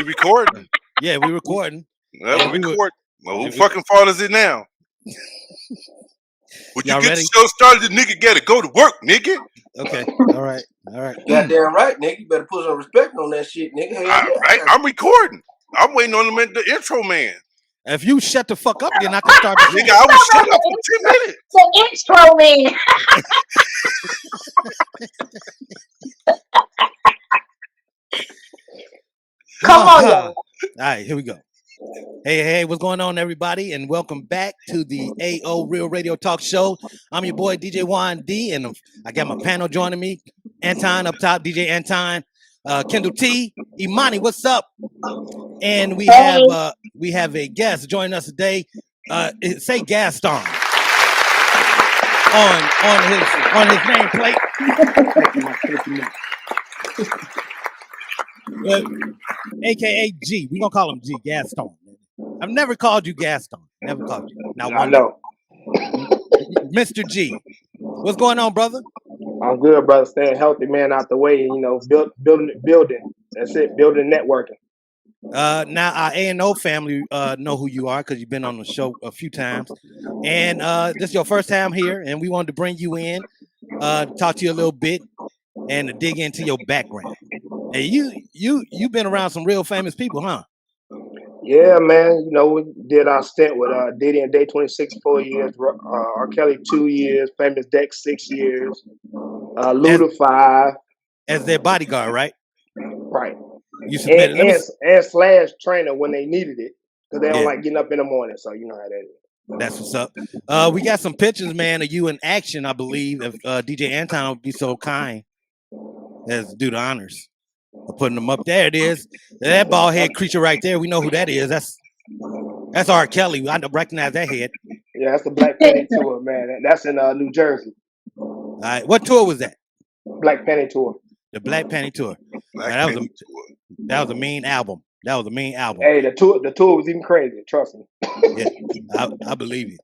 recording? Yeah, we recording. Well, we recording. Well, who fucking fault is it now? Would you get the show started? The nigga gotta go to work, nigga. Okay. All right. Goddamn right, nigga. You better put some respect on that shit, nigga. Right. I'm recording. I'm waiting on the intro man. If you shut the fuck up, then I can start. Nigga, I was shut up for 10 minutes. The intro man. Come on, y'all. All right, here we go. Hey, what's going on, everybody? And welcome back to the AO Real Radio Talk Show. I'm your boy, DJ Juan D, and I got my panel joining me. Anton up top, DJ Anton, Kendall T, Imani, what's up? And we have a guest joining us today. Say Gaston on his nameplate. AKA G. We're gonna call him G, Gaston. I've never called you Gaston. Never called you. Now I know. Mr. G. What's going on, brother? I'm good, brother. Staying healthy, man, out the way, and building. That's it, building networking. Now our A&O family know who you are because you've been on the show a few times. And this is your first time here, and we wanted to bring you in, talk to you a little bit, and to dig into your background. Hey, you've been around some real famous people, huh? Yeah, man. You know, we did our stint with Diddy and Day 26 4 years, R. Kelly 2 years, Famous Dex 6 years, Luda 5. As their bodyguard, right? Right. You submitted and slash trainer when they needed it because they don't like getting up in the morning, so you know how that is. That's what's up. We got some pictures, man, of you in action, I believe. If DJ Anton would be so kind as to do the honors of putting them up. There it is. That bald head creature right there. We know who that is. That's R. Kelly. I recognize that head. Yeah, that's the Black Penny tour, man. That's in New Jersey. All right. What tour was that? Black Penny tour. The Black Penny tour. That was a mean album. That was a mean album. Hey, the tour was even crazy. Trust me. Yeah, I believe you.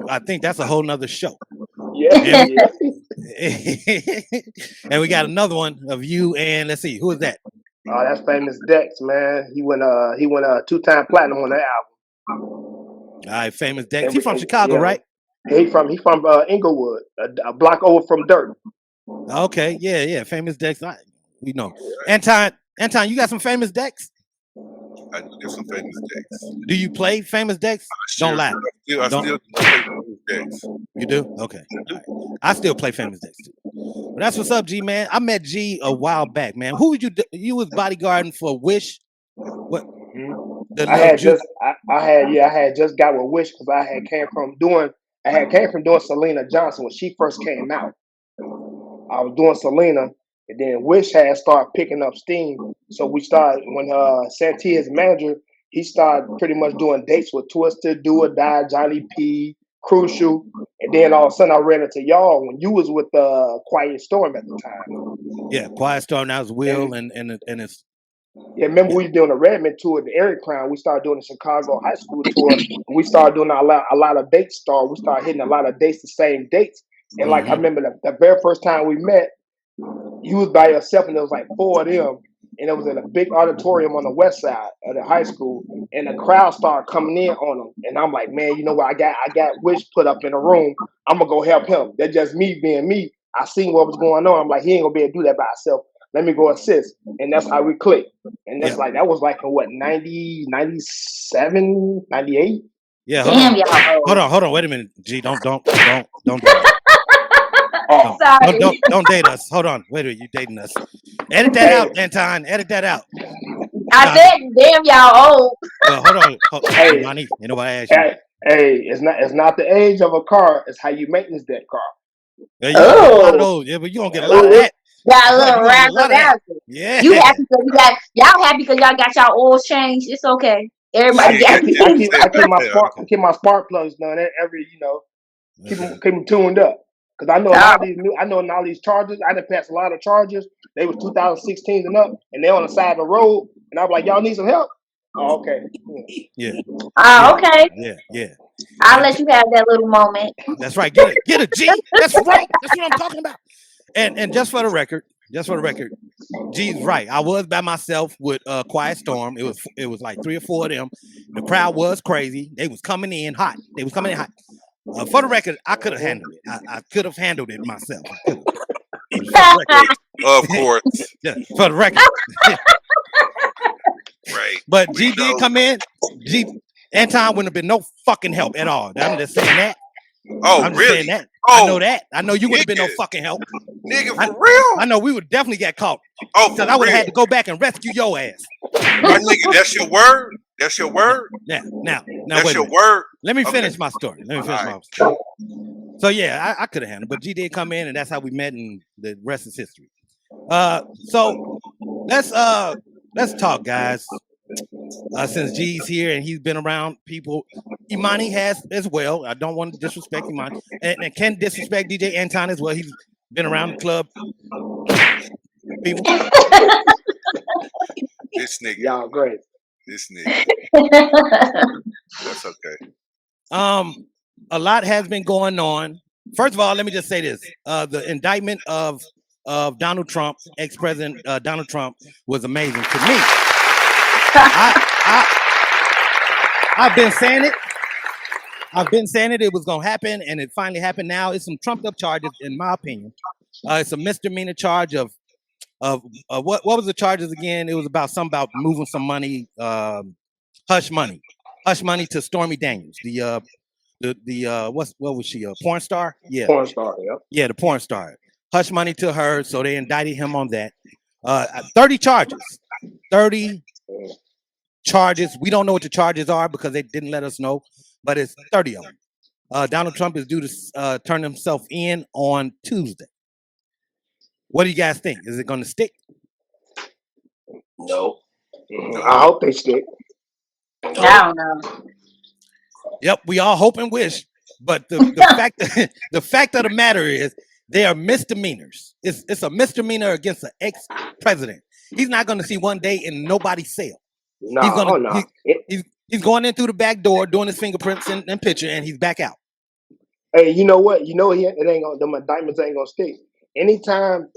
I think that's a whole nother show. Yeah. And we got another one of you, and let's see, who is that? Oh, that's Famous Dex, man. He went 2-time platinum on that album. All right, Famous Dex. He's from Chicago, right? He from Inglewood, a block over from Dirt. Okay, yeah, Famous Dex. We know. Anton, you got some Famous Dex? I do get some Famous Dex. Do you play Famous Dex? Don't lie. I still play Famous Dex. You do? Okay. Right. I still play Famous Dex too. But that's what's up, G, man. I met G a while back, man. Who would you was bodyguarding for Wish? What? I had just got with Wish because I came from doing Selena Johnson when she first came out. I was doing Selena, and then Wish had started picking up steam. So we started when Santee, his manager, he started pretty much doing dates with Twister, Do or Die, Johnny P, Crucial, and then all of a sudden I ran into y'all when you was with Quiet Storm at the time. Yeah, Quiet Storm. That was Will and it's. Yeah, remember we was doing a Redmond tour at the Eric Crown. We started doing the Chicago High School tour. We started doing a lot of dates. We started hitting a lot of dates, the same dates. And like I remember the very first time we met, you was by yourself, and there was like 4 of them, and it was in a big auditorium on the west side of the high school, and the crowd started coming in on them. And I'm like, man, you know what? I got Wish put up in a room. I'm gonna go help him. That's just me being me. I seen what was going on. I'm like, he ain't gonna be able to do that by himself. Let me go assist. And that's how we clicked. And that's that was like in what, 90, 97, 98? Yeah, hold on. Wait a minute, G. Don't do that. Don't date us. Hold on. Wait a minute, you dating us. Edit that out, Anton. Edit that out. I said, damn, y'all old. Well, hold on. Hey, Money. You know what I asked you? Hey, it's not the age of a car. It's how you maintenance that car. Yeah, you got a lot of those. Yeah, but you don't get a lot of that. Got a little razzle. Yeah. You happy because y'all happy because y'all got y'all oils changed. It's okay. Everybody got I keep my spark plugs done every, keep them tuned up. Because I know all these chargers. I done passed a lot of chargers. They was 2016s and up, and they on the side of the road. And I'm like, y'all need some help? Oh, okay. Yeah. Okay. Yeah. I'll let you have that little moment. That's right. Get it, G. That's right. That's what I'm talking about. And just for the record, G's right. I was by myself with Quiet Storm. It was like 3 or 4 of them. The crowd was crazy. They was coming in hot. For the record, I could have handled it. I could have handled it myself. I could have. For the record. Of course. Yeah, for the record. Right. But We G did know. come in. Anton wouldn't have been no fucking help at all. I'm just saying that. Oh, I'm just really? saying that. Oh, I know that. I know you wouldn't have been no nigga. fucking help. Nigga, for real? I know we would definitely get caught. Oh, for Because I would have real? had to go back and rescue your ass. My nigga, that's your word? That's your word? Now, That's wait a your minute. word? Let me Okay. finish my story. All right. So yeah, I could have handled it, but G did come in, and that's how we met, and the rest is history. So let's talk, guys. Since G's here and he's been around people, Imani has as well. I don't want to disrespect Imani, and can disrespect DJ Anton as well. He's been around the club. People, This nigga. Y'all great. This nigga. That's okay. a lot has been going on. First of all, let me just say this: the indictment of Donald Trump, ex-president Donald Trump, was amazing to me. I've been saying it. It was gonna happen, and it finally happened. Now it's some trumped up charges, in my opinion. It's a misdemeanor charge of what was the charges again? It was about moving some money, hush money to Stormy Daniels, what was she, a porn star? Yeah, Porn star, yep. yeah, the porn star. Hush money to her, so they indicted him on that. 30 charges. 30 charges. We don't know what the charges are because they didn't let us know, but it's 30 of them. Donald Trump is due to turn himself in on Tuesday. What do you guys think? Is it going to stick? No. I hope they stick. I don't know. Yep, we all hope and wish, but the fact of the matter is they are misdemeanors. It's a misdemeanor against an ex-president. He's not going to see one day in nobody's cell. He's going in through the back door, doing his fingerprints and picture, and he's back out. Hey, you know what? You know it ain't gonna. Them indictments ain't gonna stick. Anytime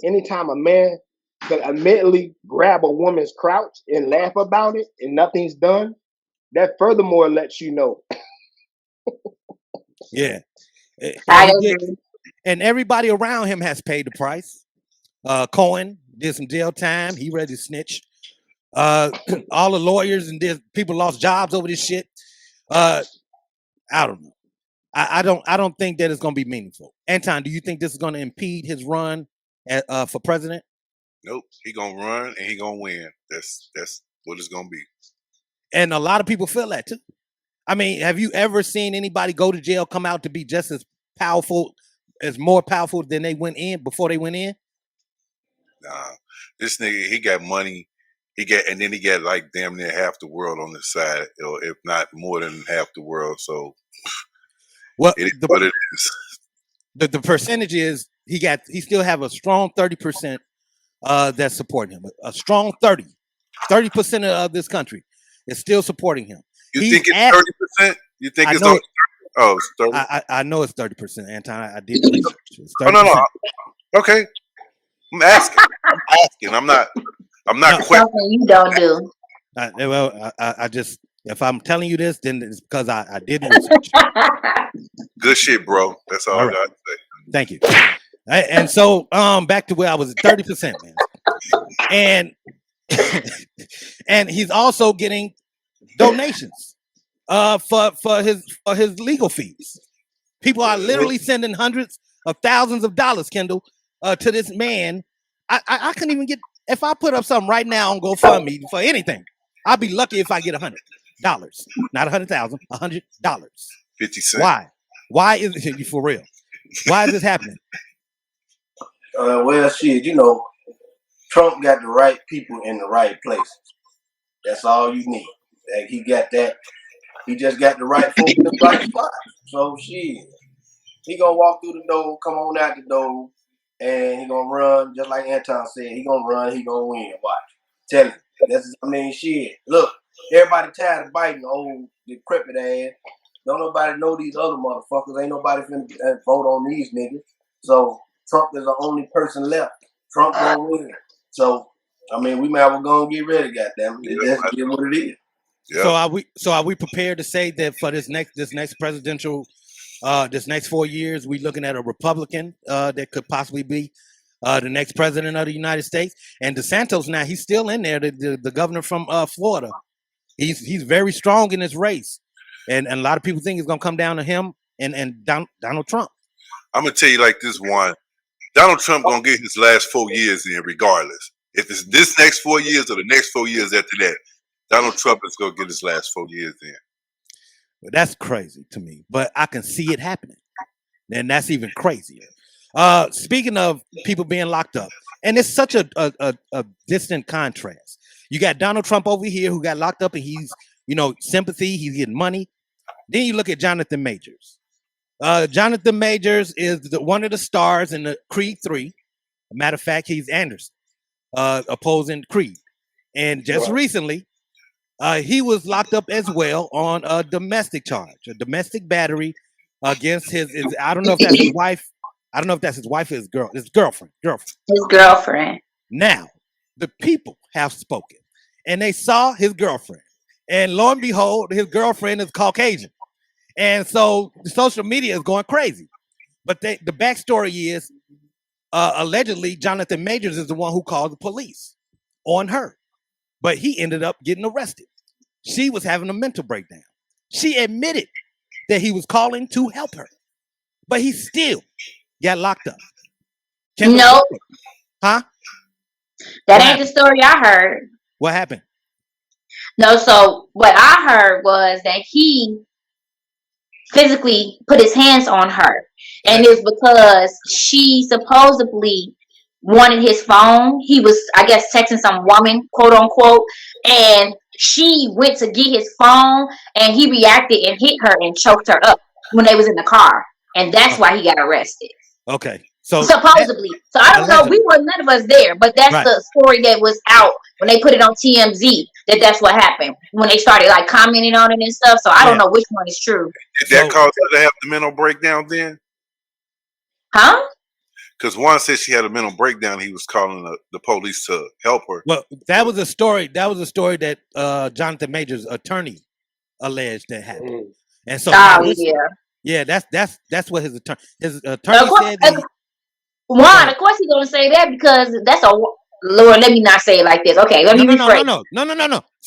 a man can admittedly grab a woman's crotch and laugh about it, and nothing's done, that furthermore lets you know. Yeah, I agree. and everybody around him has paid the price. Cohen did some jail time. He ready to snitch. All the lawyers and people lost jobs over this shit. I don't know. I don't think that it's going to be meaningful. Anton, do you think this is going to impede his run for president? Nope. He gonna run and he gonna win. That's what it's gonna be. And a lot of people feel that too. I mean, have you ever seen anybody go to jail come out to be just as powerful, as more powerful than they went in before they went in? Nah. This nigga, he got money. He got like damn near half the world on his side, or if not more than half the world. So Well, it is what it is. The percentage is he still have a strong 30% that's supporting him. A strong 30% of this country is still supporting him. You think it's 30%? You think it's only 30? Oh, it's 30. I know it's 30%, Anton. I did the research. It's 30%. Oh, no. Okay. I'm asking. I'm not questioning. Something you don't do. I just, if I'm telling you this, then it's because I did the research. Good shit, bro. That's all I got to say. Thank you. And so back to where I was at 30%, man. And he's also getting donations for his legal fees. People are literally sending hundreds of thousands of dollars, Kendall, to this man. I couldn't even get, if I put up something right now on GoFundMe for anything, I'll be lucky if I get $100. Not 100,000, $100. 50 cents. Why is it, you for real? Why is this happening? Well, shit, Trump got the right people in the right places. That's all you need. Like, he got that. He just got the right folk in the right spot. So shit, he gonna walk through the door, come on out the door, and he gonna run just like Anton said. He gonna run. He gonna win. Watch. Tell him. Shit. Look, everybody tired of biting old decrepit ass. Don't nobody know these other motherfuckers. Ain't nobody finna vote on these niggas. So Trump is the only person left Trump gonna win. So I mean, we might as well go and get ready, goddamn it. Yeah, That's what it is. yeah. So are we prepared to say that for this next presidential this next 4 years we looking at a Republican that could possibly be the next president of the United States? And DeSantis now, he's still in there, the governor from Florida. He's very strong in this race, and a lot of people think it's gonna come down to him and Donald Trump. I'm gonna tell you like this, one. Donald Trump gonna get his last 4 years in, regardless. If it's this next 4 years or the next 4 years after that, Donald Trump is gonna get his last 4 years in. But that's crazy to me. But I can see it happening, and that's even crazier. Speaking of people being locked up, and it's such a distant contrast. You got Donald Trump over here who got locked up, and he's sympathy, he's getting money. Then you look at Johnathan Majors. Johnathan Majors is one of the stars in the Creed 3. Matter of fact, he's Anderson, opposing Creed. And just recently, he was locked up as well on a domestic charge, a domestic battery against his I don't know if that's his wife. I don't know if that's his wife or his girlfriend. His girlfriend. Now, the people have spoken, and they saw his girlfriend. And lo and behold, his girlfriend is Caucasian. And so the social media is going crazy. But the backstory is allegedly Johnathan Majors is the one who called the police on her. But he ended up getting arrested. She was having a mental breakdown. She admitted that he was calling to help her. But he still got locked up. No. Huh? That ain't the story I heard. What happened? No, so what I heard was that he physically put his hands on her. And it's because she supposedly wanted his phone. He was, I guess, texting some woman, quote unquote, and she went to get his phone, and he reacted and hit her and choked her up when they was in the car, and that's why he got arrested. Okay, so supposedly. So I don't know. We were none of us there, but that's the story that was out when they put it on TMZ. That's what happened when they started like commenting on it and stuff. So I don't know which one is true. Did that cause her to have the mental breakdown then? Huh? Because one said she had a mental breakdown. He was calling the police to help her. Well, that was a story. That was a story that Johnathan Majors' attorney alleged that happened. And so, that's what his attorney said. Of course, he's gonna say that because that's a Lord. Let me not say it like this. Okay, let me rephrase. No.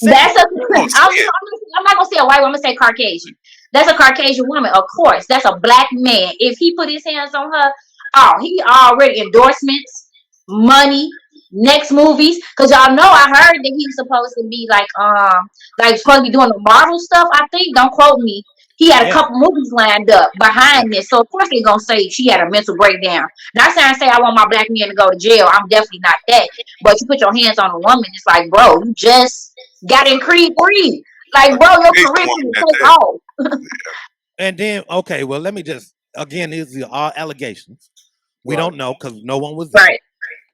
That's I'm not gonna say a white woman. I'm gonna say Caucasian. That's a Caucasian woman. Of course, that's a black man. If he put his hands on her, he already endorsements, money, next movies. Cause y'all know I heard that he was supposed to be like supposed to be doing the Marvel stuff. I think. Don't quote me. He had a couple movies lined up behind this. So of course they're gonna say she had a mental breakdown. Not saying I want my black man to go to jail. I'm definitely not that. But you put your hands on a woman, it's like, bro, you just got in Creed 3. Like, bro, your career can take off. And then, okay, well, let me just again, these are all allegations. We don't know because no one was there. Right.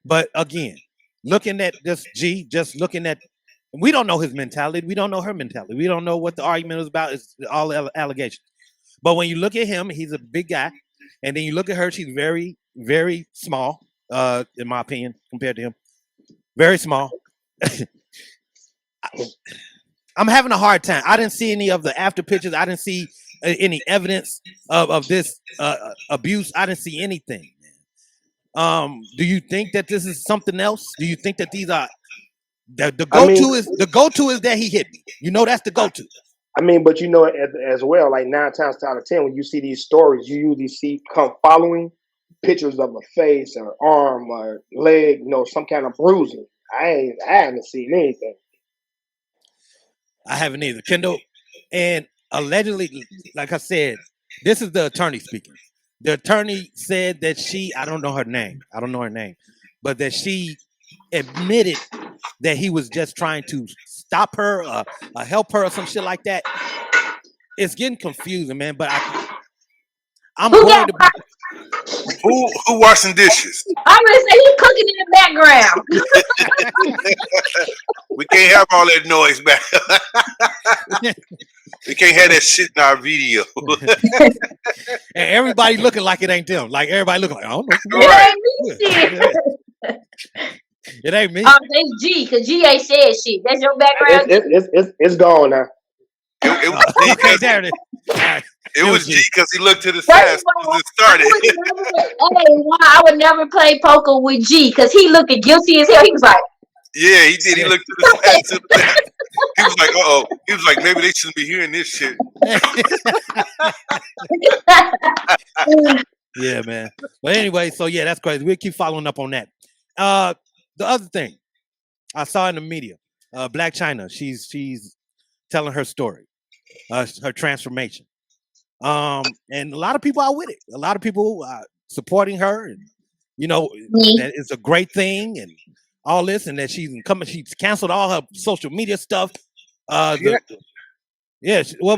But again, looking at this just looking at, we don't know his mentality. We don't know her mentality. We don't know what the argument was about. It's all allegations. But when you look at him, he's a big guy. And then you look at her, she's very, very small, in my opinion, compared to him. Very small. I'm having a hard time. I didn't see any of the after pictures. I didn't see any evidence of this abuse. I didn't see anything. Do you think that this is something else? Do you think that these are the go-to is that he hit me? That's the go-to. I mean, but as well, like 9 times out of 10, when you see these stories, you usually see following pictures of a face or arm or leg, some kind of bruising. I haven't seen anything. I haven't either, Kendall. And allegedly, like I said, this is the attorney speaking. The attorney said that I don't know her name, but that she admitted that he was just trying to stop her or help her or some shit like that. It's getting confusing, man, but I'm worried about who washing dishes. I'm gonna say he's cooking in the background. We can't have all that noise back. We can't have that shit in our video. And everybody looking like it ain't them. Like everybody looking like, I don't know. It ain't me shit. It ain't me. It's G, because G ain't said shit. That's your background. It's gone now. It was G Okay, because there it is. All right. it was G because he looked to the First side of as soon all, as it started. I would never play poker with G because he looked guilty as hell. He was like, Yeah, he did. He Yeah. looked to the side as soon as that. He was like, "Uh-oh." He was like, "Maybe they shouldn't be hearing this shit." Yeah, man. But anyway, so yeah, that's crazy. We'll keep following up on that. The other thing I saw in the media, Blac Chyna, she's telling her story, her transformation. And a lot of people are with it. A lot of people supporting her, and you know me. that it's a great thing, and all this, and that she's canceled all her social media stuff. What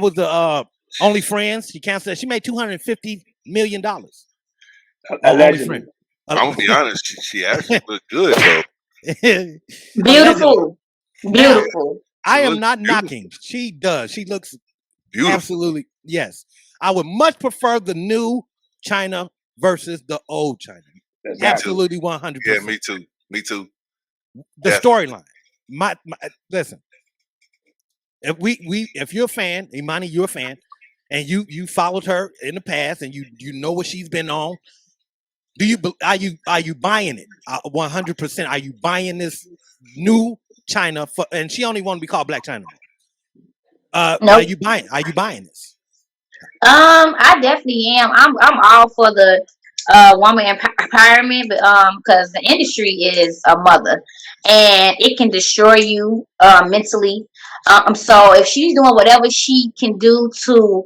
was the OnlyFriends? She canceled that. She made $250 million on Allegedly. OnlyFriends. I'm gonna be honest. She actually looked good though. Beautiful. Now, Beautiful. I She am looked not beautiful. knocking. She does. She looks Beautiful. absolutely, yes. I would much prefer the new Chyna versus the old Chyna. Exactly. Absolutely 100%. Yeah, me too. Me too. The Definitely. storyline. My listen. If you're a fan, Imani, you're a fan, and you followed her in the past, and you know what she's been on. Are you buying it? 100%. Are you buying this new Chyna and she only want to be called Blac Chyna? Are Nope. you buying this? I definitely am. I'm all for the woman empowerment, but because the industry is a mother and it can destroy you mentally. So if she's doing whatever she can do to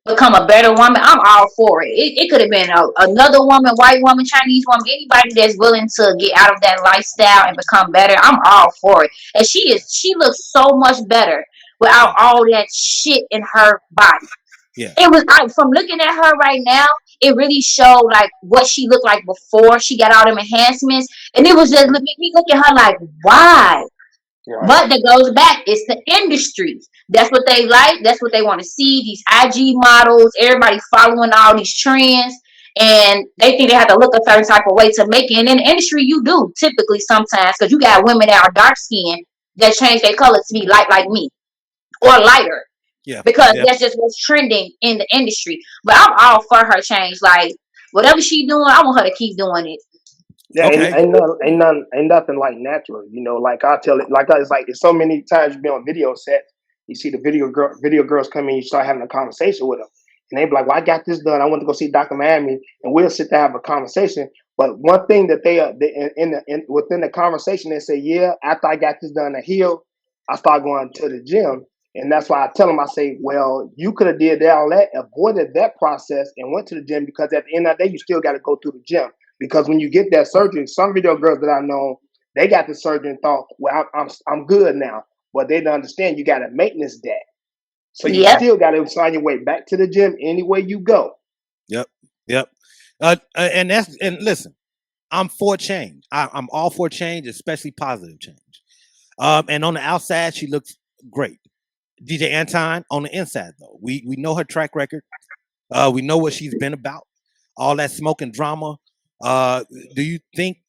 become a better woman, I'm all for it. It could have been another woman, white woman, Chinese woman, anybody that's willing to get out of that lifestyle and become better. I'm all for it. And she looks so much better without all that shit in her body. Yeah. It was from looking at her right now, it really showed like what she looked like before she got all them enhancements. And it was just make me look at her like, why? Right. But that goes back, it's the industry. That's what they like, that's what they want to see. These IG models, everybody following all these trends, and they think they have to look a certain type of way to make it. And in the industry, you do typically sometimes, because you got women that are dark skinned that change their color to be light like me or lighter. Yeah. Because that's just what's trending in the industry. But I'm all for her change. Like whatever she doing, I want her to keep doing it. Yeah, Okay. ain't nothing like natural. You know, like I tell it, like it's like so many times you be on video sets, you see the video girls come in, you start having a conversation with them, and they be like, "Well, I got this done. I went to go see Dr. Miami," and we'll sit there have a conversation. But one thing that within the conversation, they say, "Yeah, after I got this done, the heel, I start going to the gym." And that's why I tell them, I say, well, you could have did all that, avoided that process, and went to the gym, because at the end of the day, you still got to go through the gym. Because when you get that surgery, some video girls that I know, they got the surgery and thought, well, I'm good now. But they don't understand you got to maintenance that. So you still got to find your way back to the gym anywhere you go. Yep. And listen, I'm for change. I'm all for change, especially positive change. And on the outside, she looks great. DJ Anton on the inside, though, we know her track record. We know what she's been about. All that smoke and drama. Do you think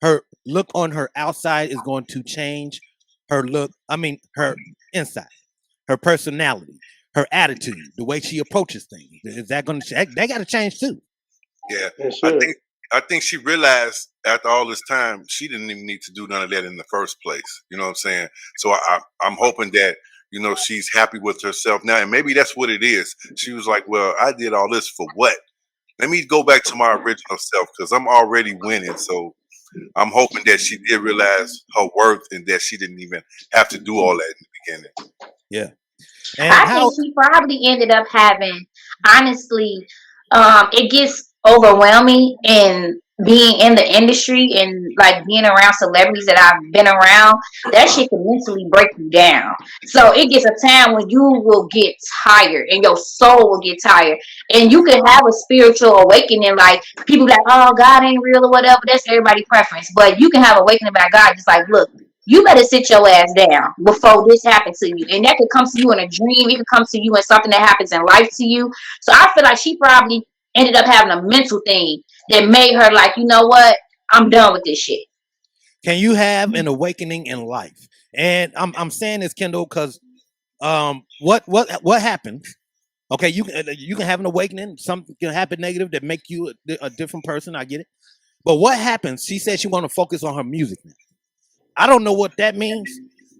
her look on her outside is going to change her look? I mean, her inside, her personality, her attitude, the way she approaches things. Is that going to? They got to change too. Yeah, sure. I think she realized after all this time she didn't even need to do none of that in the first place. You know what I'm saying? So I'm hoping that, you know, she's happy with herself now, and maybe that's what it is. She was like, well, I did all this for what? Let me go back to my original self, because I'm already winning. So I'm hoping that she did realize her worth and that she didn't even have to do all that in the beginning. Yeah. And I think she probably ended up having, honestly, it gets overwhelming in being in the industry and like being around celebrities that I've been around. That shit can mentally break you down. So it gets a time when you will get tired and your soul will get tired, and you can have a spiritual awakening. Like people like, oh, God ain't real or whatever. That's everybody's preference, but you can have awakening by God. Just like, look, you better sit your ass down before this happens to you. And that could come to you in a dream. It could come to you in something that happens in life to you. So I feel like she probably ended up having a mental thing that made her like, you know what? I'm done with this shit. Can you have an awakening in life? And I'm saying this, Kendall, because what happens? Okay, you can have an awakening. Something can happen negative that make you a different person. I get it. But what happens? She said she want to focus on her music now. I don't know what that means.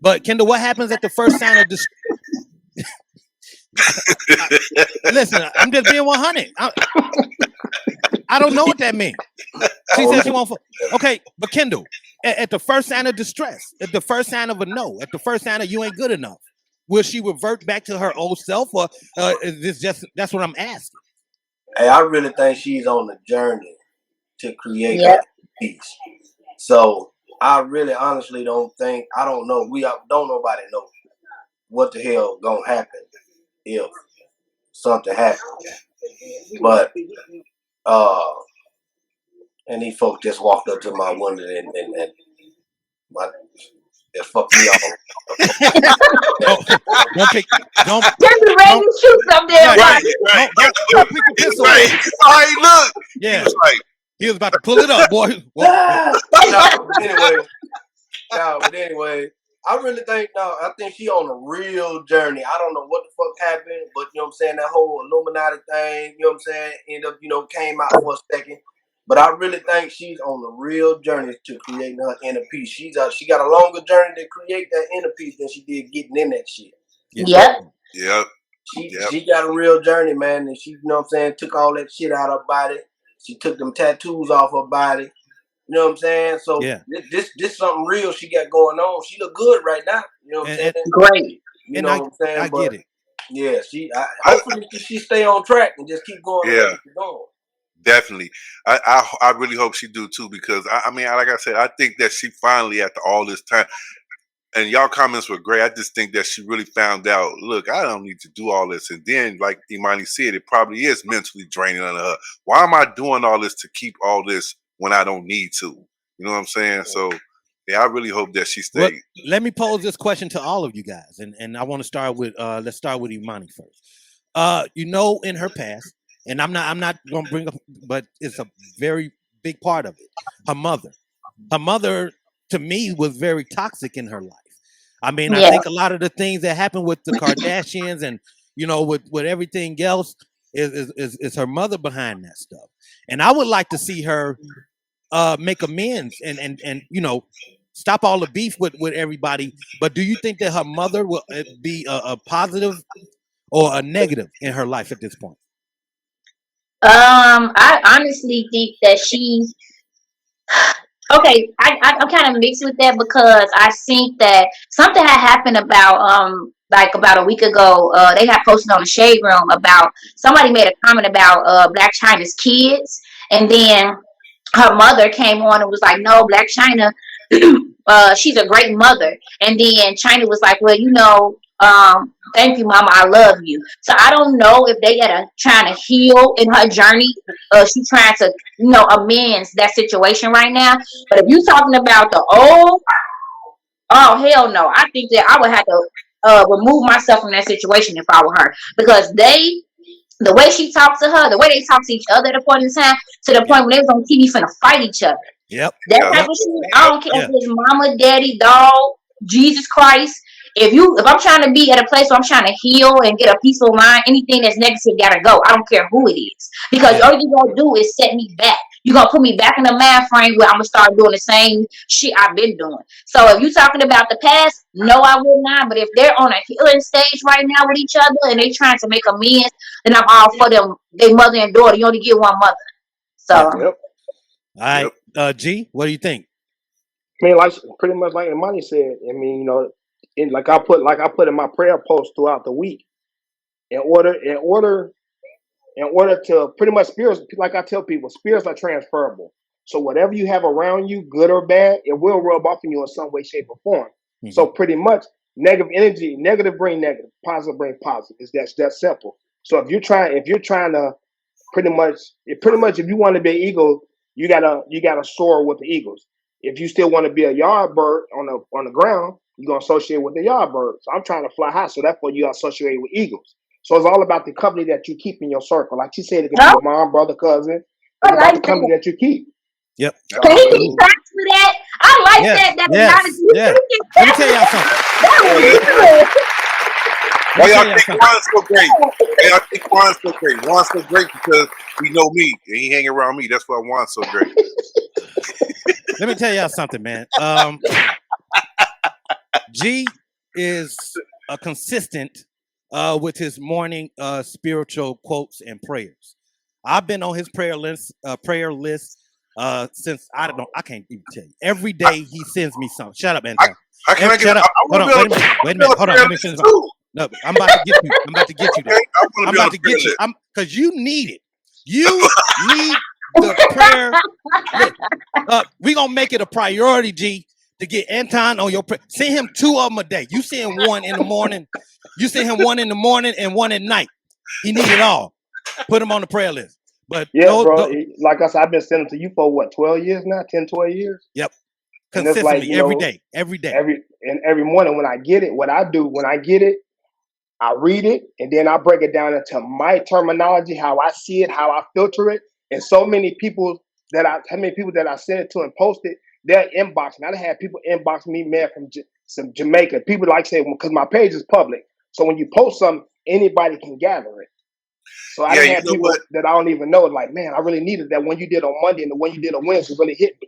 But Kendall, what happens at the first sign of listen, I'm just being 100. I don't know what that means. She said she won't. Okay, but Kendall, at the first sign of distress, at the first sign of a no, at the first sign of you ain't good enough, will she revert back to her old self, or is this just that's what I'm asking? Hey, I really think she's on the journey to create Yeah. her peace. So I really honestly don't think, I don't know. Don't nobody know what the hell gonna happen if something happens. But and these folks just walked up to my window and my it fucked me off. Don't Just be ready to shoot some damn Right, body. right. Don't pick the pistol. Right. All right, look. Yeah. He was like, He was about to pull it up, boy. But anyway, I really think I think she on a real journey. I don't know what the fuck happened, but you know what I'm saying, that whole Illuminati thing, you know what I'm saying, ended up, came out for a second. But I really think she's on a real journey to creating her inner peace. She got a longer journey to create that inner peace than she did getting in that shit. Yep. yep. She got a real journey, man, and she, you know what I'm saying, took all that shit out of her body. She took them tattoos off her body. You know what I'm saying? So this something real she got going on. She look good right now. You know what I'm saying? Great. You know what I'm saying? I get it. Yeah, hopefully she stay on track and just keep going. Yeah. Keep going. Definitely. I really hope she do too, because I mean, like I said, I think that she finally, after all this time, and y'all comments were great. I just think that she really found out, look, I don't need to do all this. And then, like Imani said, it probably is mentally draining on her. Why am I doing all this to keep all this when I don't need to? You know what I'm saying? So, yeah, I really hope that she stays. Well, let me pose this question to all of you guys. And I want to start with, let's start with Imani first. In her past, and I'm not going to bring up, but it's a very big part of it. Her mother, to me, was very toxic in her life. I mean, I think a lot of the things that happened with the Kardashians and, with everything else is her mother behind that stuff. And I would like to see her make amends and stop all the beef with everybody. But do you think that her mother will be a positive or a negative in her life at this point? I honestly think that she's okay. I'm kind of mixed with that because I think that something had happened about like about a week ago. They had posted on the Shade Room about somebody made a comment about Blac Chyna's kids, and then her mother came on and was like, "No, Blac Chyna, she's a great mother." And then Chyna was like, "Well, thank you, Mama, I love you." So I don't know if they are trying to heal in her journey. She's trying to, amends that situation right now. But if you talking about the old, oh hell no, I think that I would have to remove myself from that situation if I were her, because the way she talked to her, the way they talk to each other at a point in time, to the point when they was on TV finna fight each other. Yep. That type of shit. I don't care if it's mama, daddy, dog, Jesus Christ. If I'm trying to be at a place where I'm trying to heal and get a peaceful mind, anything that's negative gotta go. I don't care who it is. Because all you're gonna do is set me back. You're gonna put me back in the mind frame where I'm gonna start doing the same shit I've been doing. So if you're talking about the past, no, I would not. But if they're on a healing stage right now with each other and they trying to make amends, then I'm all for them. They mother and daughter. You only get one mother. So all right. G, what do you think? I mean, like pretty much like Imani said. I mean, like I put in my prayer post throughout the week, in order to pretty much spirits, like I tell people, spirits are transferable. So whatever you have around you, good or bad, it will rub off on you in some way, shape, or form. Mm-hmm. So pretty much negative energy, negative bring negative, positive bring positive. It's that simple. So if you're trying to pretty much if you want to be an eagle, you gotta soar with the eagles. If you still want to be a yard bird on the ground, you're gonna associate with the yard bird. So I'm trying to fly high, so therefore you associate with eagles. So it's all about the company that you keep in your circle. Like she said, it could be your mom, brother, cousin. It's about the company that you keep. Yep. Can he be for that. I like that. That analogy. Yes. Let me tell y'all something. That was good. Why y'all think Juan's so great? Why y'all think Juan's so great? Juan's so great because he know me and he hang around me. That's why Juan's so great. Let me tell y'all something, man. G is a consistent with his morning spiritual quotes and prayers. I've been on his prayer list since I can't even tell you. Every day he sends me something. Shut up, Anton. Shut up. Hold on, wait a minute. Hold on, let me finish. No, I'm about to get you. I'm about to get you there. I'm about to get you. Because you need it. You need the prayer. We're gonna make it a priority, G, to get Anton on your prayer. Send him 2 of them a day. You send him 1 in the morning. You send him 1 in the morning and 1 at night. He need it all. Put him on the prayer list. But bro. Like I said, I've been sending to you for what, 12 years now? 10, 12 years? Yep. Consistently, every day. Every morning when I get it, what I do when I get it, I read it and then I break it down into my terminology, how I see it, how I filter it. And so many people that I send it to and post it, they're inboxing. I done had people inbox me, man, from some Jamaica. People like say, because my page is public. So when you post something, anybody can gather it. So I had people that I don't even know, like, man, I really needed that one you did on Monday and the one you did on Wednesday really hit me.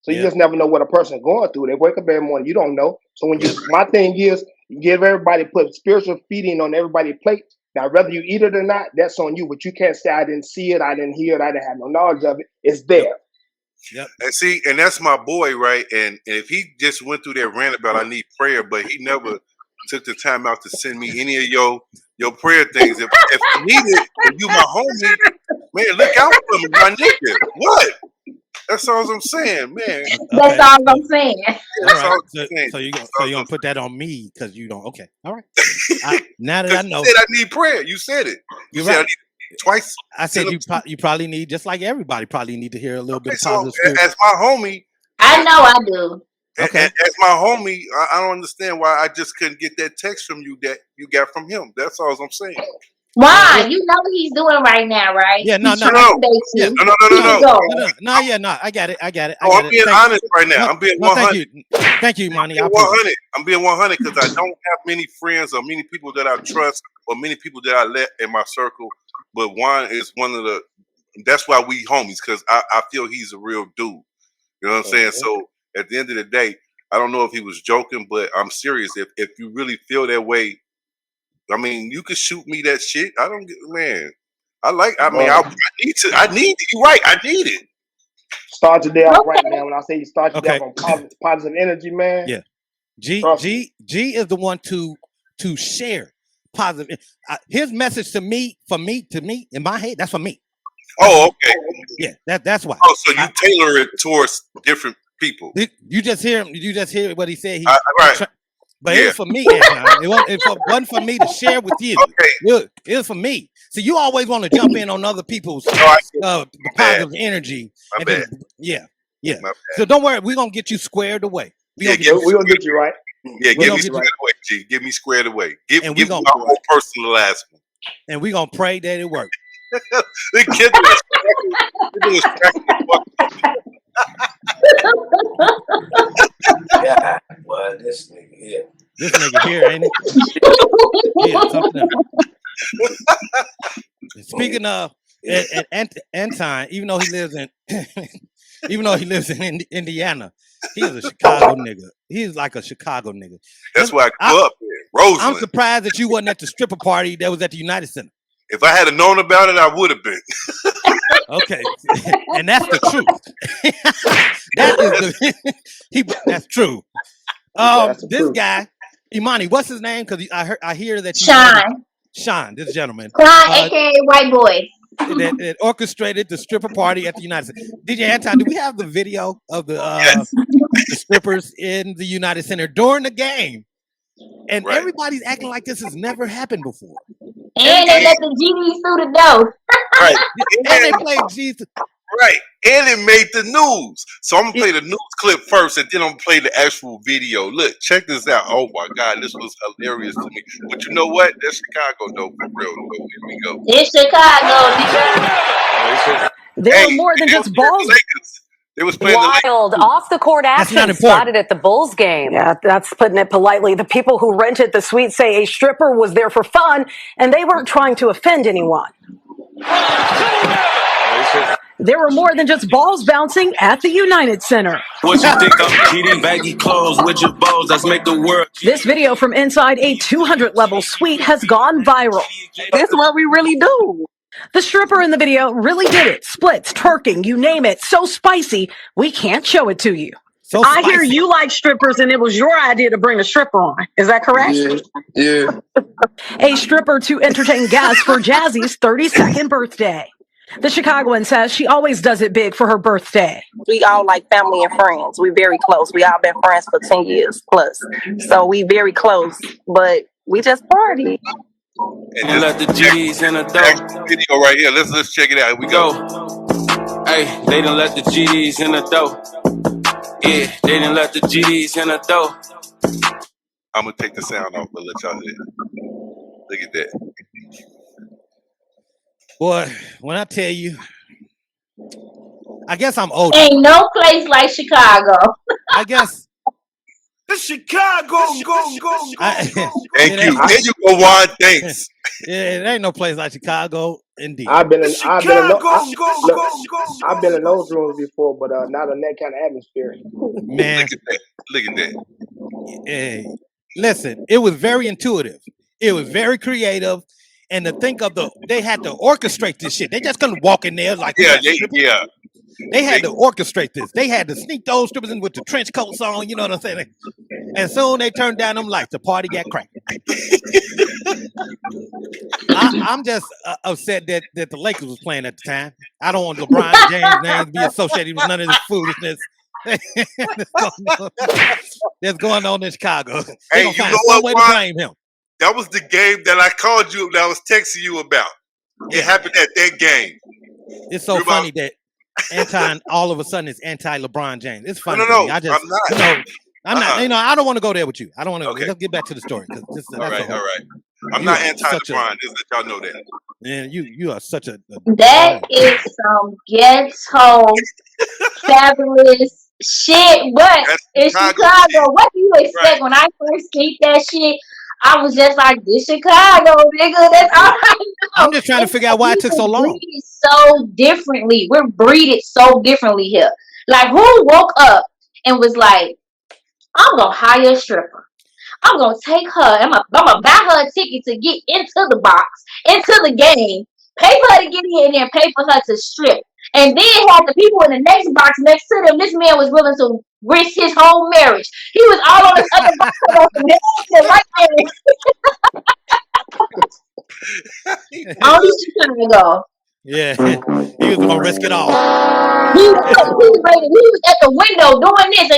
So you just never know what a person going through. They wake up every morning, you don't know. So my thing is, give everybody, put spiritual feeding on everybody's plate. Now, whether you eat it or not, that's on you. But you can't say, I didn't see it, I didn't hear it, I didn't have no knowledge of it. It's there. Yep. And see, and that's my boy, right? And if he just went through that rant about I need prayer, but he never took the time out to send me any of your prayer things. If you need it, if you my homie, man, look out for me, my nigga. What? That's all I'm saying, man. That's all I'm saying. All right. So you're gonna put that on me because you don't. Okay. All right. Now that I know, you said I need prayer. You said it. You said I need it twice. I said you probably need, just like everybody probably need to hear a little bit of positive. So as my homie, I know I do. Okay. As my homie, I don't understand why I just couldn't get that text from you that you got from him. That's all I'm saying. Why? You know what he's doing right now, right? Yeah, no. No. I got it. I'm being honest right now. I'm being 100. Thank you, Monty. I'm 100. I'm being 100 because I don't have many friends or many people that I trust or many people that I let in my circle. But Juan is one of the. That's why we homies, because I feel he's a real dude. You know what I'm saying? So at the end of the day, I don't know if he was joking, but I'm serious. If you really feel that way, I mean, you can shoot me that shit. I don't get, man. I need to. I need it. You're right. I need it. Start your day off right now. When I say you start your day off on positive energy, man. Yeah. G is the one to share positive. His message to me, in my head, that's for me. Oh, okay. Yeah, that's why. Oh, so you tailor it towards different people. You just hear him. You just hear what he said. Right. But it was for me, Anton. It wasn't for me to share with you. Okay. It was for me. So you always want to jump in on other people's positive energy. My bad. Yeah. So don't worry. We're going to get you squared away. We're going to get you right. Yeah, give me squared away, G. Give me squared away. Give me my whole personalized one. And we're going to pray that it works. The kid was cracking the fuck. Yeah, well, this nigga here. This nigga here, ain't it? Yeah, something else. Speaking of Anton, even though he lives in Indiana, he is a Chicago nigga. He's like a Chicago nigga. That's why I grew up there. Roseland. I'm surprised that you wasn't at the stripper party that was at the United Center. If I had known about it, I would have been. Okay, and that's the truth. That's true. This guy, Imani, what's his name? Because I hear that Sean, this gentleman, aka White Boy, that orchestrated the stripper party at the United Center. DJ Anton, do we have the video of the strippers in the United Center during the game? And everybody's acting like this has never happened before. And they let the GDs through the door. Right. And they played Jesus. Right. And it made the news. So I'm going to play the news clip first, and then I'm going to play the actual video. Look, check this out. Oh, my God. This was hilarious to me. But you know what? That's Chicago, though. For real. Here we go. It's Chicago. There were more than just balls. They was playing wild off-the-court action spotted at the Bulls game. Yeah, that's putting it politely. The people who rented the suite say a stripper was there for fun, and they weren't trying to offend anyone. There were more than just balls bouncing at the United Center. What you think I'm cheating? Baggy clothes with your balls, let's make the world. This video from inside a 200-level suite has gone viral. That's what we really do. The stripper in the video really did it. Splits, twerking, you name it. So spicy, we can't show it to you. So I spicy. hear you like strippers, and it was your idea to bring a stripper on. Is that correct? Yeah. A stripper to entertain guests for Jazzy's 32nd birthday. The Chicagoan says she always does it big for her birthday. We all like family and friends. We're very close. We all been friends for 10 years plus. So we very close, but we just party. And let the G's in the dough. Video right here. Let's check it out. Here we go. Hey, they done let the G's in the dough. Yeah, they done let the G's in the dough. I'm gonna take the sound off, but let y'all hear. Look at that. Boy, when I tell you, I guess I'm old. Ain't no place like Chicago. I guess. The Chicago, go. Thank you. There you go, Juan. Thanks. Yeah, it ain't no place like Chicago, indeed. I've been in those rooms before, but not in that kind of atmosphere. Man, Look at that. hey, listen, it was very intuitive. It was very creative. And to think of they had to orchestrate this shit. They just couldn't walk in there like They had to orchestrate this. They had to sneak those strippers in with the trench coats on. You know what I'm saying? And soon they turned down them lights. The party got cracked. I'm just upset that the Lakers was playing at the time. I don't want LeBron James' name to be associated with none of this foolishness that's going on in Chicago. Hey, you know what, way to blame him. That was the game that I called you, that I was texting you about. It happened at that game. It's so funny that all of a sudden it's anti-LeBron James. It's funny. No, I just, I'm not. I don't want to go there with you. I don't want to. Okay. Let's get back to the story. All right. I'm not anti-LeBron. Just let y'all know that. Man, you are such a that is some ghetto, fabulous shit. But in Chicago, what do you expect? When I first seen that shit, I was just like, this Chicago, nigga. That's all I know. I'm just trying to figure out why it took so long. We're breeded so differently. We're breeded so differently here. Like, who woke up and was like, I'm going to hire a stripper. I'm going to take her. I'm going to buy her a ticket to get into the box, into the game, pay for her to get in and pay for her to strip. And then have the people in the next box next to them. This man was willing to risk his whole marriage. He was all on this other box right there. Only Chicago. Yeah, he was gonna risk it all. He was at the window doing this,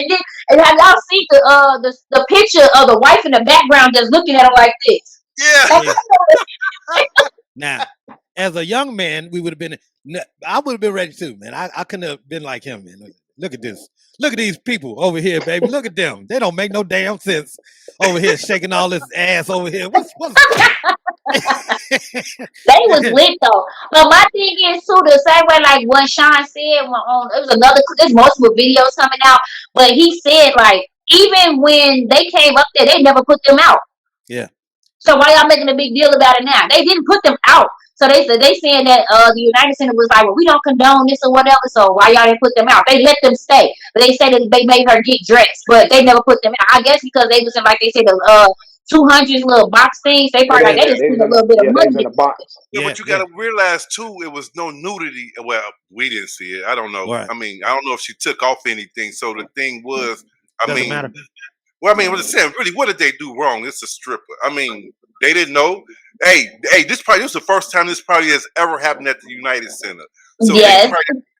and have y'all seen the picture of the wife in the background just looking at him like this? Yeah. Now, as a young man, I would have been ready too, man. I couldn't have been like him, man. Look at this. Look at these people over here, baby. Look at them. They don't make no damn sense over here shaking all this ass over here. What's They was lit though. But my thing is too, the same way like what Sean said there's multiple videos coming out, but he said like even when they came up there, they never put them out. Yeah. So why y'all making a big deal about it now? They didn't put them out. So they saying that the United Center was like, well, we don't condone this or whatever. So why y'all didn't put them out? They let them stay, but they said that they made her get dressed, but they never put them out. I guess because they was in, like they said, the 200 little box things. They probably they just put a little bit of money in the box. Yeah, but you got to realize too, it was no nudity. Well, we didn't see it. I don't know. Right. I mean, I don't know if she took off anything. So the thing was, Doesn't matter. Well, I mean, what I'm saying, really, what did they do wrong? It's a stripper. I mean, they didn't know. Hey, this was the first time this probably has ever happened at the United Center. So yes.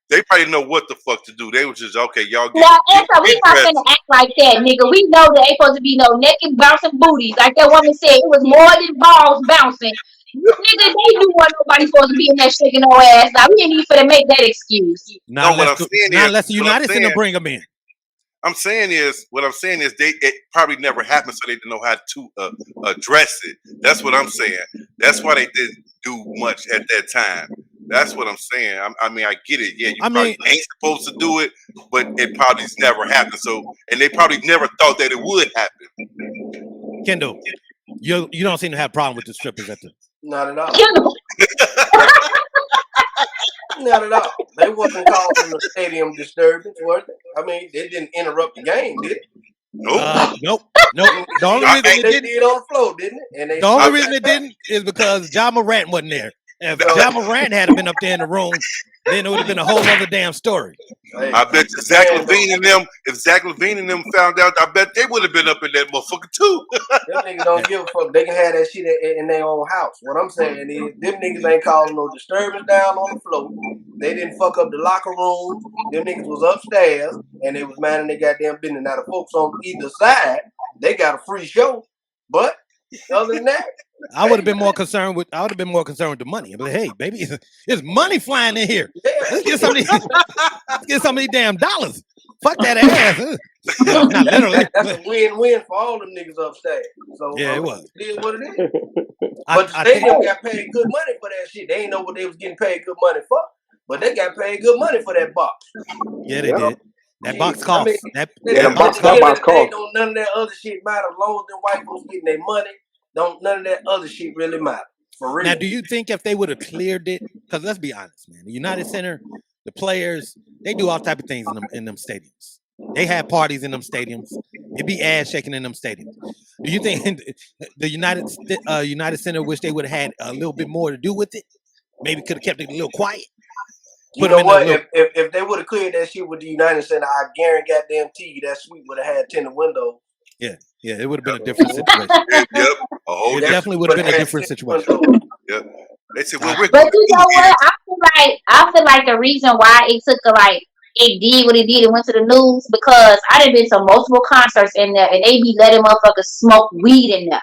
They probably didn't know what the fuck to do. They was just, okay, y'all get now, Anthony, we not gonna act like that, nigga. We know there ain't supposed to be no naked bouncing booties. Like that woman said, it was more than balls bouncing. Nigga, they knew what nobody's supposed to be in there shaking no ass. Now, we ain't even finna make that excuse. Not unless the United Center bring them in. What I'm saying is it probably never happened, so they didn't know how to address it. That's what I'm saying. That's why they didn't do much at that time. That's what I'm saying. I mean, I get it. Yeah, you probably ain't supposed to do it, but it probably never happened. So, and they probably never thought that it would happen. Kendall, you don't seem to have a problem with the strippers at the. Not at all. Not at all. They wasn't causing the stadium disturbance, were they? I mean, they didn't interrupt the game, did it? Nope. The only reason they did on the floor, didn't it? And the only reason it didn't is because John Morant wasn't there. If John Morant had been up there in the room, then it would have been a whole other damn story. Hey, I bet Zach LaVine and them, if Zach LaVine and them found out, I bet they would have been up in that motherfucker too. Them niggas don't give a fuck. They can have that shit in their own house. What I'm saying is, them niggas ain't causing no disturbance down on the floor. They didn't fuck up the locker room. Them niggas was upstairs, and they was minding their goddamn business. Now the folks on either side, they got a free show. But other than that, I would have been more concerned with the money. But hey, baby, it's money flying in here. Let's get some of these damn dollars. Fuck that ass. Not literally. That's a win-win for all them niggas upstairs. So yeah, it was. It is what it is. But the stadium got paid good money for that shit. They ain't know what they was getting paid good money for. But they got paid good money for that box. Yeah, they did. That box cost. That box cost. None of that other shit matter. As long as them white folks getting their money, none of that other shit really matter. For real. Now, do you think if they would have cleared it? Because let's be honest, man. The United Center, the players, they do all type of things in them stadiums. They have parties in them stadiums. It be ass shaking in them stadiums. Do you think the United Center wish they would have had a little bit more to do with it? Maybe could have kept it a little quiet. You know what? If they would have cleared that shit with the United Center, I guarantee you that suite would have had tinted windows. Yeah, it would have been a different situation. It definitely would have been a different situation. Yep. They said, but you know what? I feel like the reason why it took it did what it did and went to the news because I done been to multiple concerts in there and they be letting motherfuckers smoke weed in there.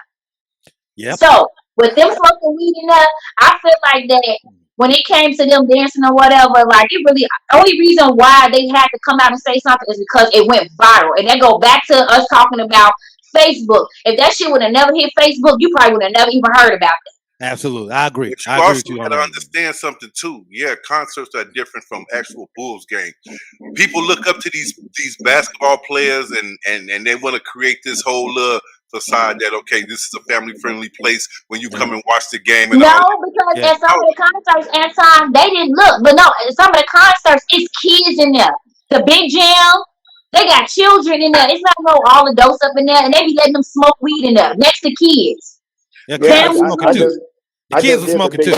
Yep. So with them smoking weed in there, I feel like that when it came to them dancing or whatever, like it really the only reason why they had to come out and say something is because it went viral. And that go back to us talking about Facebook. If that shit would have never hit Facebook, you probably would have never even heard about it. Absolutely, I agree. But you also got to understand something too. Yeah, concerts are different from actual Bulls games. People look up to these basketball players and they want to create this whole facade that this is a family friendly place when you come and watch the game. And because at some of the concerts, Anton, they didn't look, but no, at some of the concerts, it's kids in there. The big jam, they got children in there. It's not all adults up in there, and they be letting them smoke weed in there next to kids. Yeah, kids were smoking too.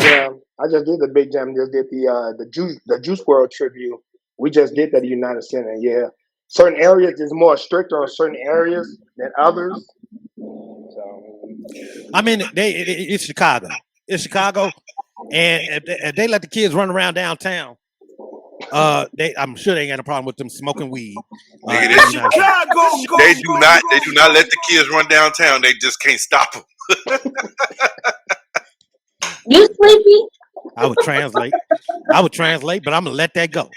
I just did the big jam. Just did the Juice World tribute. We just did that at United Center. Yeah, certain areas is more stricter on certain areas than others. So, I mean, it's Chicago. It's Chicago, and if they let the kids run around downtown, I'm sure they ain't got a problem with them smoking weed. It's Chicago. They do not let the kids run downtown. They just can't stop them. You sleepy? I would translate, but I'm gonna let that go.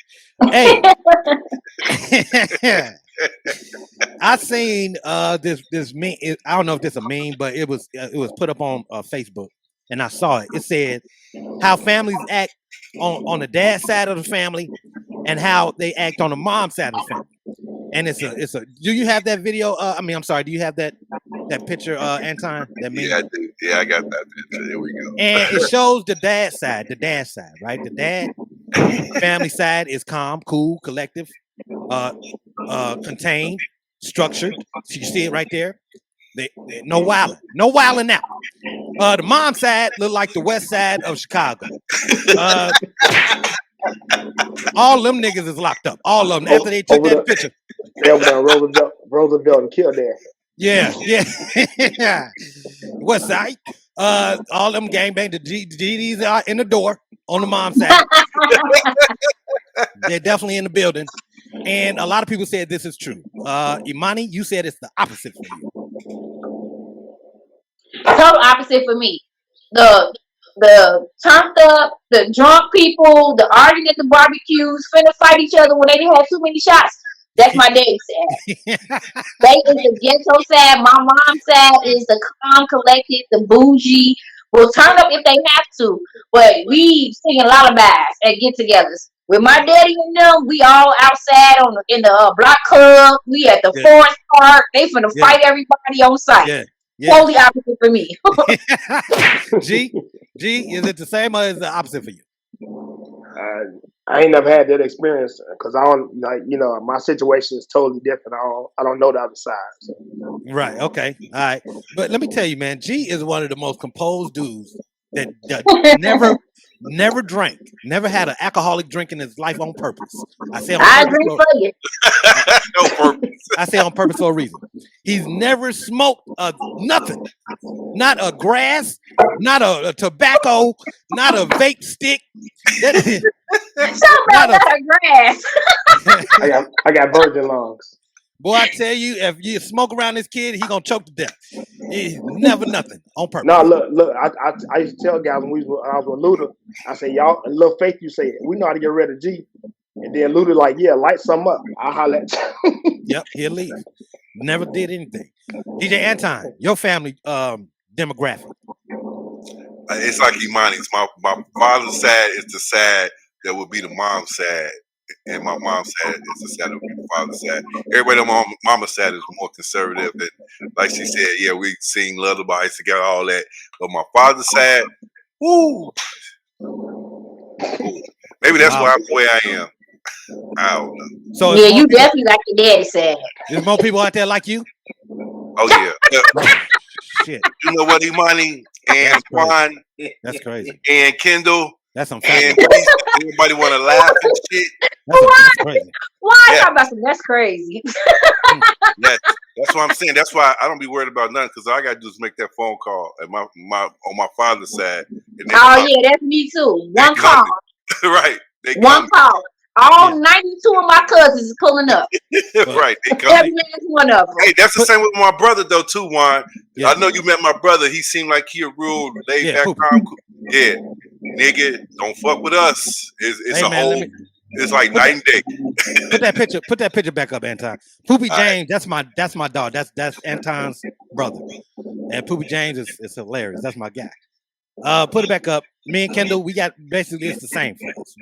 Hey, I seen this meme. I don't know if this is a meme, but it was put up on Facebook, and I saw it. It said how families act on the dad side of the family, and how they act on the mom side of the family. And it's a. Do you have that video? I'm sorry. Do you have that picture, Anton? That meme? Yeah, I do. Yeah, I got that picture. There we go. And it shows the dad side, right? The dad family side is calm, cool, collective, contained, structured. So you see it right there. They no wilding out. The mom side look like the west side of Chicago. All them niggas is locked up. All of them after they took that picture. Roosevelt and killed there. Yeah. West side. All them gangbang. The GDs are in the door on the mom side. They're definitely in the building. And a lot of people said this is true. Imani, you said it's the opposite for you. Total opposite for me. The turned up, the drunk people, the arguing at the barbecues, finna fight each other when they didn't have too many shots. That's my daddy side. They is the ghetto side. My mom's side is the calm, collected, the bougie. will turn up if they have to. But we singing lullabies at get-togethers. With my daddy and them, we all outside in the block club. We at the forest park. They finna fight everybody on site. Yeah. Totally opposite for me. G, is it the same or is it the opposite for you? I ain't never had that experience because I don't my situation is totally different. I don't know the other side. So. Right. Okay. All right. But let me tell you, man, G is one of the most composed dudes that never drank, never had an alcoholic drink in his life on purpose. I say on purpose. I agree for you. No purpose. I say on purpose for a reason. He's never smoked nothing. Not a grass, not a tobacco, not a vape stick. Not a grass. I got virgin lungs. Boy, I tell you, if you smoke around this kid, he gonna choke to death. He's never nothing on purpose. No, look. I used to tell guys when I was with Luda, I say, y'all, a little faith, you say, we know how to get rid of G. And then Luda like, yeah, light some up. I'll holler at you. Yep, he'll leave. Never did anything. DJ Anton, your family demographic. It's like Imani's. My father's side is the side that would be the mom's side. And my mom's side is the side that would be the father's side. Everybody on my mama's side is more conservative. And like she said, yeah, we sing lullabies together, all that. But my father's side, woo. Maybe that's why I'm the way I am. I don't know. So yeah, you definitely like your daddy side. There's more people out there like you? Oh, yeah. Shit. You know what, Imani and Juan That's crazy. And Kendall. That's some and everybody want to laugh and shit. That's crazy. Why talk about some? That's crazy. That's what I'm saying. That's why I don't be worried about nothing because all I gotta do is make that phone call at my on my father's side. Oh yeah, that's me too. One call. Right. One call. All 92 of my cousins is pulling up. Right. Every last one of them. Hey, that's the same with my brother though too, Juan. Yeah. I know you met my brother. He seemed like he a real laid back calm. Yeah. Nigga, don't fuck with us. It's a whole it's like night and day. Put that picture back up, Anton. Poopy James, that's my dog. That's Anton's brother. And Poopy James is hilarious. That's my guy. Put it back up. Me and Kendall, we got basically it's the same for us.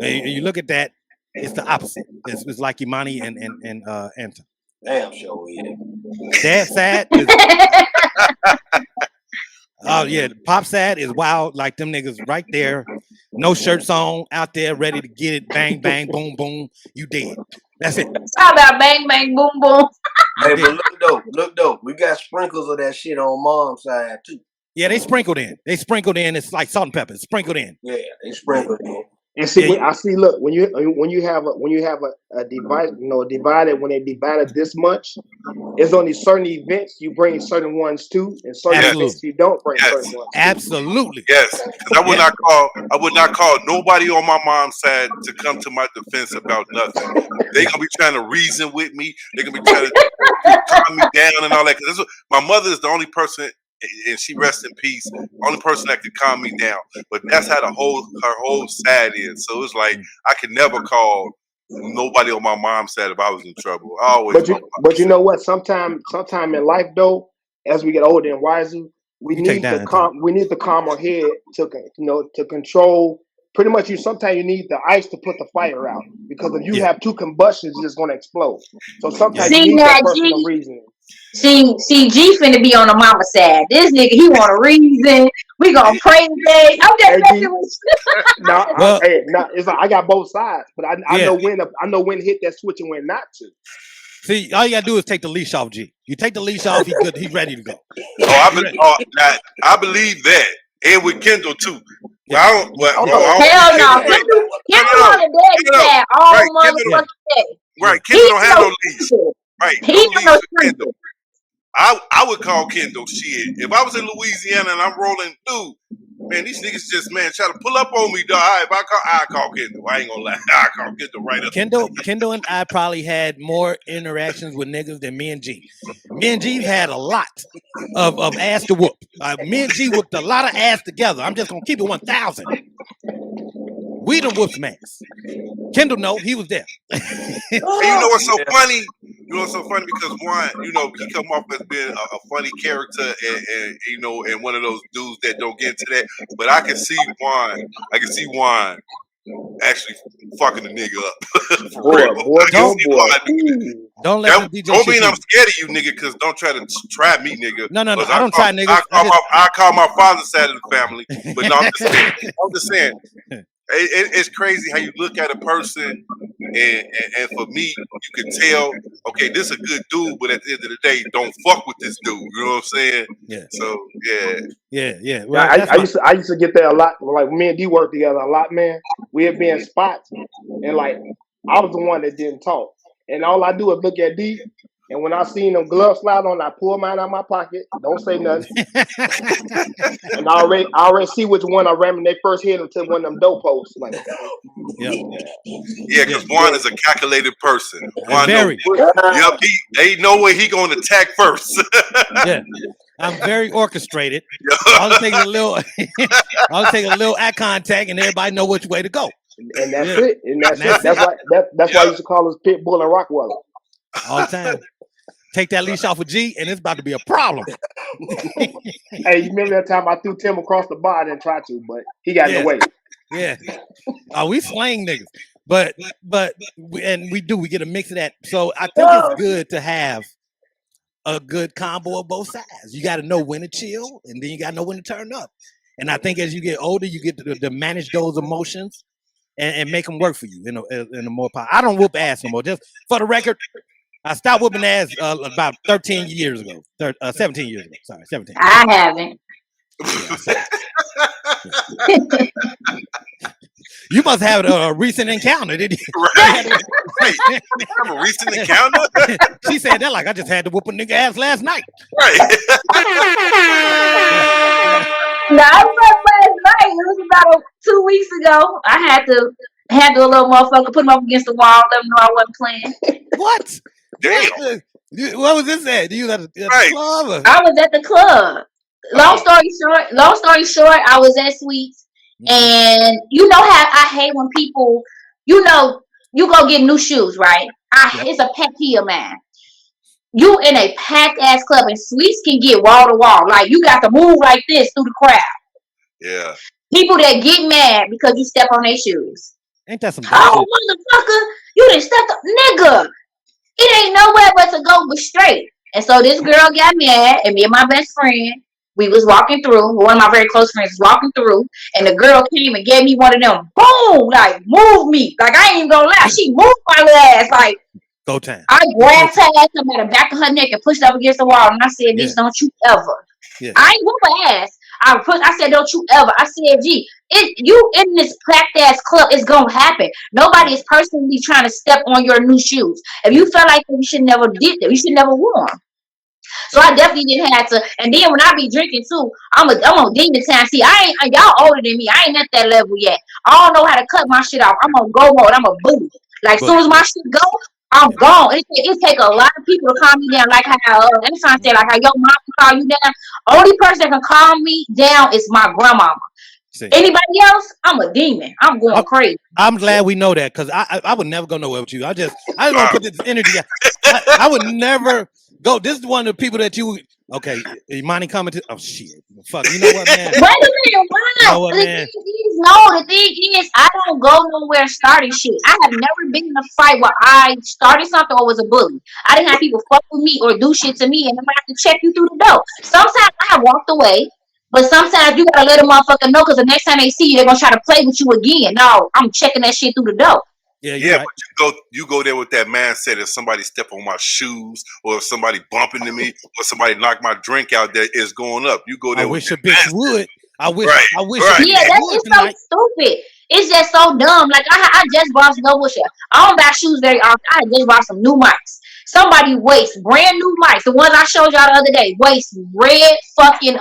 You look at that, it's the opposite. It's like Imani and Anton. Damn sure, yeah. Dad sad is oh yeah, pop sad is wild like them niggas right there, no shirts on, out there ready to get it, bang bang boom boom, you dead. That's it. How about bang bang boom boom? Hey, but look though, we got sprinkles of that shit on mom's side too. Yeah, they sprinkled in. It's like salt and pepper. It's sprinkled in. Yeah, they sprinkled in. And see, I see. Look, when you have a divide, divided when they divided this much, it's only certain events you bring certain ones to, and certain events you don't bring certain ones. Absolutely. Yes, because I would not call nobody on my mom's side to come to my defense about nothing. They gonna be trying to reason with me. They gonna be trying to calm me down and all that. Because my mother is the only person. And she rests in peace. Only person that could calm me down. But that's how her whole side is. So it's like I could never call nobody on my mom's side if I was in trouble. I always. But you know what? Sometime in life though, as we get older and wiser, we need to calm our head to control. Pretty much, sometimes you need the ice to put the fire out because if you have two combustions, it's just going to explode. So sometimes you need that personal reasoning. See, G finna be on the mama side. This nigga, he want a reason. We gonna pray today. I'm just messing with you. It's like I got both sides, but I know when to hit that switch and when not to. See, all you gotta do is take the leash off, G. You take the leash off, he's good. He's ready to go. I believe that, and with Kendall too. Yeah. I don't. Hell no. Kendall on the daddy side all motherfucking day. Right, Kendall don't have no leash. Right, no leash with Kendall. I would call Kendall shit. If I was in Louisiana and I'm rolling through, man, these niggas just try to pull up on me, dog. I call Kendall. I ain't gonna lie. I call Kendall right up. Kendall and I probably had more interactions with niggas than me and G. Me and G had a lot of ass to whoop. Me and G whooped a lot of ass together. I'm just gonna keep it 1,000. We done whooped some ass. Kendall, no, he was there. And you know what's so funny? You know, it's so funny because one, you know, he come off as being a funny character, and you know, and one of those dudes that don't get into that. But I can see Juan actually fucking the nigga up. For Boy, real. boy, I can boy, see boy. Juan. Don't let the DJ Don't mean shit I'm you. scared of you, nigga, because don't try to try me, nigga. No. Because I don't try niggas. I call my father's side of the family. But no, I'm just saying. It's crazy how you look at a person, and for me, you can tell, okay, this is a good dude, but at the end of the day, don't fuck with this dude. You know what I'm saying? Yeah. So Yeah. Well, I used to get there a lot. Like me and D worked together a lot, man. We'd be in spots, and like I was the one that didn't talk, and all I do is look at D. And when I seen them gloves slide on, I pull mine out of my pocket. Don't say nothing. And I already see which one I ram when they first hit them to one of them dope posts. Like, because Juan is a calculated person. Juan very. He know where he gonna attack first. Yeah. I'm very orchestrated. I'll take a little eye contact, and everybody know which way to go. And that's it. And that's it. That's why I used to call us Pitbull and Rockwell. All the time. Take that leash off of G, and it's about to be a problem. Hey, you remember that time I threw Tim across the bar? I didn't try to, but he got in the way. Yeah. We slang niggas. But we get a mix of that. So I think it's good to have a good combo of both sides. You got to know when to chill, and then you got to know when to turn up. And I think as you get older, you get to manage those emotions and make them work for you in a more power. I don't whoop ass no more. Just for the record, I stopped whooping ass about 13 years ago. 17 years ago. Sorry, 17. I haven't. You must have a recent encounter, did you? Right. Have a recent encounter? She said that like I just had to whoop a nigga ass last night. Right. No, I was last night. It was about 2 weeks ago. I had to handle a little motherfucker, put him up against the wall, let him know I wasn't playing. What? Damn. What was this at? You at the club? Or? I was at the club. Long story short, I was at Sweets, and you know how I hate when people, you know, you go get new shoes, right? It's a pet peeve of mine. You in a packed ass club, and Sweets can get wall to wall. Like you got to move like this through the crowd. Yeah. People that get mad because you step on their shoes. Ain't that some Oh, bullshit? motherfucker, you didn't step up, nigga. It ain't nowhere but to go but straight. And so this girl got mad, and me and my best friend, we was walking through. One of my very close friends was walking through, and the girl came and gave me one of them. Boom! Like move me. Like I ain't even gonna lie. She moved my little ass. Like go time. I grabbed her ass up at the back of her neck and pushed up against the wall, and I said, "Bitch, don't you ever." Yeah. I ain't whoop her ass. I said, "Don't you ever." I said, "Gee, you in this packed ass club, it's gonna happen. Nobody is personally trying to step on your new shoes. If you felt like that, you should never did that. You should never wore them." So I definitely didn't have to. And then when I be drinking too, I'm on demon time. See, y'all older than me. I ain't at that level yet. I don't know how to cut my shit off. I'm on go mode. I'm a boo. Like as soon as my shit go, I'm gone. It take a lot of people to calm me down. Like how I'm trying to say, like how your mom can calm you down. Only person that can calm me down is my grandmama. See. Anybody else, I'm a demon. I'm going crazy. I'm glad we know that because I would never go nowhere with you. I just want to put this energy out. I would never go. This is one of the people that you. Okay, Imani coming to. Oh shit! Fuck. You know what, man? Wait a minute. Why? You know what, man? The thing is, I don't go nowhere starting shit. I have never been in a fight where I started something or was a bully. I didn't have people fuck with me or do shit to me, and I'm gonna have to check you through the door. Sometimes I have walked away. But sometimes you gotta let a motherfucker know because the next time they see you, they're gonna try to play with you again. No, I'm checking that shit through the door. Yeah, right. But you go there with that mindset. If somebody step on my shoes, or if somebody bump into me, or somebody knock my drink out, that is going up. You go there. I wish a bitch would. I wish. Right. I wish. Right. Yeah, it's so stupid. It's just so dumb. Like I just bought some bullshit. I don't buy shoes very often. I just bought some new mics. Somebody wastes brand new mics. The ones I showed y'all the other day. Waste red fucking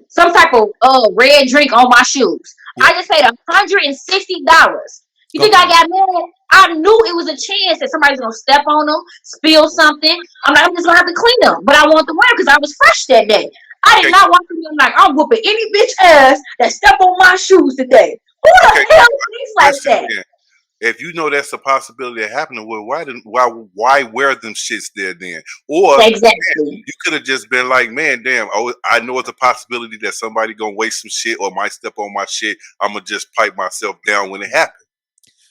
some type of red drink on my shoes. Yeah. I just paid $160. You think I got mad? I knew it was a chance that somebody's gonna step on them, spill something. I'm just gonna have to clean them. But I want to wear because I was fresh that day. I did not want to be like I'm whooping any bitch ass that step on my shoes today. Who the hell thinks like that? If you know that's a possibility of happening, well, why wear them shits there then? Or Exactly. you could have just been like, man, damn, I know it's a possibility that somebody gonna waste some shit or might step on my shit. I'm gonna just pipe myself down when it happens.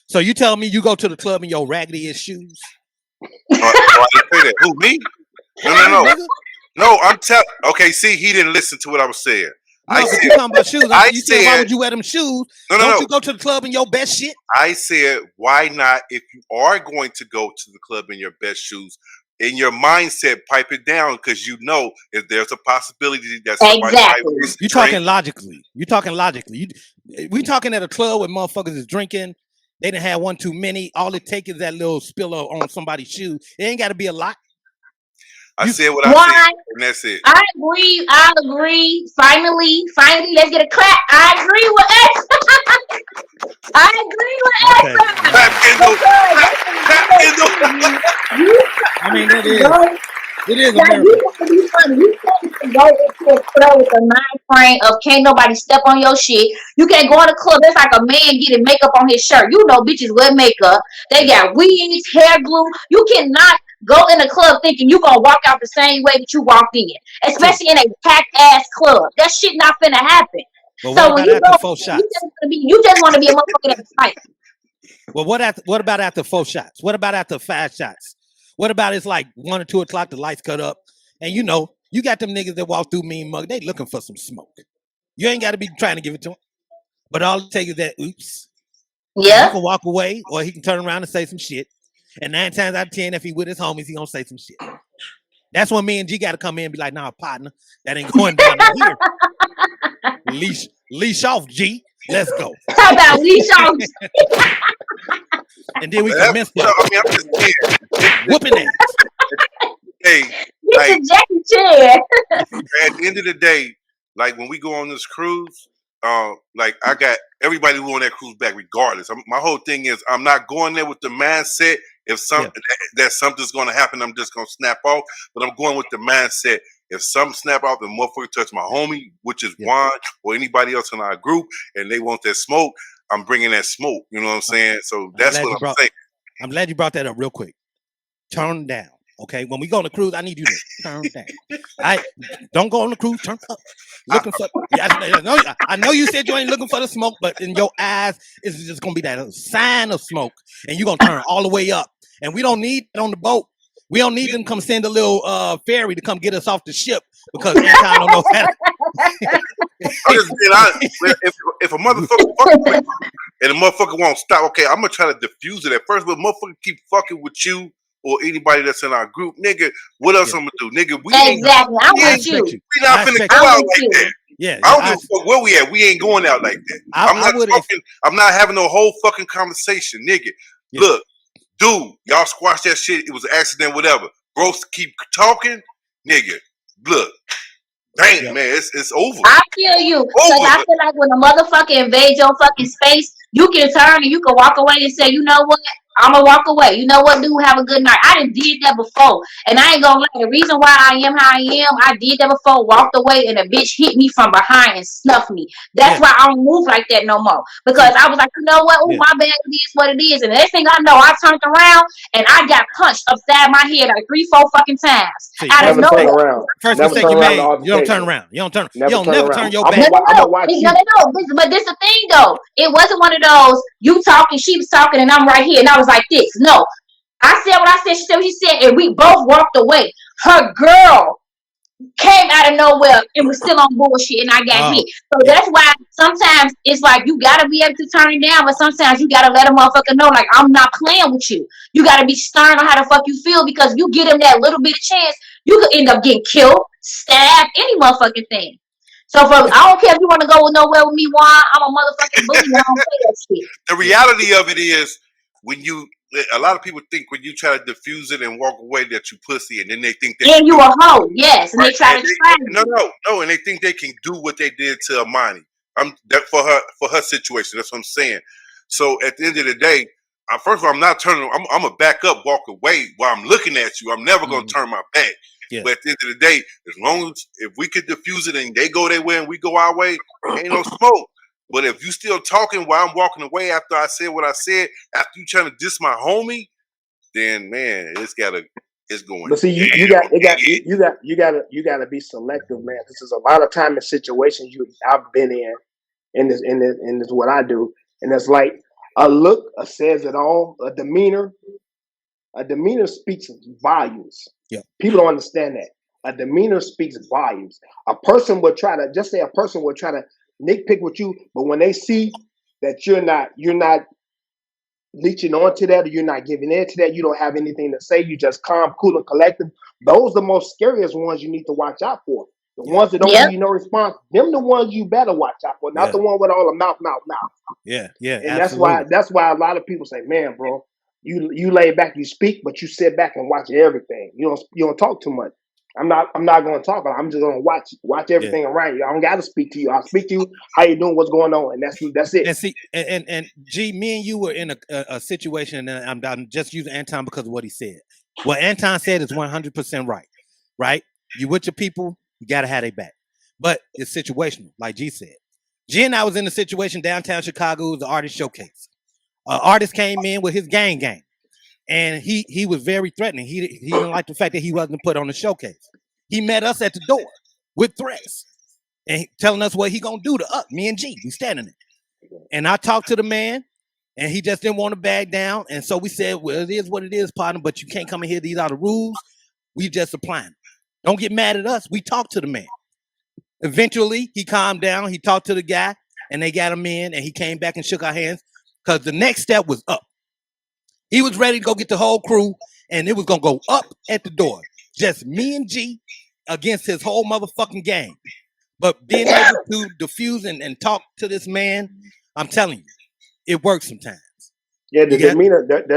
So you tell me you go to the club in your raggedy-ass shoes? I didn't say that. Who, me? No, I'm telling. Okay, see, he didn't listen to what I was saying. No, but you talking about shoes. You said, why would you wear them shoes? Don't you go to the club in your best shit? I said, why not? If you are going to go to the club in your best shoes, in your mindset, pipe it down, because you know if there's a possibility that somebody might waste You're talking logically. We talking at a club where motherfuckers is drinking. They didn't have one too many. All it takes is that little spiller on somebody's shoe. It ain't got to be a lot. I said what I said, and that's it. I agree. Finally, let's get a clap. I agree with X. I agree with X. I mean, it is America. You can't go into a club with a mind frame of can't nobody step on your shit. You can't go in a club. It's like a man getting makeup on his shirt. You know, bitches wear makeup. They got wigs, hair glue. You cannot go in a club thinking you gonna walk out the same way that you walked in, especially in a packed ass club. That shit not finna happen. Well, so when you go, 4 shots? You just want to be a motherfucker that's fight. Well, what about after 4 shots? What about after 5 shots? What about it's like 1 or 2 o'clock, the lights cut up, and you know you got them niggas that walk through Mean Mug. They looking for some smoke. You ain't got to be trying to give it to them, but all it takes is that oops. Yeah, he can walk away, or he can turn around and say some shit. And 9 times out of 10, if he with his homies, he gonna say some shit. That's when me and G got to come in and be like, "Nah, partner, that ain't going down here. Leash off, G. Let's go." How about leash off? And then we commence that. I mean, I'm just saying, whooping ass. Hey, like, Jackie Chan. At the end of the day, like when we go on this cruise, like I got everybody who on that cruise back regardless. My whole thing is I'm not going there with the mindset if that something's going to happen, I'm just going to snap off. But I'm going with the mindset if something snap off and motherfucker touch my homie, which is Juan or anybody else in our group, and they want that smoke, I'm bringing that smoke. You know what I'm saying? So that's what I'm saying. I'm glad you brought that up real quick. Turn down. Okay, when we go on the cruise, I need you to turn down. Don't go on the cruise. Turn up. Looking for. I know you said you ain't looking for the smoke, but in your eyes, it's just gonna be that sign of smoke, and you're gonna turn all the way up. And we don't need it on the boat. We don't need them to come send a little ferry to come get us off the ship because Anton don't know how to. If a motherfucker and a motherfucker won't stop, okay, I'm gonna try to diffuse it at first, but motherfucker keep fucking with you or anybody that's in our group, nigga, what else I'm gonna do? Nigga, we I'm with you. We not finna go out like that. Yeah, I don't give a fuck where we at. We ain't going out like that. I'm not having no whole fucking conversation, nigga. Yeah. Look, dude, y'all squash that shit. It was an accident, whatever. Bros keep talking, nigga. Look, dang, man, it's over. I feel you. Because I feel like when a motherfucker invades your fucking space, you can turn and you can walk away and say, you know what? I'm gonna walk away. You know what, dude? Have a good night. I done did that before. And I ain't gonna lie. The reason why I am how I am, I did that before, walked away, and a bitch hit me from behind and snuffed me. That's why I don't move like that no more. Because I was like, you know what? Oh, my bad. It is what it is. And the next thing I know, I turned around and I got punched upside my head like 3-4 fucking times. Never turn around. First mistake you made, you don't turn around. You don't never turn your back. No. But this the thing though. It wasn't one of those, you talking, she was talking, and I'm right here. And I was like this. No. I said what I said, she said what she said, and we both walked away. Her girl came out of nowhere and was still on bullshit, and I got hit. So that's why sometimes it's like you gotta be able to turn it down, but sometimes you gotta let a motherfucker know, like, I'm not playing with you. You gotta be stern on how the fuck you feel, because you get him that little bit of chance, you could end up getting killed, stabbed, any motherfucking thing. So I don't care if you want to go nowhere with me, Juan. I'm a motherfucking bully. I don't play that shit. The reality of it is, a lot of people think when you try to diffuse it and walk away that you pussy, and then they think that you a hoe, yes, and they try to try no, and they think they can do what they did to Amani. For her situation. That's what I'm saying. So at the end of the day, first of all, I'm not turning. I'm gonna back up, walk away while I'm looking at you. I'm never gonna turn my back. Yeah. But at the end of the day, as long as if we could diffuse it and they go their way and we go our way, ain't no smoke. But if you still talking while I'm walking away after I said what I said, after you trying to diss my homie, then man, it's going. But see, you got to be selective, man. This is a lot of time in situations I've been in this what I do, and it's like a look says it all. A demeanor speaks volumes. Yeah, people don't understand that. A demeanor speaks volumes. A person would try to nitpick with you, but when they see that you're not leeching onto that, or you're not giving in to that, you don't have anything to say, you just calm, cool, and collected. Those are the most scariest ones you need to watch out for. The ones that don't give you no response, them the ones you better watch out for, not the one with all the mouth. Yeah, and absolutely. that's why a lot of people say, man, bro, you lay back, you speak, but you sit back and watch everything. You don't talk too much. I'm not going to talk. I'm just going to watch everything around you. I don't got to speak to you. I'll speak to you. How you doing? What's going on? And that's it. And see, and G, me and you were in a situation, and I'm just using Anton because of what he said. What Anton said is 100% right. Right? You with your people, you got to have their back. But it's situational, like G said. G and I was in a situation downtown Chicago. It was the artist showcase. Artist came in with his gang, and he was very threatening. He didn't like the fact that he wasn't put on the showcase. He met us at the door with threats and telling us what he gonna do to us. Me and G, we standing there. And I talked to the man, and he just didn't want to back down. And so we said, well, it is what it is, partner, but you can't come in here. These are the rules. We just applying. Don't get mad at us. We talked to the man. Eventually, he calmed down. He talked to the guy, and they got him in, and he came back and shook our hands because the next step was up. He was ready to go get the whole crew, and it was going to go up at the door. Just me and G against his whole motherfucking gang. But being able to diffuse and talk to this man, I'm telling you, it works sometimes. Yeah, the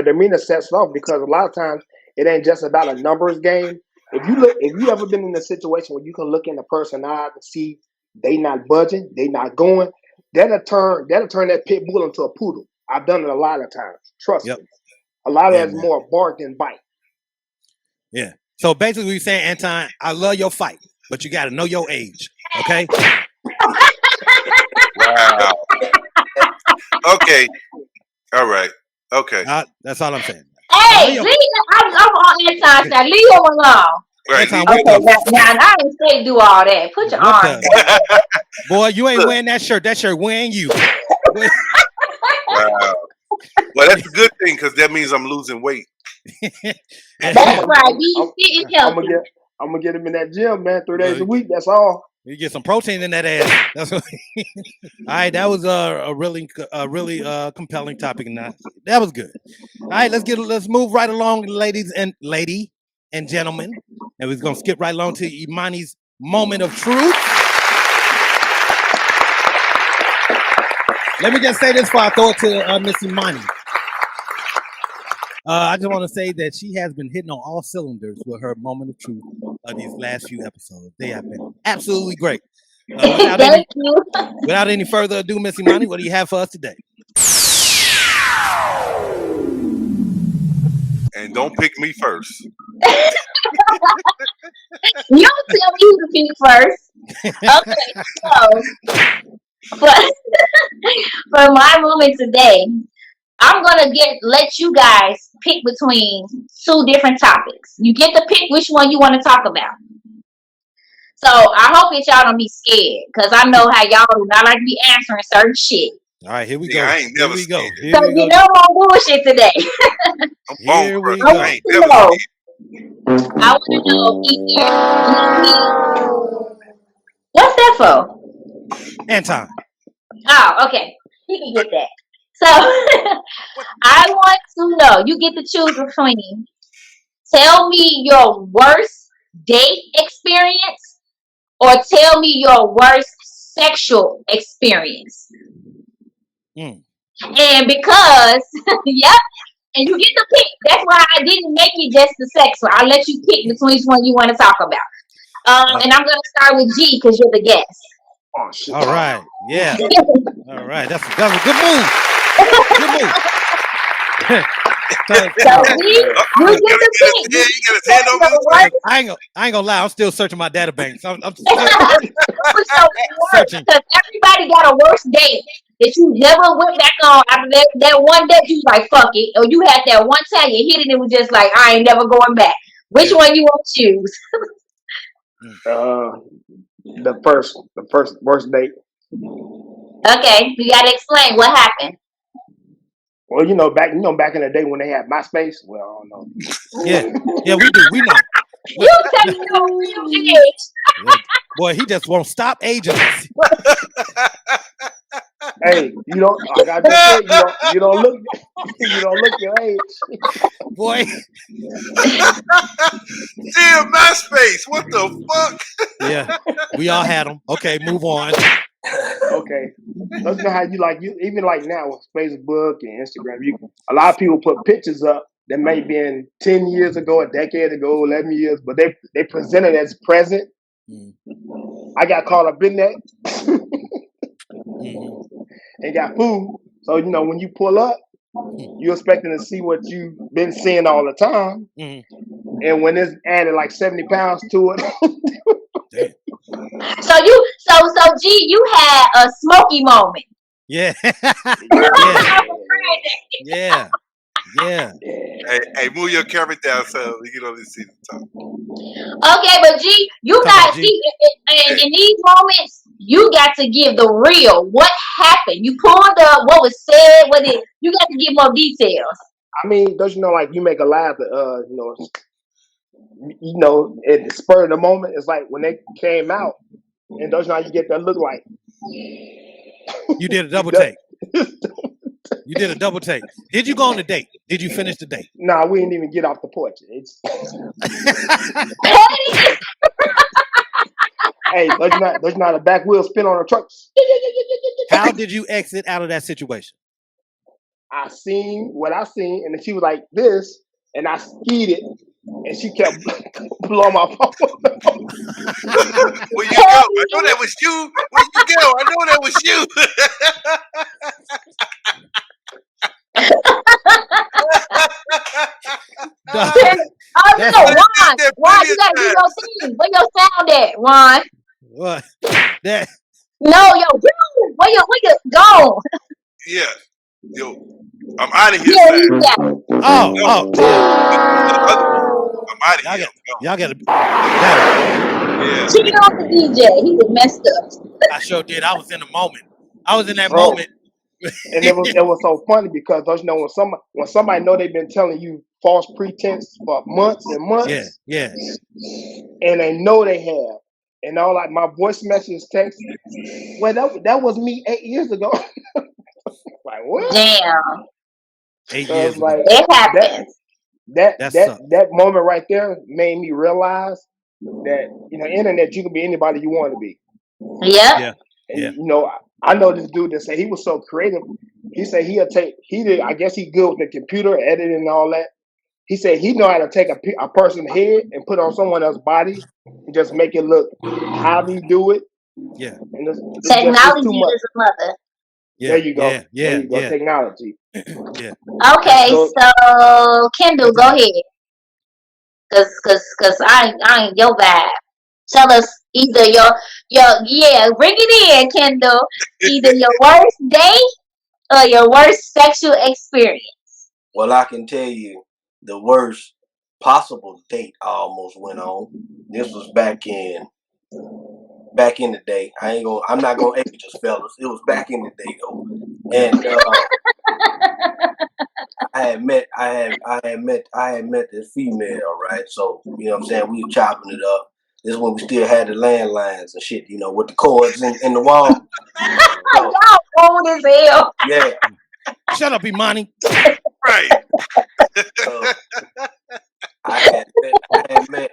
demeanor sets it off, because a lot of times it ain't just about a numbers game. If you ever been in a situation where you can look in a person's eye and see they not budging, they not going, that'll turn that pit bull into a poodle. I've done it a lot of times. Trust me. A lot of that's more bark than bite. Yeah. So basically, you're saying, Anton, I love your fight, but you got to know your age. Okay. Wow. Okay. All right. Okay. That's all I'm saying. Hey, I'm on Anton's side. Leave him alone. Right. Okay, now I didn't say do all that. Put your arms down. Boy, you ain't wearing that shirt. That shirt wearing you. Wow. Well, that's a good thing, because that means I'm losing weight. That's right. Be fit and healthy. I'm gonna get him in that gym, man, 3 days a week. That's all. You get some protein in that ass. That's what all right, that was a really compelling topic, and that was good. All right, let's move right along, lady and gentlemen, and we're gonna skip right along to Imani's moment of truth. Let me just say this before I throw it to Miss Imani. I just want to say that she has been hitting on all cylinders with her moment of truth of these last few episodes. They have been absolutely great. Without any further ado, Miss Imani, what do you have for us today? And don't pick me first. You don't tell me who to pick first. Okay, so for my moment today, I'm gonna let you guys pick between two different topics. You get to pick which one you want to talk about. So I hope that y'all don't be scared, because I know how y'all do not like to be answering certain shit. All right, here we go. I ain't never scared. So you know more bullshit today. Here we go. I want to know what's that for? Anton. Oh, okay. He can get that. So I want to know, you get to choose between, tell me your worst date experience or tell me your worst sexual experience. And because, yep, and you get to pick. That's why I didn't make it just the sexual. I'll let you pick between which one you want to talk about. And I'm going to start with G because you're the guest. Oh, shit. All right. Yeah. All right. That's a good move. Good move. So you get the pick. Yeah, he got his hand over his Worst, I ain't gonna lie. I'm still searching my data banks. I'm what's your worst? searching. Because everybody got a worst date that you never went back on after that one date. You was like, fuck it. Or you had that one time you hit it and it was just like, I ain't never going back. Which one you want to choose? The first worst date. Okay, you gotta explain what happened. Well, back in the day when they had MySpace. Well, I don't know. Yeah, we do. We know. You said your real age. Boy, he just won't stop aging us. Hey, like I just said, you don't look your age. Boy. Damn, MySpace. What the fuck? Yeah, we all had them. Okay, move on. Okay, let's know how you even like now with Facebook and Instagram. A lot of people put pictures up that may have been 10 years ago, a decade ago, 11 years, but they present it as present. I got caught up in that and got food. So when you pull up, you're expecting to see what you've been seeing all the time, and when it's added like 70 pounds to it. So G, you had a smoky moment. Yeah. Yeah. Hey, move your camera down so we can only see the top. Okay, but G, you got in these moments, you got to give the real. What happened? You pulled up. What was said? You got to give more details. I mean, don't you know, like you make a laugh, at the spur of the moment. It's like when they came out, and don't you know how you get that look like? You did a double take. You did a double take. Did you go on the date? Did you finish the date? Nah, we didn't even get off the porch. Hey, there's not a back wheel spin on a truck. How did you exit out of that situation? I seen what I seen, and then she was like this, and I skied it, and she kept blowing my phone. Where you go? I know that was you. Where you go? I know that was you. Ron, you gotta do your thing. Where your sound at, Ron? What? That? No, where you go? Yeah, yo, I'm out of here. Yeah. I'm out of here. Y'all gotta. Yeah. She on the DJ. He was messed up. I sure did. I was in the moment. I was in that moment. And it was so funny because don't you know when somebody know they've been telling you false pretense for months and months, yeah, and they know they have, and all like my voice message text, well that was me 8 years ago. Like what? Damn. 8 years ago. Like, it happens. That moment right there made me realize that internet you can be anybody you want to be. Yeah. And, I know this dude that said he was so creative. He said I guess he good with the computer editing and all that. He said he know how to take a person's head and put on someone else's body and just make it look how he do it. Yeah. And technology is a mother. Yeah, there you go. Yeah. There you go. Technology. Yeah. Okay, so Kendall, go ahead. Cause I ain't your vibe. Tell us either bring it in, Kendall. Either your worst date or your worst sexual experience. Well, I can tell you the worst possible date I almost went on. This was back in the day. I'm not gonna age us, fellas. It was back in the day though, and I had met this female, right? So you know what I'm saying, we were chopping it up. This is when we still had the landlines and shit, with the cords in the wall. Y'all old as hell. Yeah. Shut up, Imani. Right. I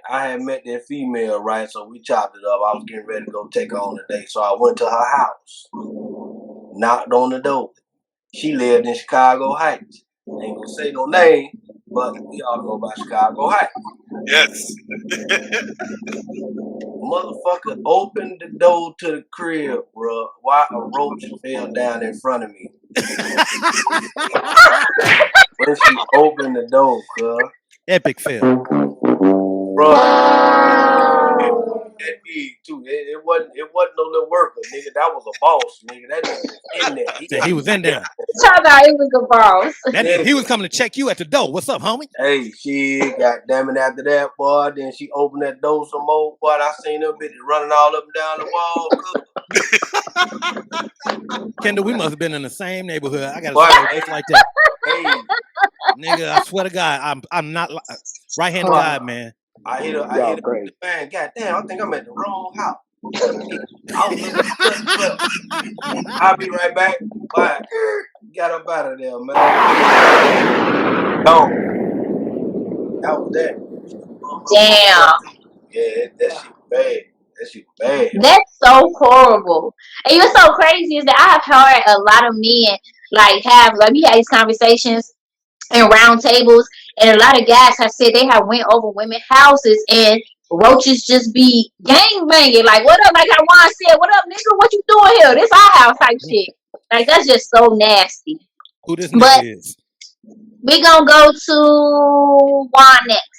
had met that female, right? So we chopped it up. I was getting ready to go take her on a date. So I went to her house, knocked on the door. She lived in Chicago Heights. Ain't gonna say no name, but we all know about Chicago Heights. Yes. Motherfucker opened the door to the crib, bro, while a roach fell down in front of me. When she opened the door, cuz. Epic fail. Bro. That big too. It wasn't no little worker, nigga. That was a boss, nigga. That nigga was in there. He was in there. Talk about he was a boss. He was coming to check you at the door. What's up, homie? Hey, shit, goddamn it, after that, boy, then she opened that door some more, boy. I seen them bitches running all up and down the wall. Kendall, we must have been in the same neighborhood. I got a story just like that. Hey. Nigga, I swear to God, I'm not right-handed guy, man. I hit the fan. Goddamn, I think I'm at the wrong house. I'll be right back. Bye. Got up out of there, man. No. That was that. Damn. Yeah, that shit bad. That shit bad. That's so horrible. And what's so crazy is that I have heard a lot of men we had these conversations in round tables, and a lot of guys have said they have went over women's houses and roaches just be gang banging. Like, what up? Like how Juan said, what up, nigga? What you doing here? This our house type shit. Like, that's just so nasty. Who this nigga is? We gonna go to Juan next.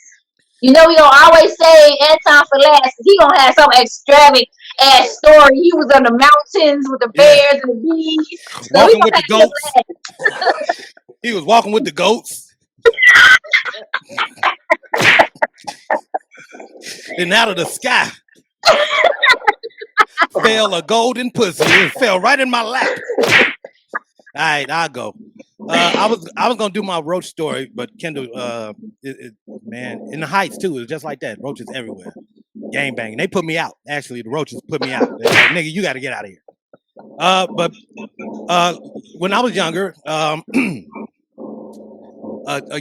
You know, we gonna always say Anton for last. He gonna have some extravagant ass story. He was on the mountains with the bears and the bees. So walking with the goats. He was walking with the goats. And out of the sky fell a golden pussy. It fell right in my lap. All right, I'll go. I was gonna do my roach story, but Kendall, man, in the Heights too, it was just like that. Roaches everywhere, gang banging. They put me out. Actually, the roaches put me out. They're like, nigga, you got to get out of here. But when I was younger, a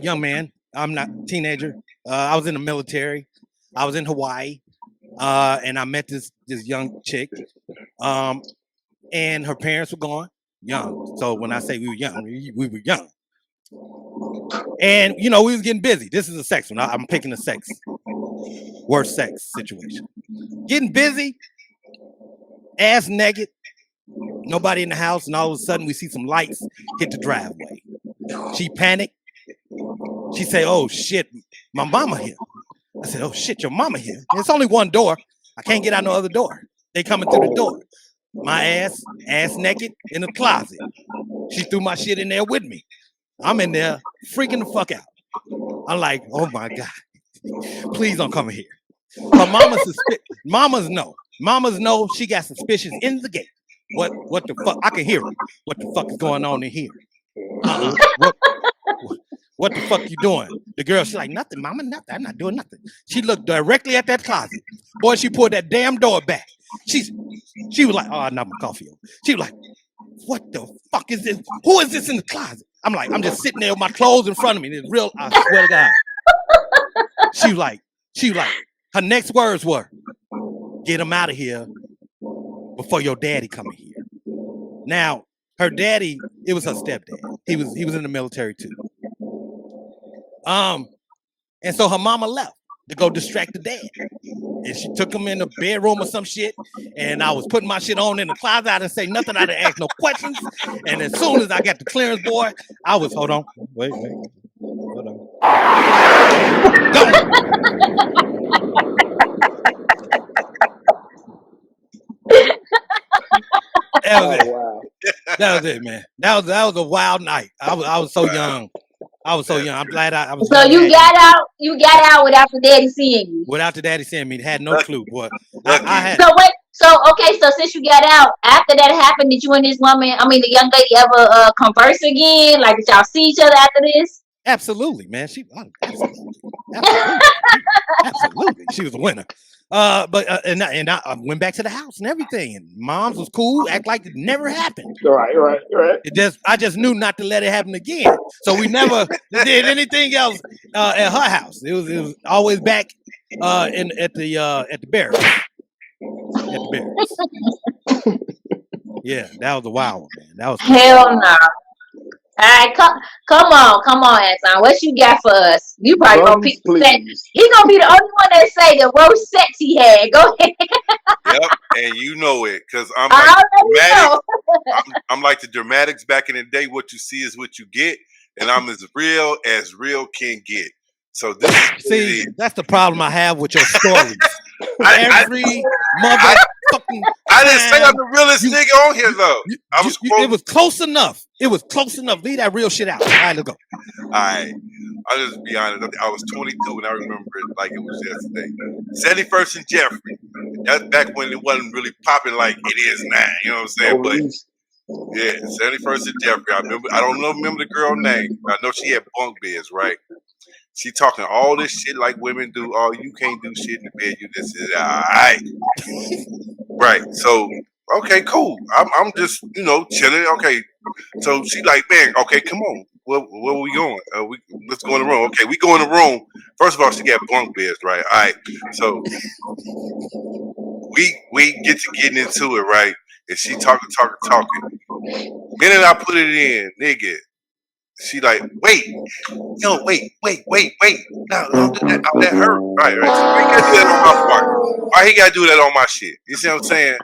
young man, I'm not a teenager. I was in the military. I was in Hawaii, and I met this young chick, and her parents were gone. Young. So when I say we were young, we were young. And, you know, we was getting busy. This is a sex one. I'm picking a sex. Worst sex situation. Getting busy, ass naked, nobody in the house, and all of a sudden we see some lights hit the driveway. She panicked. She said, oh, shit, my mama here. I said, oh, shit, your mama here? It's only one door. I can't get out no other door. They coming through the door. My ass naked in the closet. She threw my shit in there with me. I'm in there freaking the fuck out. I'm like, oh my God, please don't come in here. But mamas know she got suspicious in the gate. What the fuck? I can hear her. What the fuck is going on in here? What the fuck you doing? The girl, she's like, nothing, mama, nothing. I'm not doing nothing. She looked directly at that closet. Boy, she pulled that damn door back. She was like, oh, I knocked my coffee over. She was like, what the fuck is this? Who is this in the closet? I'm like, I'm just sitting there with my clothes in front of me. It's real, I swear to God. She was like, her next words were, get him out of here before your daddy come in here. Now, her daddy, it was her stepdad. He was in the military too. And so her mama left to go distract the dad. And she took him in the bedroom or some shit. And I was putting my shit on in the closet. I didn't say nothing. I didn't ask no questions. And as soon as I got the clearance, boy, I was, hold on. Wait. Hold on. Go. That was it. Wow. That was it, man. That was a wild night. I was so young. I'm glad I was. So you got out without the daddy seeing you. Without the daddy seeing me, had no clue, boy. I had. So since you got out, after that happened, did you and this woman, the young lady, ever converse again? Like, did y'all see each other after this? Absolutely, man. Absolutely. She was a winner. But I went back to the house and everything, and mom's was cool, act like it never happened. Right. I just knew not to let it happen again. So we never did anything else at her house. It was always back at the barracks. At the barracks. Yeah, that was a wild one, man. That was hell no. All right, come on, Anton. What you got for us? You probably gonna pick sex. He gonna be the only one that say the worst sex he had. Go ahead. Yep, and you know it, because I'm like dramatic. I'm like the dramatics back in the day. What you see is what you get, and I'm as real can get. So this see, that's the problem I have with your stories. Every motherfucking I didn't say I'm the realest nigga on here though. It was close enough. It was close enough. Leave that real shit out. All right, let's go. All right. I'll just be honest. I was 22 and I remember it like it was yesterday. 71st and Jeffrey. That's back when it wasn't really popping like it is now. You know what I'm saying? But yeah, 71st and Jeffrey. I don't remember the girl name. I know she had bunk beds, right? She talking all this shit like women do. Oh, you can't do shit in the bed. You this is all right. Right. So okay, cool. I'm just chilling. Okay. So she like, man, okay, come on. Where we going? Let's go in the room. Okay, we go in the room. First of all, she got bunk beds, right? All right. So we get to getting into it, right? And she talking. Minute I put it in, nigga. She like, wait. No, wait. No, don't do that. Oh, that hurt. Right. So why he gotta do that on my part? Why he gotta do that on my shit? You see what I'm saying?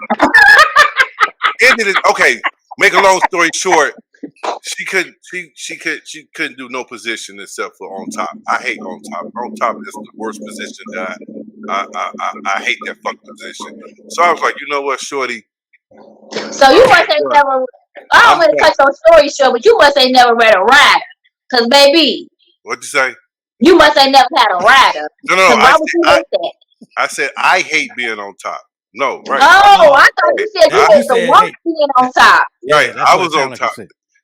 Okay, make a long story short, she couldn't do no position except for on top. I hate on top. On top is the worst position that I hate that fucking position. So I was like, you know what, shorty? So you must have never. I don't want to cut your story short, but you must have never read a rider, cause baby. What'd you say? You must have never had a rider. No. Why would you hate that? I said I hate being on top. No, right. Oh, I thought you said you hate the woman being on top. Right, Yeah, I was on top.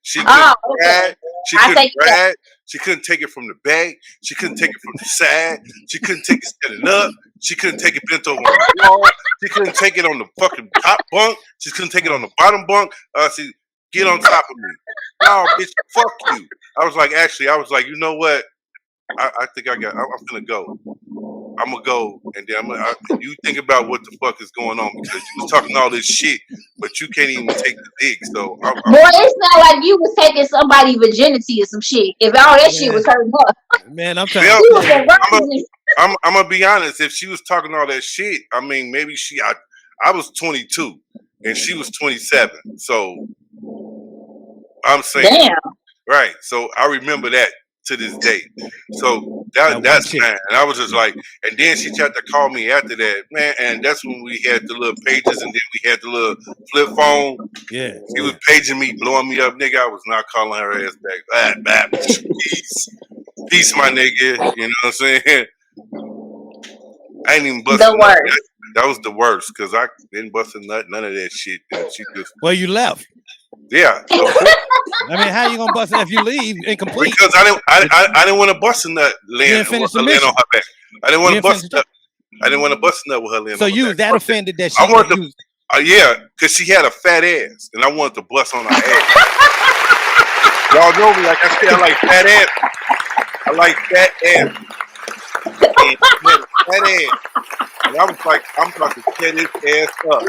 She couldn't grab. She couldn't grab. She couldn't take it from the back. She couldn't take it from the side. She couldn't take it standing up. She couldn't take it bent over on the wall. She couldn't take it on the fucking top bunk. She couldn't take it on the bottom bunk. She get on top of me. No, bitch, fuck you. I was like, you know what? I think I'm gonna go. I'm gonna go, and then you think about what the fuck is going on, because you was talking all this shit, but you can't even take the dick. So, boy, it's not like you was taking somebody's virginity or some shit. If all that shit was hurting her, man, I'm trying. I'm gonna be honest. If she was talking all that shit, I mean, maybe I was 22 and she was 27. So I'm saying, damn. Right. So I remember that to this day. So that's man. And I was just like, and then she tried to call me after that, man. And that's when we had the little pages, and then we had the little flip phone. Yeah. She was paging me, blowing me up, nigga. I was not calling her ass back. Peace, my nigga. You know what I'm saying? I ain't even busting. The worst. That was the worst, because I didn't bust a nut, none of that shit. She just. Well, you left. Yeah. I mean, how you gonna bust it if you leave incomplete? Because I didn't want to bust a nut laying on her back. I didn't want to bust a nut. I didn't want to bust a nut with her laying on her back. So you was that offended that she? I wanted to. Yeah, because she had a fat ass, and I wanted to bust on her ass. Y'all know me, like I said, I like fat ass. I like fat ass. And fat ass. And I was like, I'm about to tear this ass up.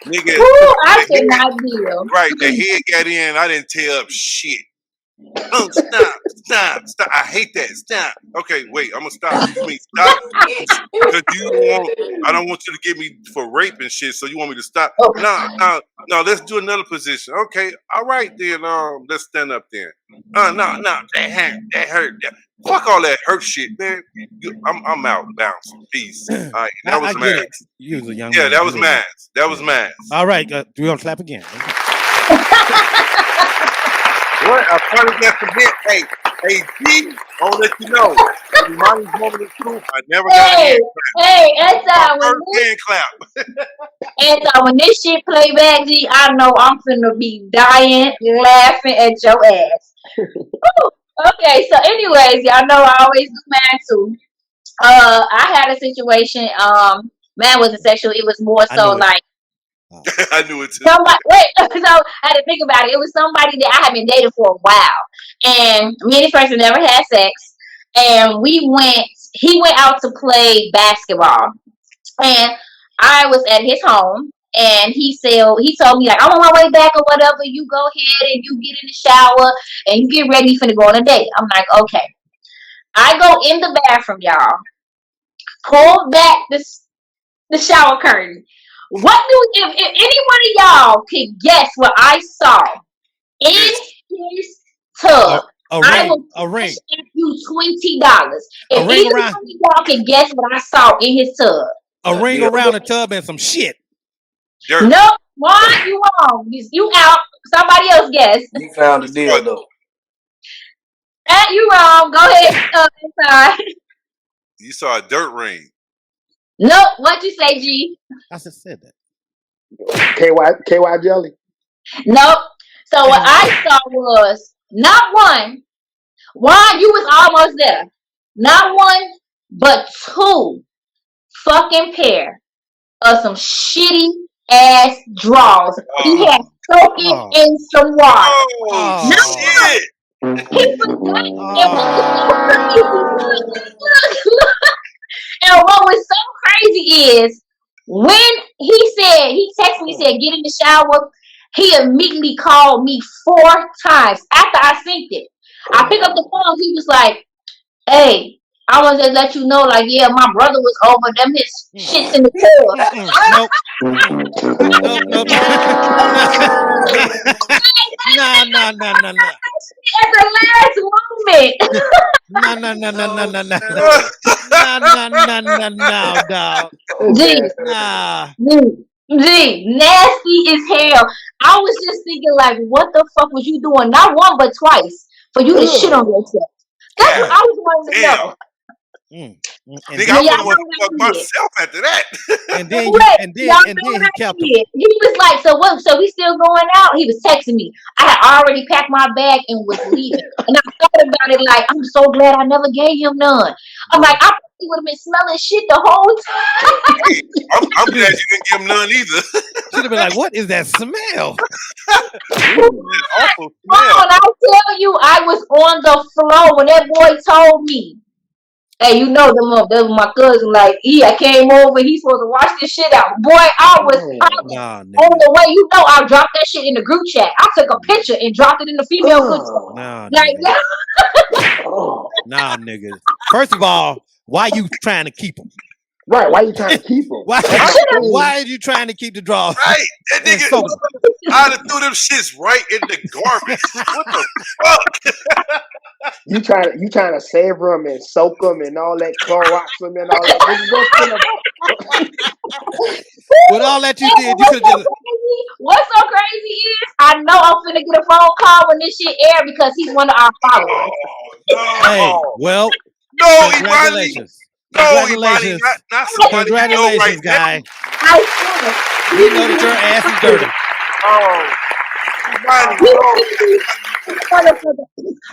Nigga, ooh, I cannot deal. Right, the head got in, I didn't tear up shit. Oh, stop. I hate that. Stop. Okay, wait, I'm gonna stop. You mean stop? Because I don't want you to get me for rape and shit, so you want me to stop? Okay. No, let's do another position. Okay, all right then, let's stand up then. No, that hurt. Fuck all that hurt shit, man. I'm out. Bounce. Peace. All right, that was mine. You was a young man. Man. That was mine. That was mine. All right, we're gonna clap again. What? I finally got the bit. Hey, G, I'll let you know. Remind me of the truth. I never got a hand clap. Hey, when this shit play back, G, I know I'm finna be dying laughing at your ass. Okay, so anyways, y'all know I always do mine too. I had a situation. Man wasn't sexual. It was more so like. I knew it too. So I had to think about it. It was somebody that I had been dating for a while, and me and this person never had sex. And he went out to play basketball, and I was at his home. And he told me, like, I'm on my way back or whatever. You go ahead and you get in the shower and you get ready for to go on a date. I'm like, okay. I go in the bathroom, y'all. Pull back the shower curtain. If any one of y'all could guess what I saw in his tub, I will A ring. cash you $20. If A ring either around. one of y'all can guess what I saw in his tub. A ring around a tub and some shit. Dirt. Nope, Juan, you wrong. You out. Somebody else guess. You found the deal though. You wrong. Go ahead. Sorry. You saw a dirt ring. Nope. What you say, G? I just said that. KY jelly. Nope. So what I saw was not one. One, you was almost there. Not one, but two fucking pair of some shitty ass drawers. He had soaking in some water. Oh, shit. He was and what was so crazy is when he texted me, said, get in the shower, he immediately called me 4 times after I synced it. I picked up the phone, he was like, hey, I want to let you know, like, yeah, my brother was over them, his shits in the tub. Nope. No. At the last moment. No, dog. G, nasty as hell. I was just thinking, like, what the fuck was you doing? Not one, but twice for you to shit on yourself. That's what I was wanting to know. Nigga, I wouldn't want to fuck myself after that. And then he kept him. He was like, so what? So we still going out? He was texting me. I had already packed my bag and was leaving. And I thought about it like, I'm so glad I never gave him none. I'm like, I probably would have been smelling shit the whole time. I'm glad you didn't give him none either. Should have been like, what is that smell? Awful smell. I tell you, I was on the floor when that boy told me. Hey, you know them my cousin, like, I came over, he's supposed to wash this shit out. Boy, I was on the way, I dropped that shit in the group chat. I took a picture and dropped it in the female group chat. Nah, nigga. First of all, why you trying to keep them? Right, why you trying to keep them? Why are you trying to keep the drawers? Right, that nigga, I'd have threw them shits right in the garbage. What the fuck? You trying to savor them and soak them and all that, Clorox them and all that. With all that you did, you could have just. What's so crazy is I know I'm finna get a phone call when this shit air because he's one of our followers. Hey, well, no, congratulations. Congratulations. Not somebody congratulations, guy. We know that your ass is dirty.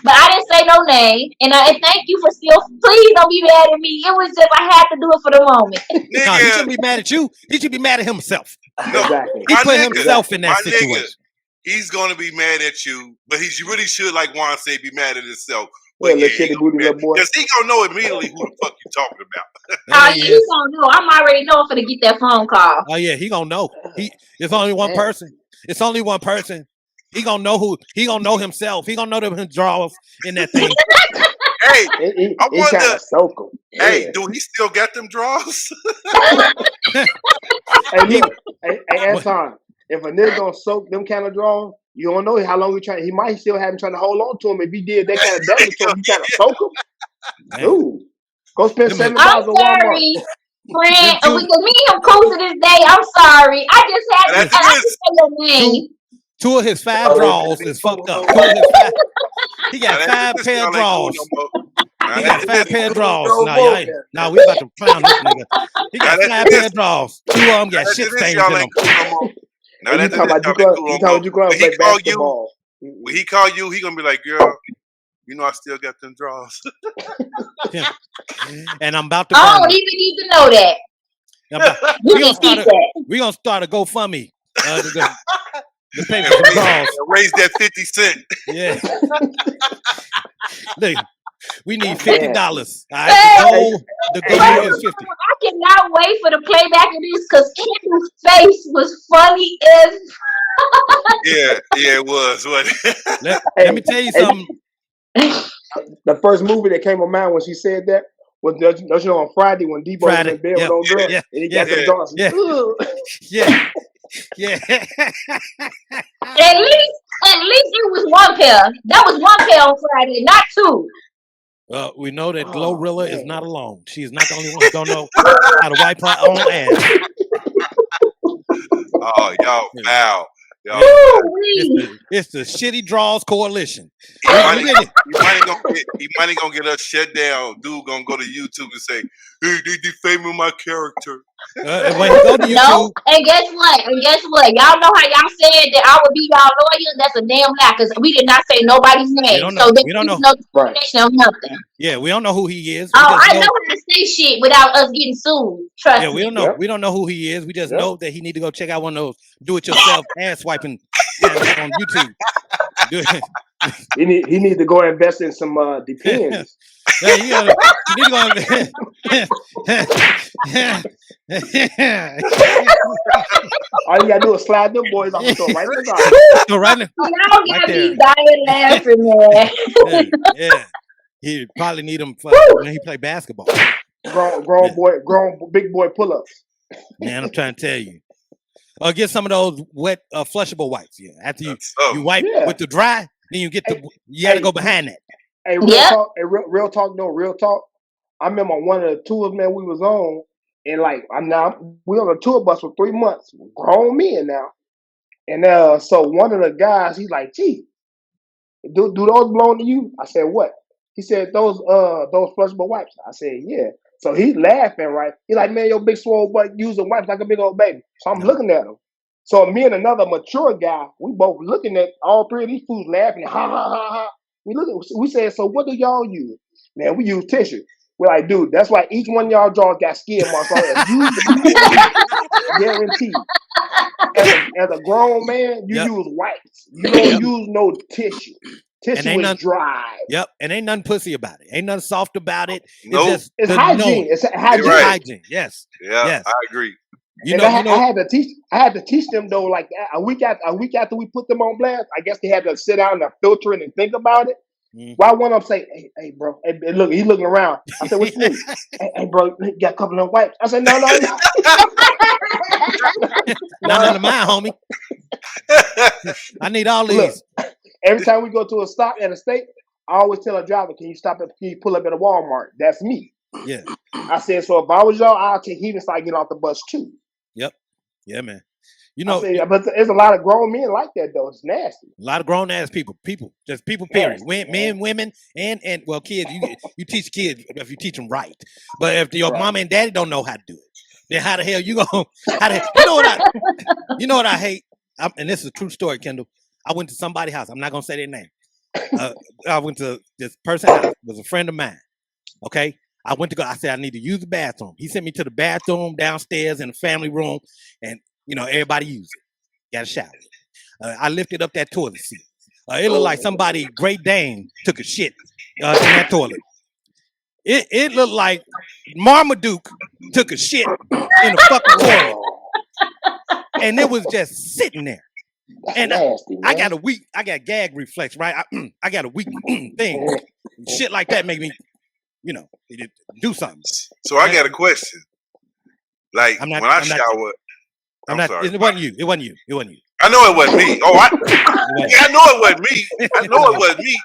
But I didn't say no name, and thank you for still. Please don't be mad at me. It was just I had to do it for the moment. No, he shouldn't be mad at you. He should be mad at himself. No, exactly. He put himself in that situation. He's gonna be mad at you, but he really should, like Juan said, be mad at himself. Well, because he gonna know immediately who the fuck you talking about. He gonna know. I'm already know I'm finna get that phone call. Oh yeah, he gonna know. It's only one person. It's only one person. He gonna know who. He gonna know himself. He gonna know them drawers in that thing. Hey, I wonder. To soak him. Hey, do he still got them drawers? Hey, Anton, if a nigga gonna soak them kind of drawers, you don't know how long he trying. He might still have him trying to hold on to him. If he did that kind of damage to him, you trying to soak him? Dude, go spend $7 I'm on sorry, Walmart. friend. Because me and him cool to this day. I'm sorry. I just had to say your name. Two of his 5 drawers is fucked up. He got 5 pair of drawers. He got 5 pair of drawers. Now we about to clown this nigga. He got 5 pair of drawers. 2 of them got shit stains in them. Now you talking about you going to play basketball. When he call you, he gonna be like, girl, you know I still got them drawers. And I'm about to. I don't even need to know that. We gonna start a GoFundMe. The paper for drawers. Raise that 50 cents. Yeah. Look, we need $50. The goal is 50. I cannot wait for the playback of this because Kendall's face was funny as. Yeah, it was. Let me tell you something. The first movie that came to mind when she said that was on Friday when Debo was in bed with old girl and he got some drawers. Yeah. At least At least it was one pair. That was one pair on Friday, not two. We know that Glorilla is man. not alone. She is not the only one who don't know how to wipe her own ass. Oh, y'all foul. Y'all, It's the Shitty Draws Coalition. he might ain't gonna get us shut down. Dude gonna go to YouTube and say, "Hey, they defaming my character." When he go to YouTube, No, and guess what? Y'all know how y'all said that I would be y'all lawyer? That's a damn lie because we did not say nobody's name. So we don't know. No discrimination or nothing. Yeah, we don't know who he is. Oh, I know how to say shit without us getting sued. Trust me. Yeah, we don't know. We don't know who he is. We just know that he need to go check out one of those do-it-yourself ass wiping on YouTube. He need to go invest in some Depends. Yeah, you need to go invest. All you gotta do is slide them boys off the door right in the garden. So right now, Y'all got me dying laughing, man. Yeah. He probably need him when he play basketball. Grown big boy pull-ups. Man, I'm trying to tell you. Get some of those wet flushable wipes. Yeah, after you wipe with the dry, then you get you got to go behind that. Hey, real talk. Real talk. I remember on one of the tours, man, we was on, and like we on a tour bus for 3 months, grown men now, and so one of the guys, he's like, "Gee, do those belong to you?" I said, "What?" He said, those flushable wipes. I said, "Yeah." So he's laughing, right? He's like, "Man, your big swole butt using wipes like a big old baby." So I'm looking at him. So me and another mature guy, we both looking at all three of these fools laughing, ha ha ha ha. We said, "So what do y'all use?" Man, we use tissue. We're like, "Dude, that's why each one of y'all jaws got skin marks on it." Guaranteed. As a grown man, you use wipes. You don't use no tissue. Tissue is dry. Yep, and ain't nothing pussy about it. Ain't nothing soft about it. It's hygiene. It's hygiene. Right. Hygiene. Yes. Yeah, yes. I agree. I had to teach them though. Like a week after we put them on blast, I guess they had to sit down and filter it and think about it. Why one of them say, "Hey, bro, hey, look, he's looking around." I said, "What you need?" Hey, bro, you got a couple of wipes. I said, "No." None of mine, homie. I need all these. Look, every time we go to a stop at a state, I always tell a driver, "Can you pull up at a Walmart?" That's me. Yeah. I said, so if I was y'all, I'll take heat and start getting off the bus too. Yep. Yeah, man. But there's a lot of grown men like that though. It's nasty. A lot of grown ass people, just people. Period. Men, women, and well, kids. You teach kids if you teach them right. But if your mama and daddy don't know how to do it, then how the hell you gonna? You know what I hate? And this is a true story, Kendall. I went to somebody's house. I'm not gonna say their name. I went to this person's house. It was a friend of mine. Okay. I said, I need to use the bathroom. He sent me to the bathroom downstairs in the family room, and everybody used it. Got a shower. I lifted up that toilet seat. It looked like somebody Great Dane took a shit in that toilet. It looked like Marmaduke took a shit in the fucking toilet, and it was just sitting there. And nasty, I got gag reflex, right? I got a weak thing. Shit like that make me. Do something. So I got a question. Like when I shower, I'm sorry. It wasn't you. I know it wasn't me. Oh, I know it wasn't me.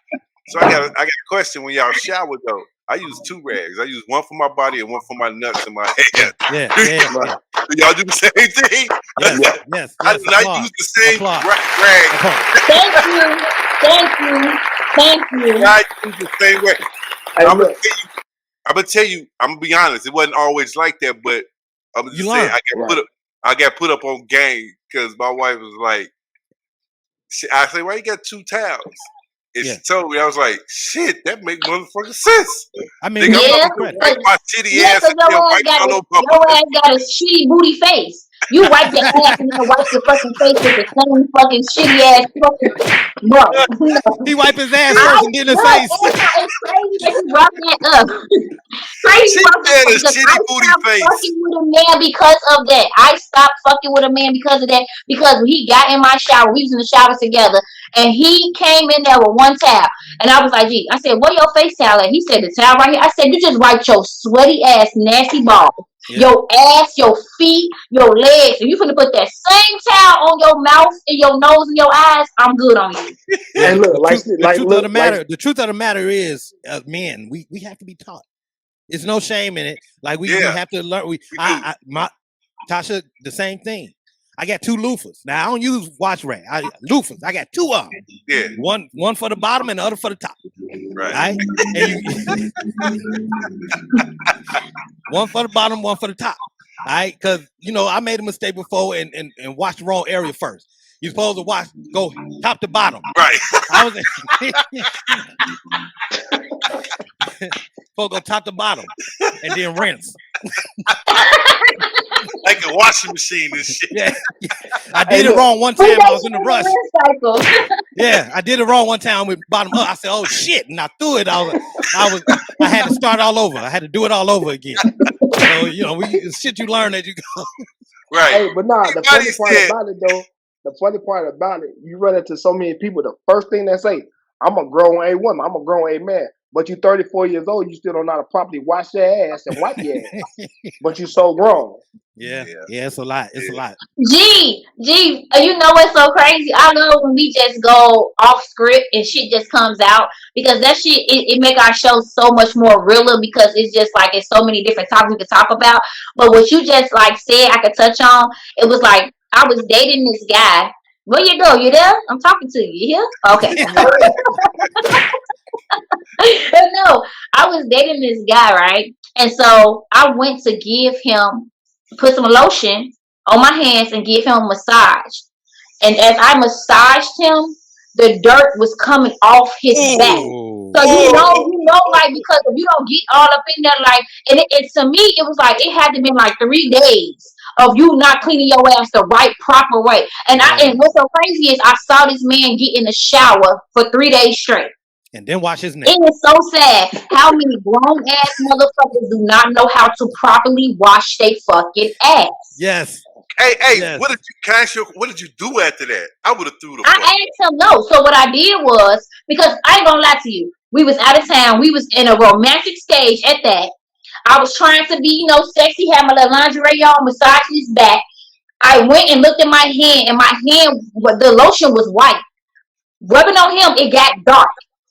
So I got a question. When y'all shower though, I use 2 rags. I use one for my body and one for my nuts and my head. Yeah. Do y'all do the same thing? Yes. I do not use the same rag. Thank you. I use the same rag. I'm gonna tell you. I'm gonna be honest. It wasn't always like that, but I'm just saying I got put up on game because my wife was like, I said, "Why you got 2 towels?" And she told me, I was like, "Shit, that makes motherfucking sense." I mean, my shitty ass and your ass got a shitty booty face. You wipe your ass and then wipe your fucking face with the same fucking shitty ass fucking bro. He wipe his ass first and get in his face. It's crazy that you brought that up. Crazy because I stopped fucking with a man because of that. I stopped fucking with a man because of that. Because when he got in my shower, we was in the shower together, and he came in there with 1 towel, and I was like, "Gee," I said, "Where your face towel at?" He said, "The towel right here." I said, "You just wipe your sweaty ass, nasty ball." your ass, your feet, your legs. If you finna put that same towel on your mouth and your nose and your eyes, I'm good on you. Yeah, And look, the truth of the matter is, men, we have to be taught. There's no shame in it. Like we have to learn. Tasha, the same thing. I got 2 loofahs. Now I don't use wash rag. Loofahs. I got 2 of them. Yeah. One for the bottom and the other for the top. Right. One for the bottom, one for the top. All right, because I made a mistake before and washed the wrong area first. You're supposed to go top to bottom. Right. I was supposed to go top to bottom and then rinse. Like a washing machine and shit. Yeah. I did it wrong one time. I was in the rush. Yeah, I did it wrong one time with bottom up. I said, "Oh shit!" and I threw it. I had to start all over. I had to do it all over again. So shit you learn as you go. Right. Hey, but the funny part about it though, you run into so many people. The first thing they say, "I'm a grown A woman. I'm a grown A man." But you 34 years old, you still don't know how to properly wash your ass and wipe your ass. But you so grown. Yeah, it's a lot. It's a lot. G, you know what's so crazy? I love when we just go off script and shit just comes out, because that shit it make our show so much more realer, because it's just like it's so many different topics we could talk about. But what you just like said, I could touch on. It was like I was dating this guy. Where you go? You there? I'm talking to you. You here? Okay. No, I was dating this guy, right? And so I went to put some lotion on my hands and give him a massage. And as I massaged him, the dirt was coming off his back. So you know, like, because if you don't get all up in there, like, and to me, it was like it had to be like 3 days of you not cleaning your ass the right proper way. And what's so crazy is I saw this man get in the shower for 3 days straight. And then wash his neck. It is so sad how many grown ass motherfuckers do not know how to properly wash their fucking ass. Yes. Hey, yes. What did you do after that? I would have threw the. I asked him no. So what I did was, because I ain't gonna lie to you, we was out of town. We was in a romantic stage at that. I was trying to be, sexy, had my little lingerie on, massaging his back. I went and looked at my hand, and my hand, the lotion was white. Rubbing on him, it got dark.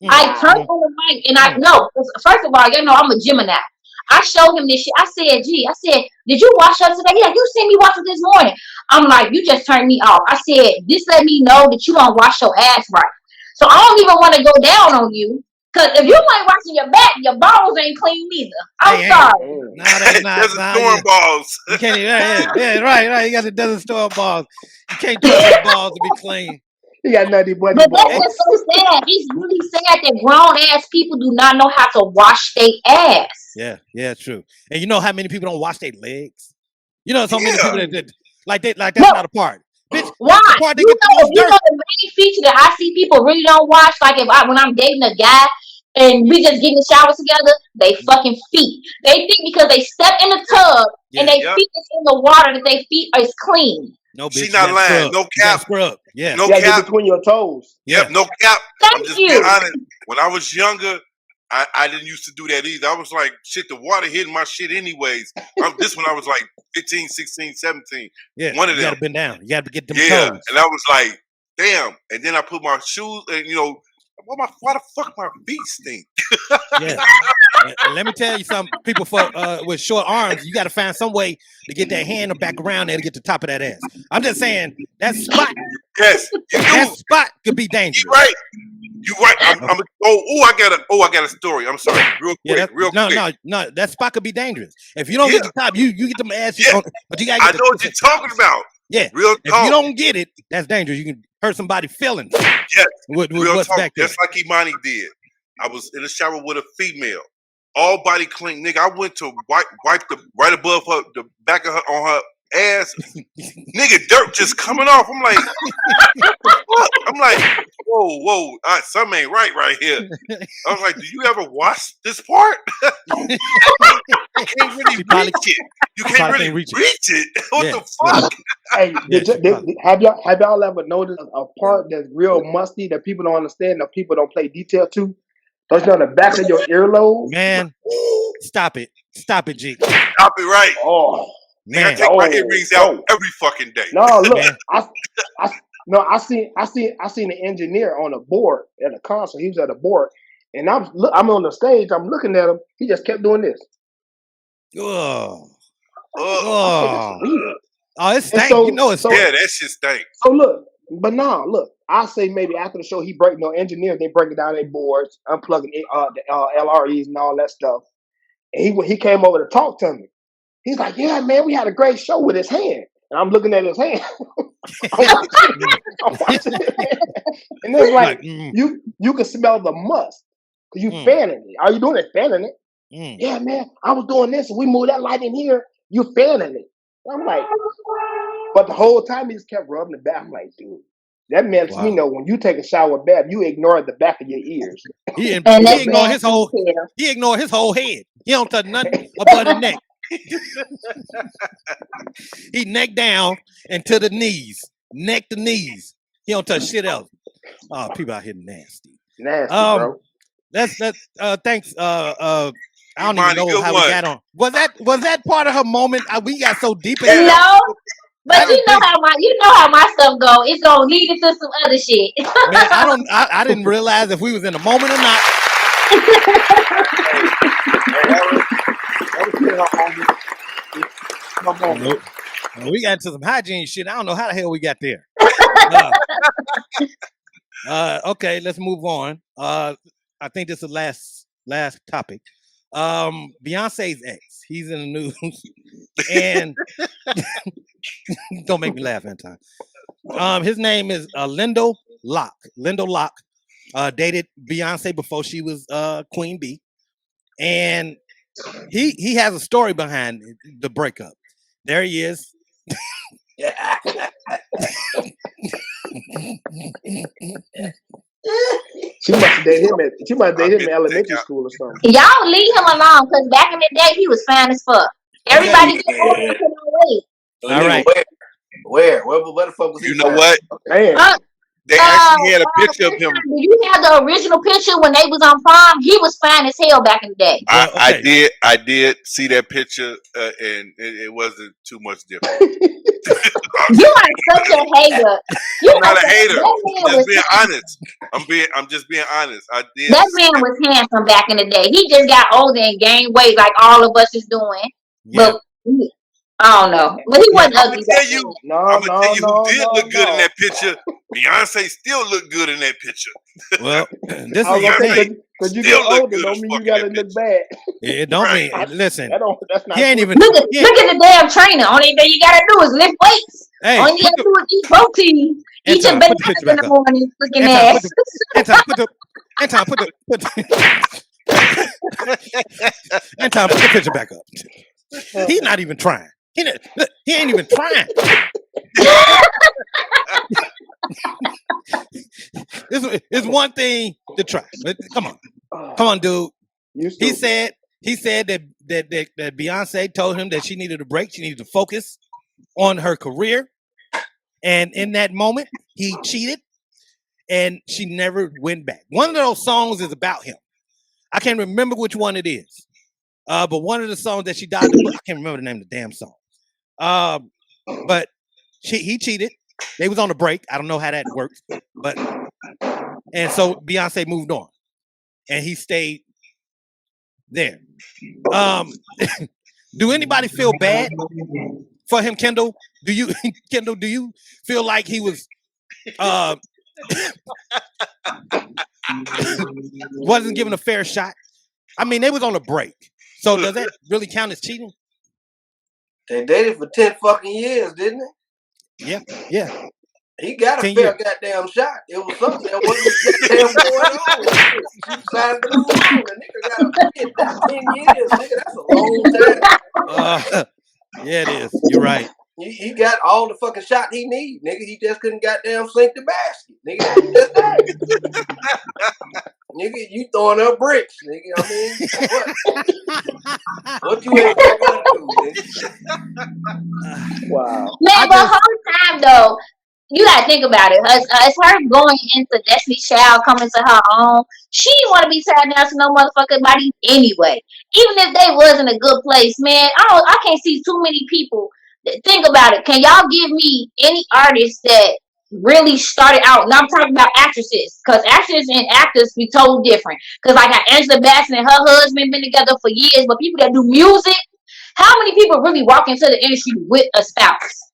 I turned on the mic and I know. First of all, I'm a Gemini. I showed him this shit. I said, did you wash up today? Yeah, you seen me wash up this morning. I'm like, you just turned me off. I said, this let me know that you don't wash your ass right. So I don't even want to go down on you. Because if you ain't washing your back, your balls ain't clean neither. I'm sorry. No, that's not. Desert storm balls. You can't. Yeah, right. You got the desert storm balls. You can't trust your balls to be clean. He got nutty buddy balls. But that's so sad. It's really sad that grown ass people do not know how to wash their ass. Yeah, true. And you know how many people don't wash their legs? You know, so many people that that's not a part. Bitch, why? You know the main feature that I see people really don't wash, like when I'm dating a guy and we just get in the shower together, they fucking feet. They think because they step in the tub and they feet is in the water that their feet is clean. No, bitch, she not lying. No cap. Scrub. Yeah. No cap between your toes. Yep. No cap. Thank you. Being honest. When I was younger, I didn't used to do that either. I was like, shit, the water hitting my shit anyways. This when I was like 15, 16, 17. Yeah. One of them. You gotta bend down. You gotta get them toes. And I was like, damn. And then I put my shoes and why the fuck my feet stink? Yeah. And let me tell you something, people with short arms, you got to find some way to get that hand back around there to get to the top of that ass. I'm just saying that spot. Yes, that spot could be dangerous. You're right. You're right. I got a story. I'm sorry. Real quick. No. That spot could be dangerous. If you don't get to the top, you get them ass. But you got. I know what you're talking about. Yeah. Real talk. If you don't get it, that's dangerous. You can hurt somebody's feelings. Yes. With real what's talk. back there. Just like Imani did. I was in the shower with a female. All body clean, nigga. I went to wipe the right above her, the back of her on her ass. Nigga, dirt just coming off. I'm like, what? I'm like, whoa, something ain't right here. I was like, do you ever wash this part? You can't really reach it. You can't really reach it. What the fuck? Hey, have y'all ever noticed a part that's real musty that people don't understand, that people don't pay detail to? Don't you on the back of your earlobe? Man, stop it. Stop it, G. Stop it right. Oh Man, I Man. take my earrings out every fucking day. no, look, Man. I seen an engineer on a board at a concert. He was at a board, and I'm on the stage. I'm looking at him. He just kept doing this. Oh. I said, "That's weird." Oh, it stank. So- You know it's so- Yeah, that shit stank. So look, but now look, I say maybe after the show he engineers, they break it down their boards, unplugging the LREs and all that stuff. And he came over to talk to me. He's like, "Yeah, man, we had a great show with his hand." And I'm looking at his hand. I'm watching it. And it's like you can smell the must because you fanning it. Are you doing it fanning it? Yeah, man, I was doing this and we moved that light in here. You fanning it. I'm like, but the whole time he just kept rubbing the back. I'm like, dude, that lets me know when you take a shower bath, you ignore the back of your ears. He ignored his whole. He ignored his whole head. He don't touch nothing above the neck. He neck down and to the knees, neck to knees. He don't touch shit else. Oh, people out here nasty. Nasty, bro. That's thanks. I don't even know how we got on. Was that part of her moment? We got so deep in it. No, but you know how my stuff go. It's gonna lead into some other shit. Man, I didn't realize if we was in the moment or not. Nope. We got into some hygiene shit. I don't know how the hell we got there. Okay, let's move on. I think this is the last topic. Beyonce's ex. He's in the news, and don't make me laugh, Anton. His name is Lindo Locke. Lindo Locke dated Beyonce before she was Queen Bee, and he has a story behind the breakup. There he is. She must have dated him in elementary school or something. Y'all leave him alone because back in the day he was fine as fuck. Everybody get older and put on weight. All right. Where the fuck was he? You know what? Man. They actually had a picture of him. Do you have the original picture when they was on prom? He was fine as hell back in the day. I did see that picture, and it wasn't too much different. You are such a hater. I'm not a hater. I'm just being honest. I'm just being honest. I did. That man was handsome back in the day. He just got older and gained weight like all of us is doing. Yeah. But I don't know. But he wasn't ugly. I'm gonna tell you who did look good in that picture. Beyonce still looked good in that picture. Well, this is because you get older don't mean you gotta look bad. It don't mean. Listen, that's not. He ain't even. Look at the damn trainer. Only thing you gotta do is lift weights. Hey, all you gotta do is eat protein. Eat your bananas in the morning, looking ass. Anton, put the picture back up. He's not even trying. He ain't even trying. It's one thing to try, but come on, dude. He said that Beyonce told him that she needed a break. She needed to focus on her career, and in that moment, he cheated, and she never went back. One of those songs is about him. I can't remember which one it is, but one of the songs that she died. I can't remember the name of the damn song. But he cheated. They was on a break. I don't know how that works, and so Beyonce moved on, and he stayed there. Do anybody feel bad for him, Kendall? Do you, Kendall? Do you feel like he was wasn't given a fair shot? I mean, they was on a break, so does that really count as cheating? They dated for 10 fucking years, didn't they? Yeah. He got a fair goddamn shot. It was something that wasn't goddamn going on. She decided to move on. The nigga got a kid. That's 10 years, nigga. That's a long time. Yeah, it is. You're right. He got all the fucking shot he need, nigga. He just couldn't goddamn sink the basket, nigga. That's that. Nigga, you throwing up bricks, nigga. I mean, what you ain't gonna do, nigga? Wow. Man, the whole time though, you gotta think about it. As her going into Destiny's Child, coming to her own, she didn't want to be tied down to no motherfucking body anyway. Even if they was in a good place, man, I can't see too many people. Think about it. Can y'all give me any artist that really started out? And I'm talking about actresses, because actresses and actors be totally different. Because like how Angela Bassett and her husband been together for years, but people that do music, how many people really walk into the industry with a spouse?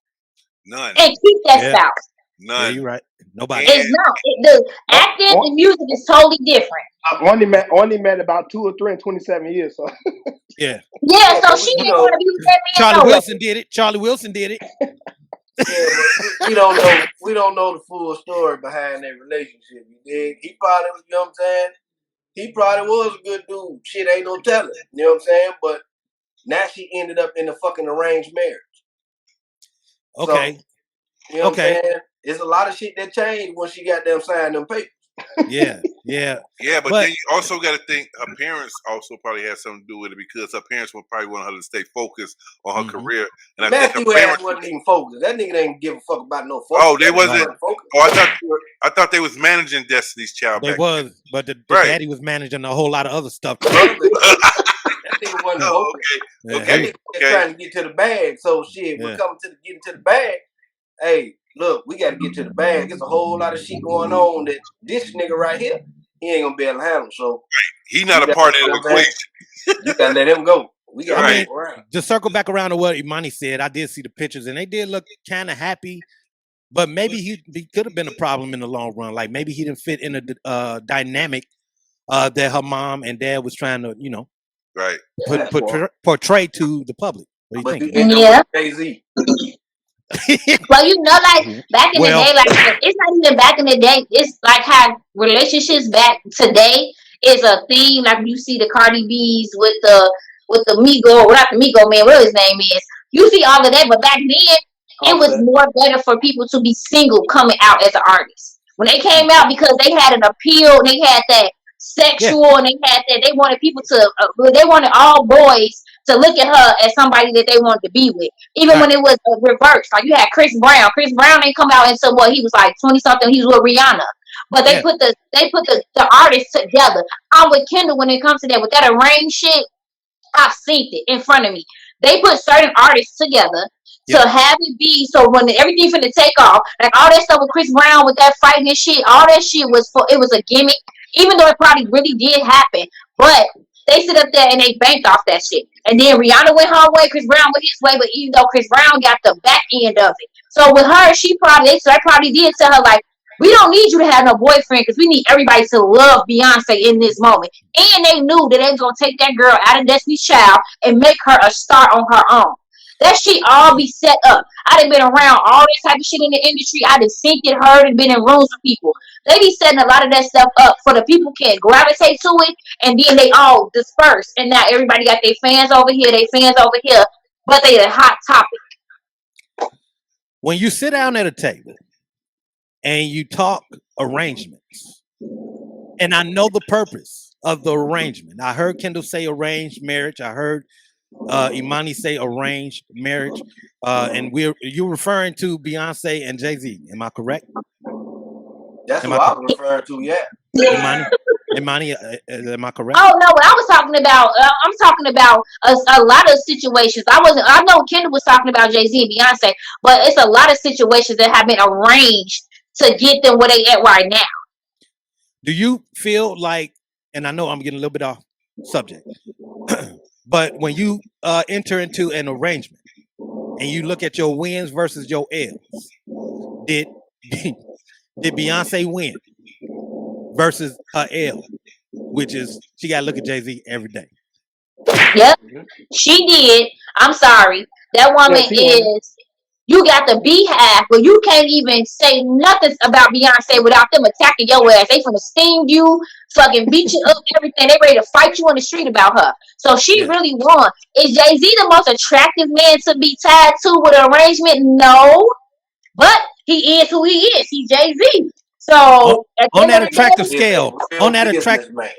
None. And keep that spouse. None. Yeah, you're right. Nobody. It's not. The acting and music is totally different. Only met about 2 or 3 in 27 years. So Yeah. Yeah, so she didn't want to be with that man. Charlie Wilson did it. Charlie Wilson did it. Yeah, but we don't know. We don't know the full story behind that relationship. You dig? He probably was. You know what I'm saying? He probably was a good dude. Shit, ain't no telling. You know what I'm saying? But now she ended up in a fucking arranged marriage. Okay. So, you know what I'm saying? There's a lot of shit that changed when she got them signed them papers. Yeah. But then you also got to think her parents also probably had something to do with it, because her parents would probably want her to stay focused on her career. And I think her parents wasn't even focused. That nigga didn't give a fuck about no focus. Oh, they wasn't. Oh, I thought they was managing Destiny's Child. They was, but the daddy was managing a whole lot of other stuff. That nigga wasn't focused. Okay. That nigga was trying to get to the bag. So shit, we're coming to getting to the bag. Hey, look, we got to get to the bag. There's a whole lot of shit going on that this nigga right here, he ain't gonna be able to handle. So he not a part of the equation. You gotta let him go. We got to circle back around to what Imani said. I did see the pictures, and they did look kind of happy. But maybe he could have been a problem in the long run. Like maybe he didn't fit in the dynamic that her mom and dad was trying to, portray to the public. What do you think? Yeah. Well, you know, like back in the day, like it's not even back in the day. It's like how relationships back today is a thing. Like you see the Cardi B's with the Migo, not the Migo man, whatever his name is. You see all of that, but back then it was more better for people to be single coming out as an artist. When they came out, because they had an appeal, they had that sexual, and they had that they wanted people to, they wanted all boys to look at her as somebody that they wanted to be with, even when it was reversed. Like you had Chris Brown. Chris Brown ain't come out until he was like 20 something. He was with Rihanna, but they put the artists together. I'm with Kendall when it comes to that. With that arranged shit, I've seen it in front of me. They put certain artists together to have it be so when everything finna take off, like all that stuff with Chris Brown with that fighting and shit, all that shit was a gimmick, even though it probably really did happen. But they sit up there and they banked off that shit. And then Rihanna went her way, Chris Brown went his way, but even though Chris Brown got the back end of it. So with her, they probably did tell her, like, we don't need you to have no boyfriend because we need everybody to love Beyonce in this moment. And they knew that they was going to take that girl out of Destiny's Child and make her a star on her own. That shit all be set up. I done been around all this type of shit in the industry. I done seen it, heard, and been in rooms with people. They be setting a lot of that stuff up for the people can gravitate to it, and then they all disperse. And now everybody got their fans over here, their fans over here, but they a hot topic. When you sit down at a table and you talk arrangements, and I know the purpose of the arrangement. I heard Kendall say arranged marriage. I heard Imani say arranged marriage, and you're referring to Beyonce and Jay-Z. Am I correct? That's what I was referring to. Yeah. Imani, am I correct? Oh no, what I was talking about, I'm talking about a lot of situations. I know Kendall was talking about Jay-Z and Beyonce, but it's a lot of situations that have been arranged to get them where they at right now. Do you feel like, and I know I'm getting a little bit off subject, but when you enter into an arrangement and you look at your wins versus your L's, did Beyonce win versus her L, which is she got to look at Jay-Z every day? Yep, she did. I'm sorry. That woman is. You got the beehive, but you can't even say nothing about Beyonce without them attacking your ass. They finna sting you, fucking beat you up, everything. They ready to fight you on the street about her. So she really won. Is Jay-Z the most attractive man to be tied to with an arrangement? No. But he is who he is. He's Jay-Z. So on that attractive scale, on that attractive man.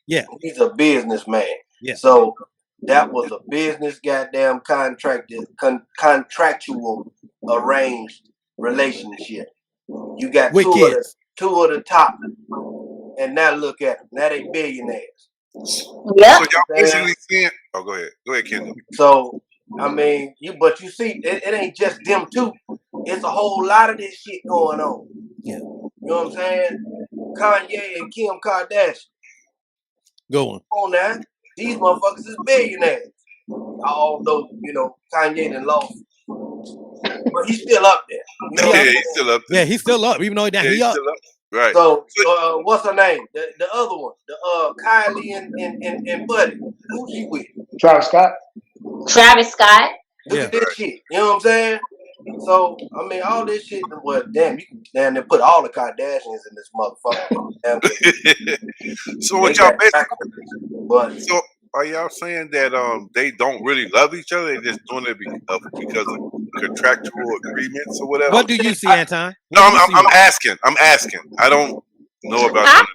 Yeah. He's a businessman. Yeah. So that was a business contractual arranged relationship. You got With kids. two of the top, and now look at them. Now they billionaires. Yeah. So y'all basically saying, oh, go ahead, Kendall. So I mean, you see, it ain't just them two. It's a whole lot of this shit going on. Yeah. You know what I'm saying? Kanye and Kim Kardashian. Go on. Come on now. These motherfuckers is billionaires. Although, Kanye done lost. But he's still up there. He's still up there. Yeah, he's still up, even though he up. Still up. Right. So what's her name? The other one. The Kylie and Buddy. Who's she with? Travis Scott. Look at this shit. You know what I'm saying? So, I mean, all this shit, well, damn, you can damn near put all the Kardashians in this motherfucker. So what y'all basically, so are y'all saying that they don't really love each other? They're just doing it because of contractual agreements or whatever? What do you see, Anton? No, I'm asking. I don't know about that.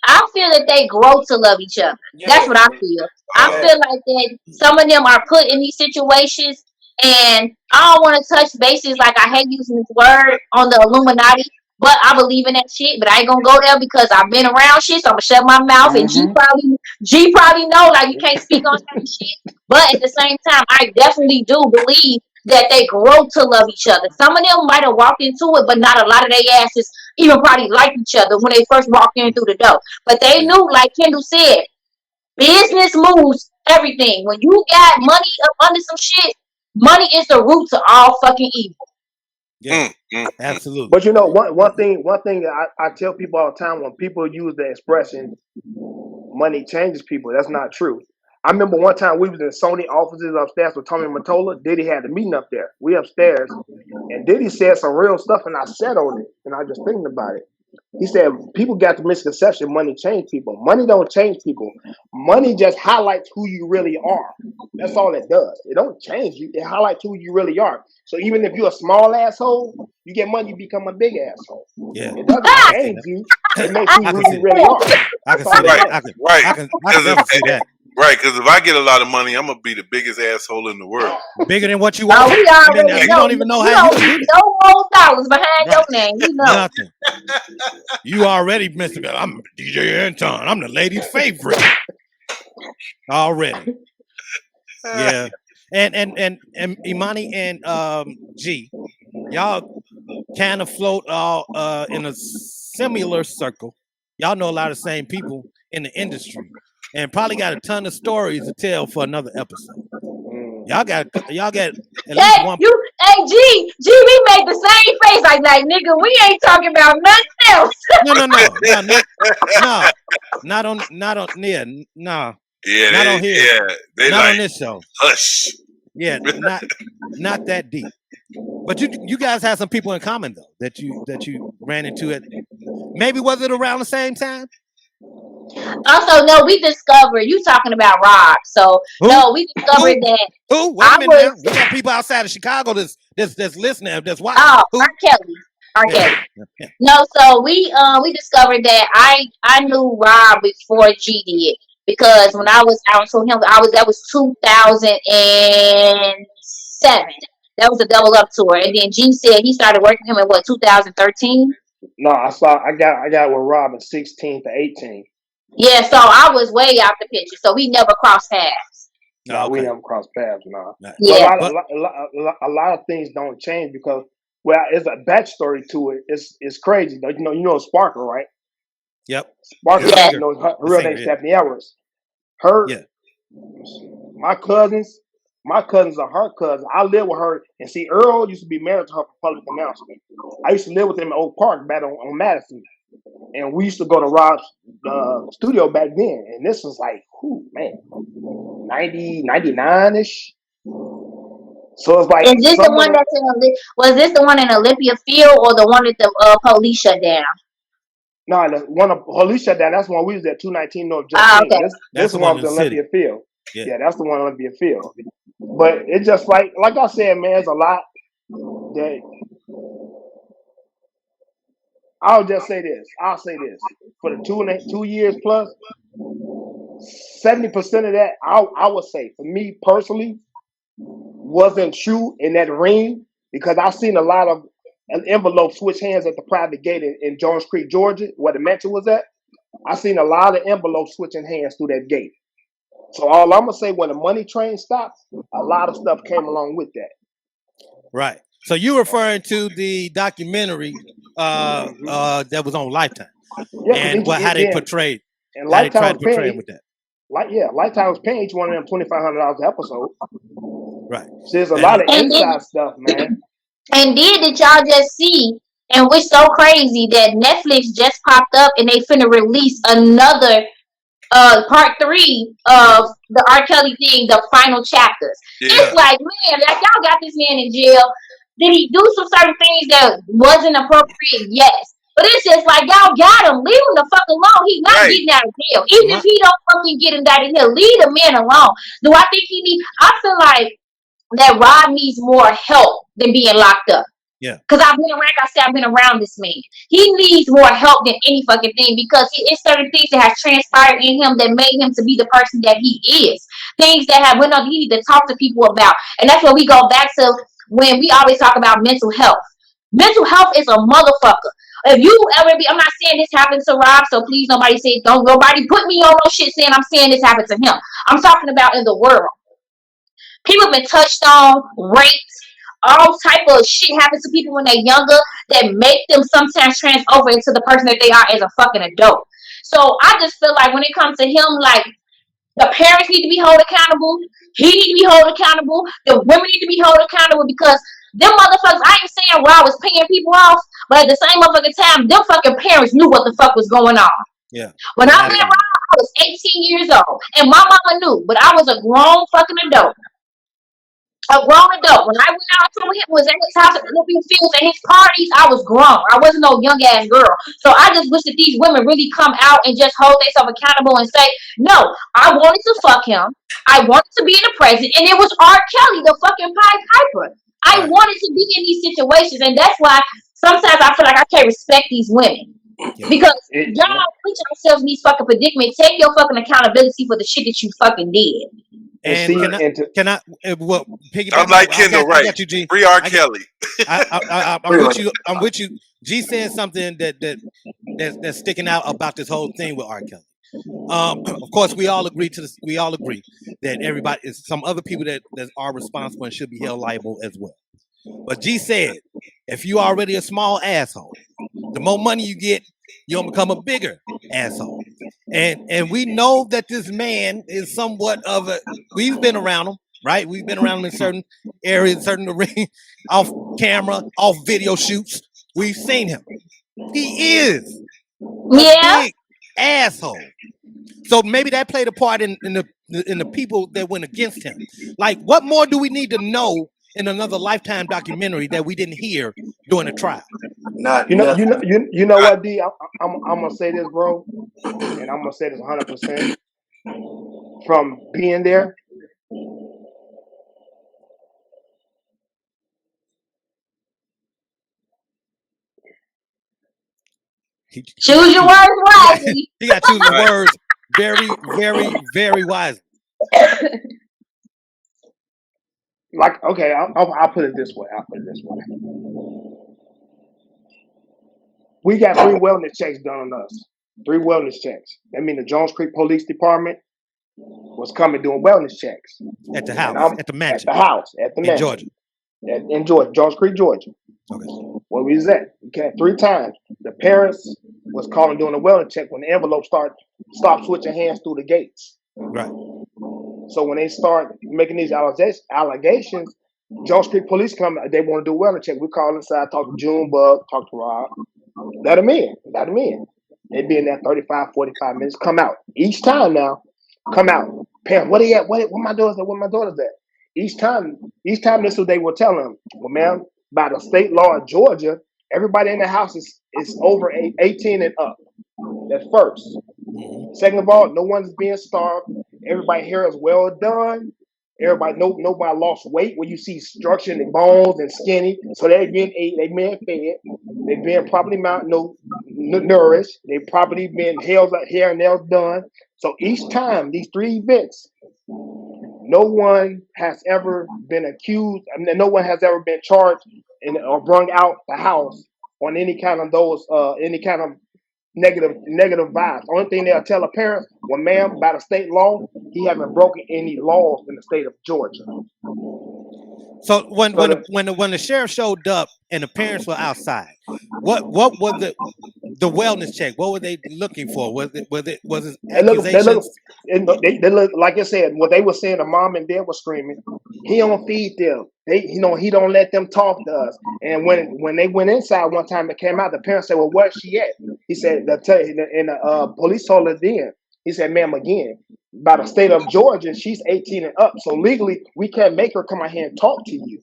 I feel that they grow to love each other. Yeah. That's what I feel. I feel like that some of them are put in these situations, and I don't want to touch bases. Like, I hate using this word on the Illuminati, but I believe in that shit. But I ain't gonna go there because I've been around shit, so I'm gonna shut my mouth. And G probably know, like, you can't speak on certain shit. But at the same time, I definitely do believe that they grow to love each other. Some of them might have walked into it, but not a lot of their asses even probably like each other when they first walked in through the door. But they knew, like Kendall said, business moves everything. When you got money up under some shit, money is the root to all fucking evil. Yeah, absolutely. But one thing I tell people all the time, when people use the expression money changes people, that's not true. I remember one time we was in Sony offices upstairs with Tommy Mottola. Diddy had a meeting up there. We upstairs, and Diddy said some real stuff, and I sat on it, and I was just thinking about it. He said, people got the misconception money change people. Money don't change people. Money just highlights who you really are. That's all it does. It don't change you. It highlights who you really are. So even if you're a small asshole, you get money, you become a big asshole. Yeah. It doesn't change you. It makes you who you really are. I can see that. I can see that. Right, because if I get a lot of money, I'm gonna be the biggest asshole in the world. Bigger than what you want. Oh, we already know. You don't even know you how don't you need no more dollars behind your name. You know. Nothing. You already missed it. I'm DJ Anton. I'm the lady's favorite. Already. Yeah. And Imani and G, y'all kind of float all in a similar circle. Y'all know a lot of the same people in the industry. And probably got a ton of stories to tell for another episode. Y'all got at least one. Hey, G, we made the same face like nigga. We ain't talking about nothing else. No, not on on here. They not like, on this show. Hush. Yeah, not that deep. But you guys have some people in common though that you ran into it. Maybe was it around the same time? Also, no, we discovered you talking about Rob. So no, we discovered that. Who? Wait a minute now. We got people outside of Chicago that's listening, that's watching. Oh, R. Kelly. Yeah. No, so we discovered that I knew Rob before G did, because when I was out to him, that was 2007. That was a double up tour, and then G said he started working with him in 2013. No, I got with Rob in 16 to 18. Yeah, so I was way out the picture, so we never crossed paths. No, we never crossed paths. No. Yeah, a lot of things don't change because, well, it's a backstory to it. It's crazy. You know Sparkle, right? Yep. Sparkle, her real name Stephanie Edwards. My cousins are her cousins. I live with her, and see, Earl used to be married to her for public announcement. I used to live with him in Oak Park back on Madison. And we used to go to Rob's studio back then. And this was like, 90, 99-ish. So it's like... Is this the one was this the one in Olympia Field or the one that the police shut down? No, the one of police shut down, that's the one we was at 219 North Justine. Okay. This one was Olympia Field. Yeah, that's the one on Olympia Field. But it's just like I said, man, it's a lot that... I'll say this. For the 2 years plus, 70% of that, I would say, for me personally, wasn't true in that ring, because I've seen a lot of an envelope switch hands at the private gate in Jones Creek, Georgia, where the mansion was at. I seen a lot of envelopes switching hands through that gate. So all I'm gonna say, when the money train stopped, a lot of stuff came along with that. Right. So you're referring to the documentary that was on Lifetime, and how they portrayed, and how they tried Lifetime to portray him with that. Lifetime was paying each one of them $2,500 an episode. Right. So there's a lot of inside stuff, man. And did y'all just see? And we're so crazy that Netflix just popped up and they finna release another part 3 of the R. Kelly thing, the final chapters. Yeah. It's like, man, like y'all got this man in jail. Did he do some certain things that wasn't appropriate? Yes. But it's just like, y'all got him. Leave him the fuck alone. He's not getting out of jail. Even if he don't fucking get indicted here, leave the man alone. Do I think he need? I feel like that Rod needs more help than being locked up. Yeah. Because I've been around this man. He needs more help than any fucking thing, because it's certain things that has transpired in him that made him to be the person that he is. Things that have went on, he need to talk to people about. And that's where we go back to when we always talk about mental health. Mental health is a motherfucker. If you ever be, I'm not saying this happened to Rob, so please nobody say, don't nobody put me on no shit saying I'm saying this happened to him. I'm talking about in the world. People have been touched on, raped, all type of shit happens to people when they're younger that make them sometimes trans over into the person that they are as a fucking adult. So I just feel like when it comes to him, like, the parents need to be held accountable. He need to be held accountable. The women need to be held accountable, because them motherfuckers, I ain't saying Rob was paying people off, but at the same motherfucking time, them fucking parents knew what the fuck was going on. Yeah. When I met Rob, I was 18 years old, and my mama knew, but I was a grown fucking adult. A grown adult. When I went out to him, was at his house at Olympic Fields and his parties, I was grown. I wasn't no young ass girl. So I just wish that these women really come out and just hold themselves accountable and say, no, I wanted to fuck him. I wanted to be in the present, and it was R. Kelly, the fucking Pied Piper. I wanted to be in these situations, and that's why sometimes I feel like I can't respect these women. Because y'all put yourselves in these fucking predicaments. Take your fucking accountability for the shit that you fucking did. And can I piggyback? I'm like Kendall, right? I got you, G. Free R. Kelly. I'm with you. I'm with you. G said something that's sticking out about this whole thing with R. Kelly. Of course, we all agree that everybody is some other people that are responsible and should be held liable as well. But G said, if you already a small asshole, the more money you get, you'll become a bigger asshole. And we know that this man is somewhat of a, we've been around him, right? We've been around him in certain areas, certain arenas, off camera, off video shoots. We've seen him. He is a big asshole. So maybe that played a part in the people that went against him. Like, what more do we need to know in another Lifetime documentary that we didn't hear during the trial? You know what, D? I'm gonna say this, bro, and I'm gonna say this 100% from being there. Choose your words wisely. He got to choose the words very, very, very wisely. Like, okay, I'll put it this way. We got 3 wellness checks done on us. 3 wellness checks. That means the Jones Creek Police Department was coming doing wellness checks at the house, at the mansion, at the mansion, Georgia, in Georgia, Jones Creek, Georgia. Okay. Where we was at. Okay, 3 times. The parents was calling doing a wellness check when the envelope stopped switching hands through the gates. Right. So when they start making these allegations, Jones Creek Police come. They want to do a wellness check. We call inside, talk to Junebug, talk to Rob. Let them in. They be in there 35, 45 minutes. Come out. Each time now, come out. Parents, what are you at? What my daughter's at? What my daughter's at? Each time this is what they will tell them. Well, ma'am, by the state law of Georgia, everybody in the house is over 18 and up. That's first. Second of all, no one's being starved. Everybody here is well done. Everybody, nobody lost weight. When you see structure in the bones and skinny, so they've been ate, they've been fed, they've been properly nourished, they've properly been hair and nails done. So each time, these 3 events, no one has ever been accused. I mean, no one has ever been charged or brung out the house on any kind of those any kind of negative vibes. Only thing they'll tell a parent, well, ma'am, by the state law, he haven't broken any laws in the state of Georgia. So when the sheriff showed up and the parents were outside, what was the wellness check? What were they looking for? Was it accusations? They look, like I said, what they were saying, the mom and dad were screaming, he don't feed them. He don't let them talk to us. And when they went inside one time, it came out, the parents said, well, where's she at? He said, the police told her then. He said, ma'am, again, by the state of Georgia, she's 18 and up. So legally, we can't make her come out here and talk to you.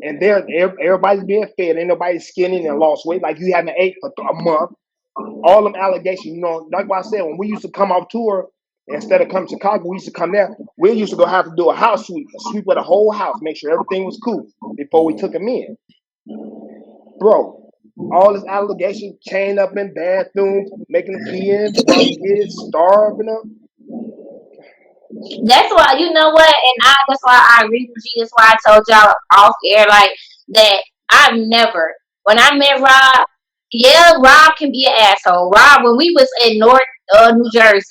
And everybody's being fed. Ain't nobody skinny and lost weight like you haven't ate for a month. All them allegations, like what I said, when we used to come off tour, instead of coming to Chicago, we used to come there. We used to go have to do a house sweep, a sweep of the whole house, make sure everything was cool before we took them in. Bro, all this allegation, chained up in bathrooms, making them kids, starving them. That's why, you know what, and that's why I agree with you. That's why I told y'all off air like that. I've never, when I met Rob, yeah, Rob can be an asshole. Rob, when we was in North New Jersey,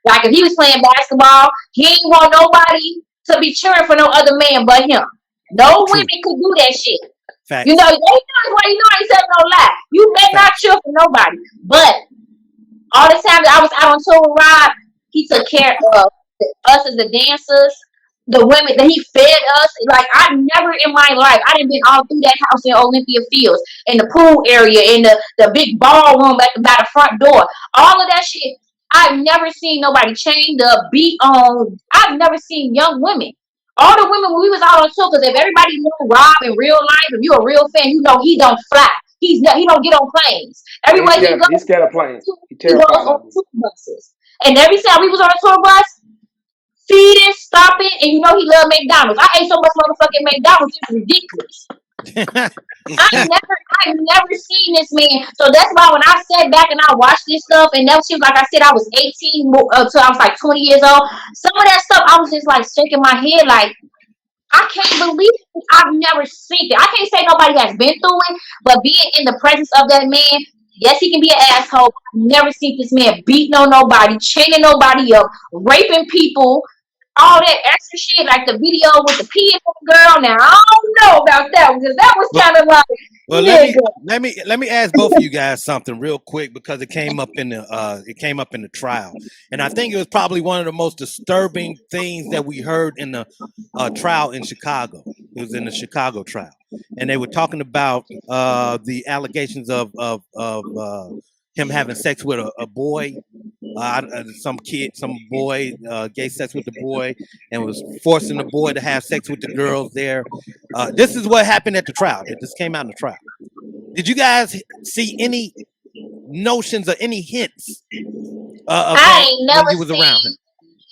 like if he was playing basketball, he ain't want nobody to be cheering for no other man but him. No women could do that shit. Facts. You know, they know why, I ain't saying no lie. You may not cheer for nobody, but all the time that I was out on tour with Rob, he took care of us as the dancers, the women that he fed us. Like, I never in my life, I done been all through that house in Olympia Fields, in the pool area, in the big ballroom by the front door. All of that shit. I've never seen nobody chained up, beat on. I've never seen young women. All the women when we was out on tour, because if everybody knew Rob in real life, if you're a real fan, you know he don't fly. He don't get on planes. Everywhere he goes, he's scared of planes. He goes on tour buses. And every time we was on a tour bus, feeding, stopping, and you know he loved McDonald's. I ate so much motherfucking McDonald's, it's ridiculous. I've never seen this man. So that's why when I sat back and I watched this stuff, and that shit, like I said, I was 18 until I was like 20 years old. Some of that stuff, I was just like shaking my head, like, I can't believe it. I've never seen it. I can't say nobody has been through it, but being in the presence of that man, yes, he can be an asshole. I've never seen this man beating on nobody, chaining nobody up, raping people, all that extra shit, like the video with the peeing girl. Now I don't know about that because that was kind of like. Well, let me ask both of you guys something real quick, because it came up in the trial, and I think it was probably one of the most disturbing things that we heard in the trial in Chicago. It was in the Chicago trial, and they were talking about the allegations of him having sex with a boy, some boy, gay sex with the boy, and was forcing the boy to have sex with the girls there. This is what happened at the trial. This came out in the trial. Did you guys see any notions or any hints of that when you was around him?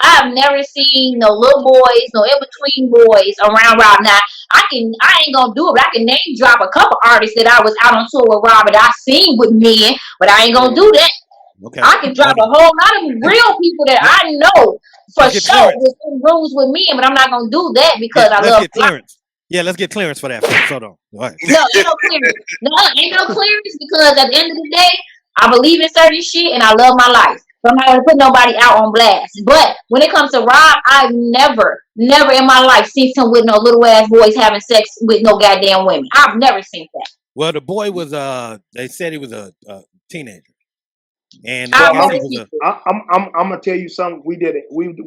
I've never seen no little boys, no in-between boys around Rob. Now, I ain't gonna do it, but I can name drop a couple artists that I was out on tour with Rob that I seen with men, but I ain't gonna do that. Okay. I can drop a whole lot of real people that I know for sure was in rooms with me, but I'm not gonna do that because I love clearance. Yeah, let's get clearance for that. Hold on. Right. No, ain't no clearance. No, ain't no clearance because at the end of the day, I believe in certain shit and I love my life. So I'm not gonna put nobody out on blast. But when it comes to Rob, I've never in my life seen him with no little ass boys having sex with no goddamn women. I've never seen that. Well, the boy was they said he was a teenager. And I'm gonna tell you something. We did an interview.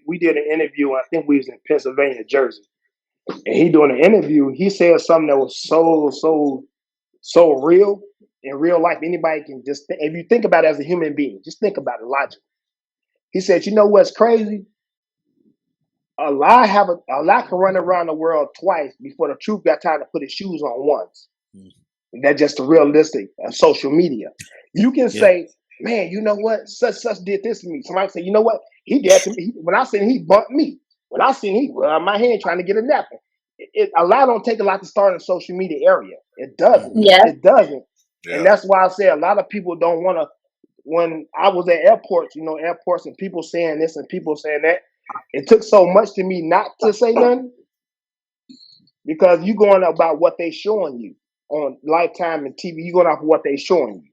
We did an interview. I think we was in Pennsylvania, Jersey, and he doing an interview. He said something that was so real in real life. Anybody can just if you think about it as a human being, just think about it logically. He said, "You know what's crazy? A lie can run around the world twice before the truth got time to put his shoes on once." And that's just the realistic social media. You can say, man, you know what? Such did this to me. Somebody say, you know what? He did to me. When I seen he bumped me. When I seen he grabbed my hand trying to get a napkin. A lot don't take a lot to start in the social media area. It doesn't. Yeah. It doesn't. Yeah. And that's why I say a lot of people don't want to. When I was at airports, and people saying this and people saying that, it took so much to me not to say nothing. because you going about what they showing you on Lifetime and TV. You going off of what they showing you.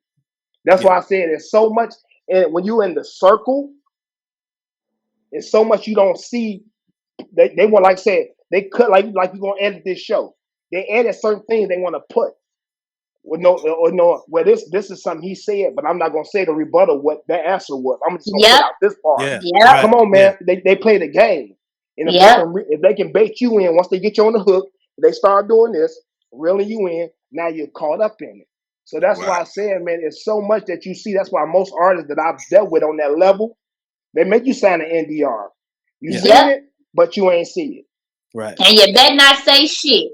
That's why I said there's so much, and when you in the circle, it's so much you don't see. They want, like I said, they cut like you're gonna edit this show. They edit certain things they want to put. Well, this is something he said, but I'm not gonna say the rebuttal what that answer was. I'm just gonna put out this part. Yeah. Yep. Come on, man. They play the game, and if they can bait you in, once they get you on the hook, they start doing this, reeling you in. Now you're caught up in it. So that's why I said, man, it's so much that you see. That's why most artists that I've dealt with on that level, they make you sign an NDR. You see it, but you ain't see it. Right. And you better not say shit.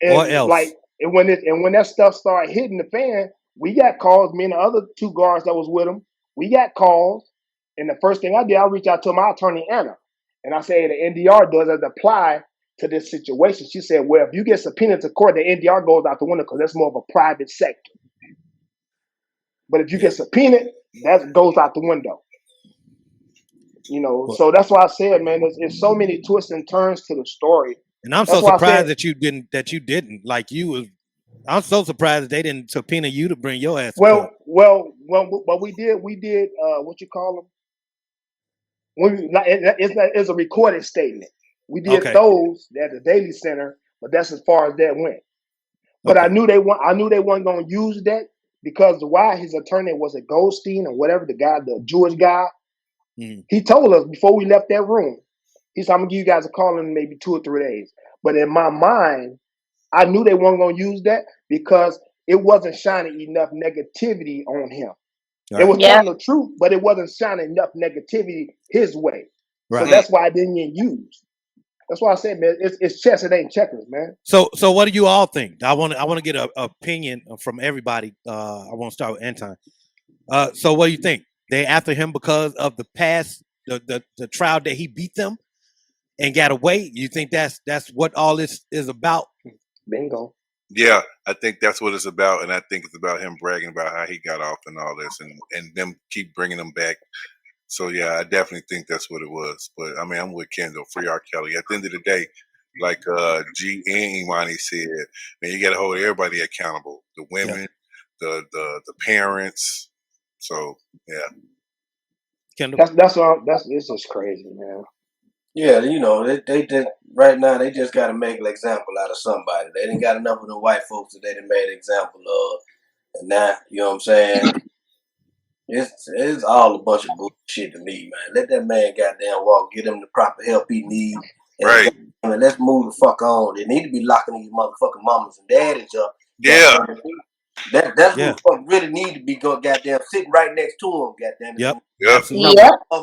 And or else. Like, and when that stuff started hitting the fan, we got calls. Me and the other two guards that was with him, we got calls. And the first thing I did, I reached out to my attorney Anna, and I said, the NDR doesn't apply to this situation. She said, well, if you get subpoenaed to court, the NDR goes out the window because that's more of a private sector. But if you get subpoenaed, that goes out the window. So that's why I said, man, there's so many twists and turns to the story. And I'm so surprised that you didn't. Like I'm so surprised that they didn't subpoena you to bring your ass. Well, we did. What you call them? It's a recorded statement. We did those at the Daily Center, but that's as far as that went. But I knew they weren't going to use that because why his attorney was a Goldstein or whatever, the Jewish guy. He told us before we left that room. He said, "I'm gonna give you guys a call in maybe 2 or 3 days." But in my mind, I knew they weren't gonna use that because it wasn't shining enough negativity on him. Right. It was telling the truth, but it wasn't shining enough negativity his way. Right. So that's why I didn't get used. That's why I said, man, it's chess, it ain't checkers, man. So what do you all think? I want to get an opinion from everybody. I want to start with Anton. So what do you think? They after him because of the past, the trial that he beat them and got away? You think that's what all this is about? Bingo. Yeah, I think that's what it's about, and I think it's about him bragging about how he got off and all this, and them keep bringing him back. So yeah, I definitely think that's what it was. But I mean, I'm with Kendall. Free R. Kelly. At the end of the day, like G and Imani said, man, you got to hold everybody accountable. The women, the parents. So yeah. Kendall. It's just crazy, man. Yeah, they just right now they just got to make an example out of somebody. They didn't got enough of the white folks that they done made an example of, and now you know what I'm saying. It's all a bunch of bullshit to me, man. Let that man goddamn walk, get him the proper help he needs, right? And let's move the fuck on. They need to be locking these motherfucking mamas and daddies up. Yeah. That's what the fuck really need to be goddamn sitting right next to him, goddamn it. Yep.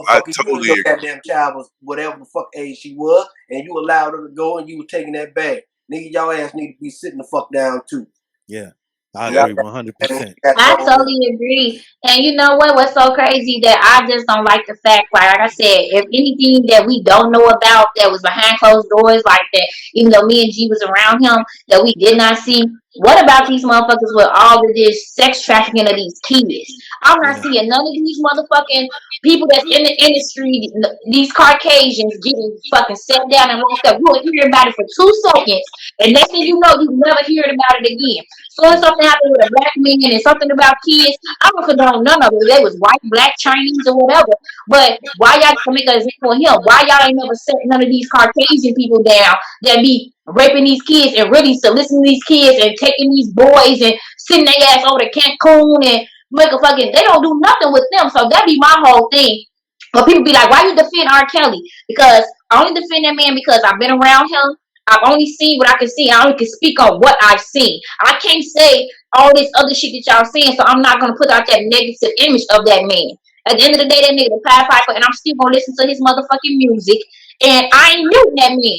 I totally agree. Goddamn child was whatever the fuck age she was, and you allowed her to go, and you were taking that bag. Nigga, y'all ass need to be sitting the fuck down too. Yeah. I agree 100%. I totally agree. And you know what? What's so crazy that I just don't like the fact, like I said, if anything that we don't know about that was behind closed doors like that, even though me and G was around him, that we did not see. What about these motherfuckers with all of this sex trafficking of these kids? I'm not seeing none of these motherfucking people that's in the industry, these Caucasians getting fucking set down and locked up. You will hear about it for 2 seconds, and next thing you know, you never hear about it again. So if something happened with a black man and something about kids, I don't condone none of it. They was white, black, Chinese, or whatever. But why y'all gonna make an example of him? Why y'all ain't never set none of these Caucasian people down that be raping these kids and really soliciting these kids and taking these boys and sending their ass over to Cancun and make a fucking, they don't do nothing with them. So that be my whole thing. But people be like, why you defend R. Kelly? Because I only defend that man because I've been around him. I've only seen what I can see. I only can speak on what I've seen. I can't say all this other shit that y'all saying, so I'm not going to put out that negative image of that man. At the end of the day, that nigga the Pied Piper, and I'm still going to listen to his motherfucking music, and I ain't muting that man.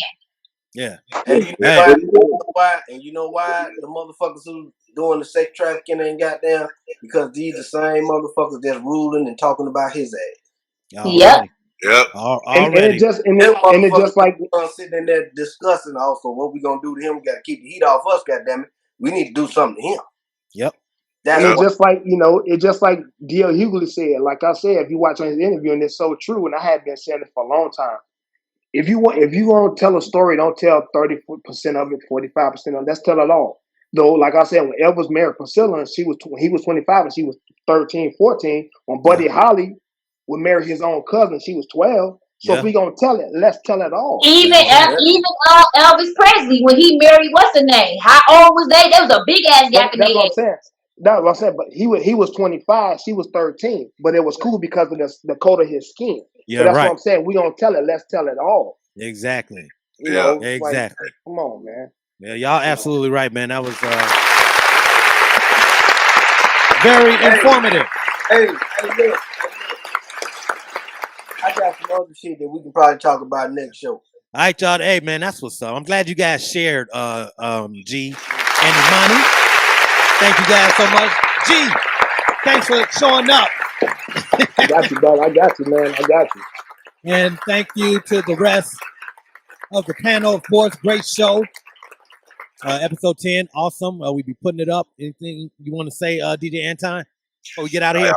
Yeah. And you know why the motherfuckers who doing the sex trafficking ain't goddamn? Because these the same motherfuckers that's ruling and talking about his ass. Yep. Yep. And it just like sitting in there discussing also what we gonna do to him. We gotta keep the heat off us, goddamn it. We need to do something to him. Yep. It's just like D.L. Hughley said. Like I said, if you watch on his interview, and it's so true, and I have been saying it for a long time. if you want to tell a story, don't tell 30% of it, 45% of it. Let's tell it all. Though, like I said, when Ed was married Priscilla, and he was 25 and she was 13, 14. When Buddy Holly would marry his own cousin, she was 12. So if we gonna tell it, let's tell it all. Even Elvis Presley, when he married what's the name? How old was they? There was a big ass gap in their age. That's what I'm saying. But he was 25, she was 13. But it was cool because of the coat of his skin. Yeah, so that's what I'm saying. We gonna tell it. Let's tell it all. Exactly. You know, exactly. Like, come on, man. Yeah, y'all absolutely right, man. That was very informative. Hey, look. I got some other shit that we can probably talk about next show. All right, y'all. Hey, man, that's what's up. I'm glad you guys shared, G and Imani. Thank you guys so much. G, thanks for showing up. I got you, brother. I got you, man. I got you. And thank you to the rest of the panel, of course. Great show. Episode 10, awesome. We be putting it up. Anything you want to say, DJ Anton, before we get out of here?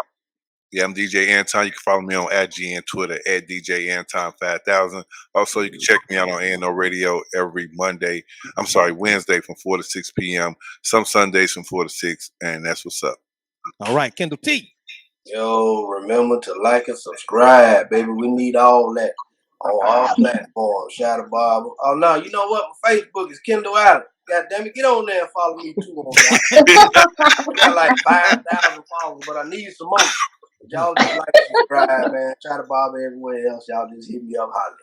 Yeah, I'm DJ Anton. You can follow me on @GN Twitter @DJ Anton 5000. Also, you can check me out on ANO Radio every Wednesday from 4 to 6 p.m. Some Sundays from 4 to 6, and that's what's up. All right, Kendall T. Yo, remember to like and subscribe, baby. We need all that on all platforms. Shout out Bob. Oh no, you know what? My Facebook is Kendall Allen. God damn it, get on there and follow me too. I got like 5,000 followers, but I need some more. Y'all just like and subscribe, man. Shout out Bob everywhere else. Y'all just hit me up, holler.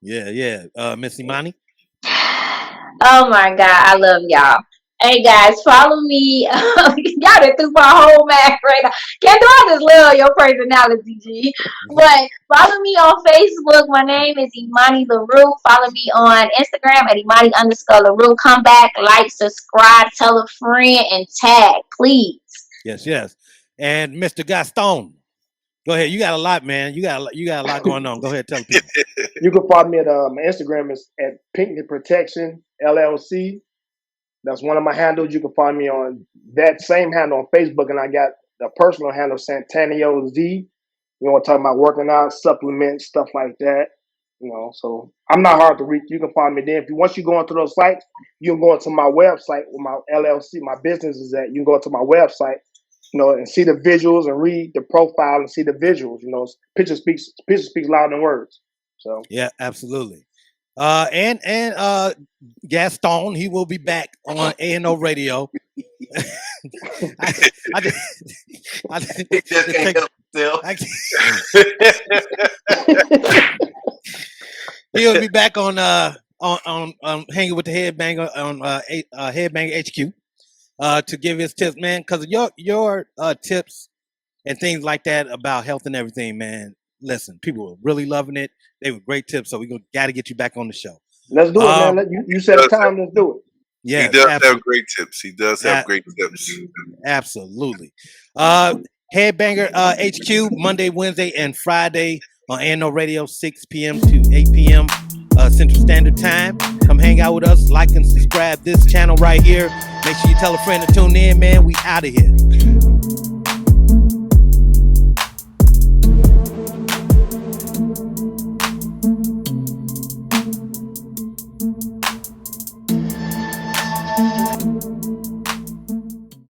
Yeah. Miss Imani. Oh my God, I love y'all. Hey guys, follow me. Y'all done threw my whole match right now. Kendall, I just love your personality, G. But follow me on Facebook. My name is Imani LaRue. Follow me on Instagram at Imani_LaRue. Come back, like, subscribe, tell a friend, and tag, please. Yes. And Mr. Gaston. Go ahead. You got a lot, man. You got a lot going on. Go ahead, tell people. You can follow me at my Instagram is at Pinckney Protection LLC. That's one of my handles. You can find me on that same handle on Facebook, and I got the personal handle Santanio Z. You want to talk about working out, supplements, stuff like that. You know, so I'm not hard to reach. You can find me there. Once you go into those sites, you can go into my website where my LLC, my business is at. You can go to my website, you know, and see the visuals and read the profile and see the visuals. You know, picture speaks louder than words. So yeah, absolutely. And Gaston, he will be back on ANO Radio. I just can't help himself. He'll be back on hanging with the Headbanger on Headbanger HQ to give his tips, man. Because your tips and things like that about health and everything, man. Listen, people were really loving it. They were great tips, so we got to get you back on the show. Let's do it, man. You set a time. Let's do it. Yeah, he does have great tips. He does have great tips. Absolutely. Headbanger HQ Monday, Wednesday, and Friday on ANO Radio 6 p.m. to 8 p.m. Central Standard Time. Come hang out with us. Like and subscribe this channel right here. Make sure you tell a friend to tune in, man. We out of here.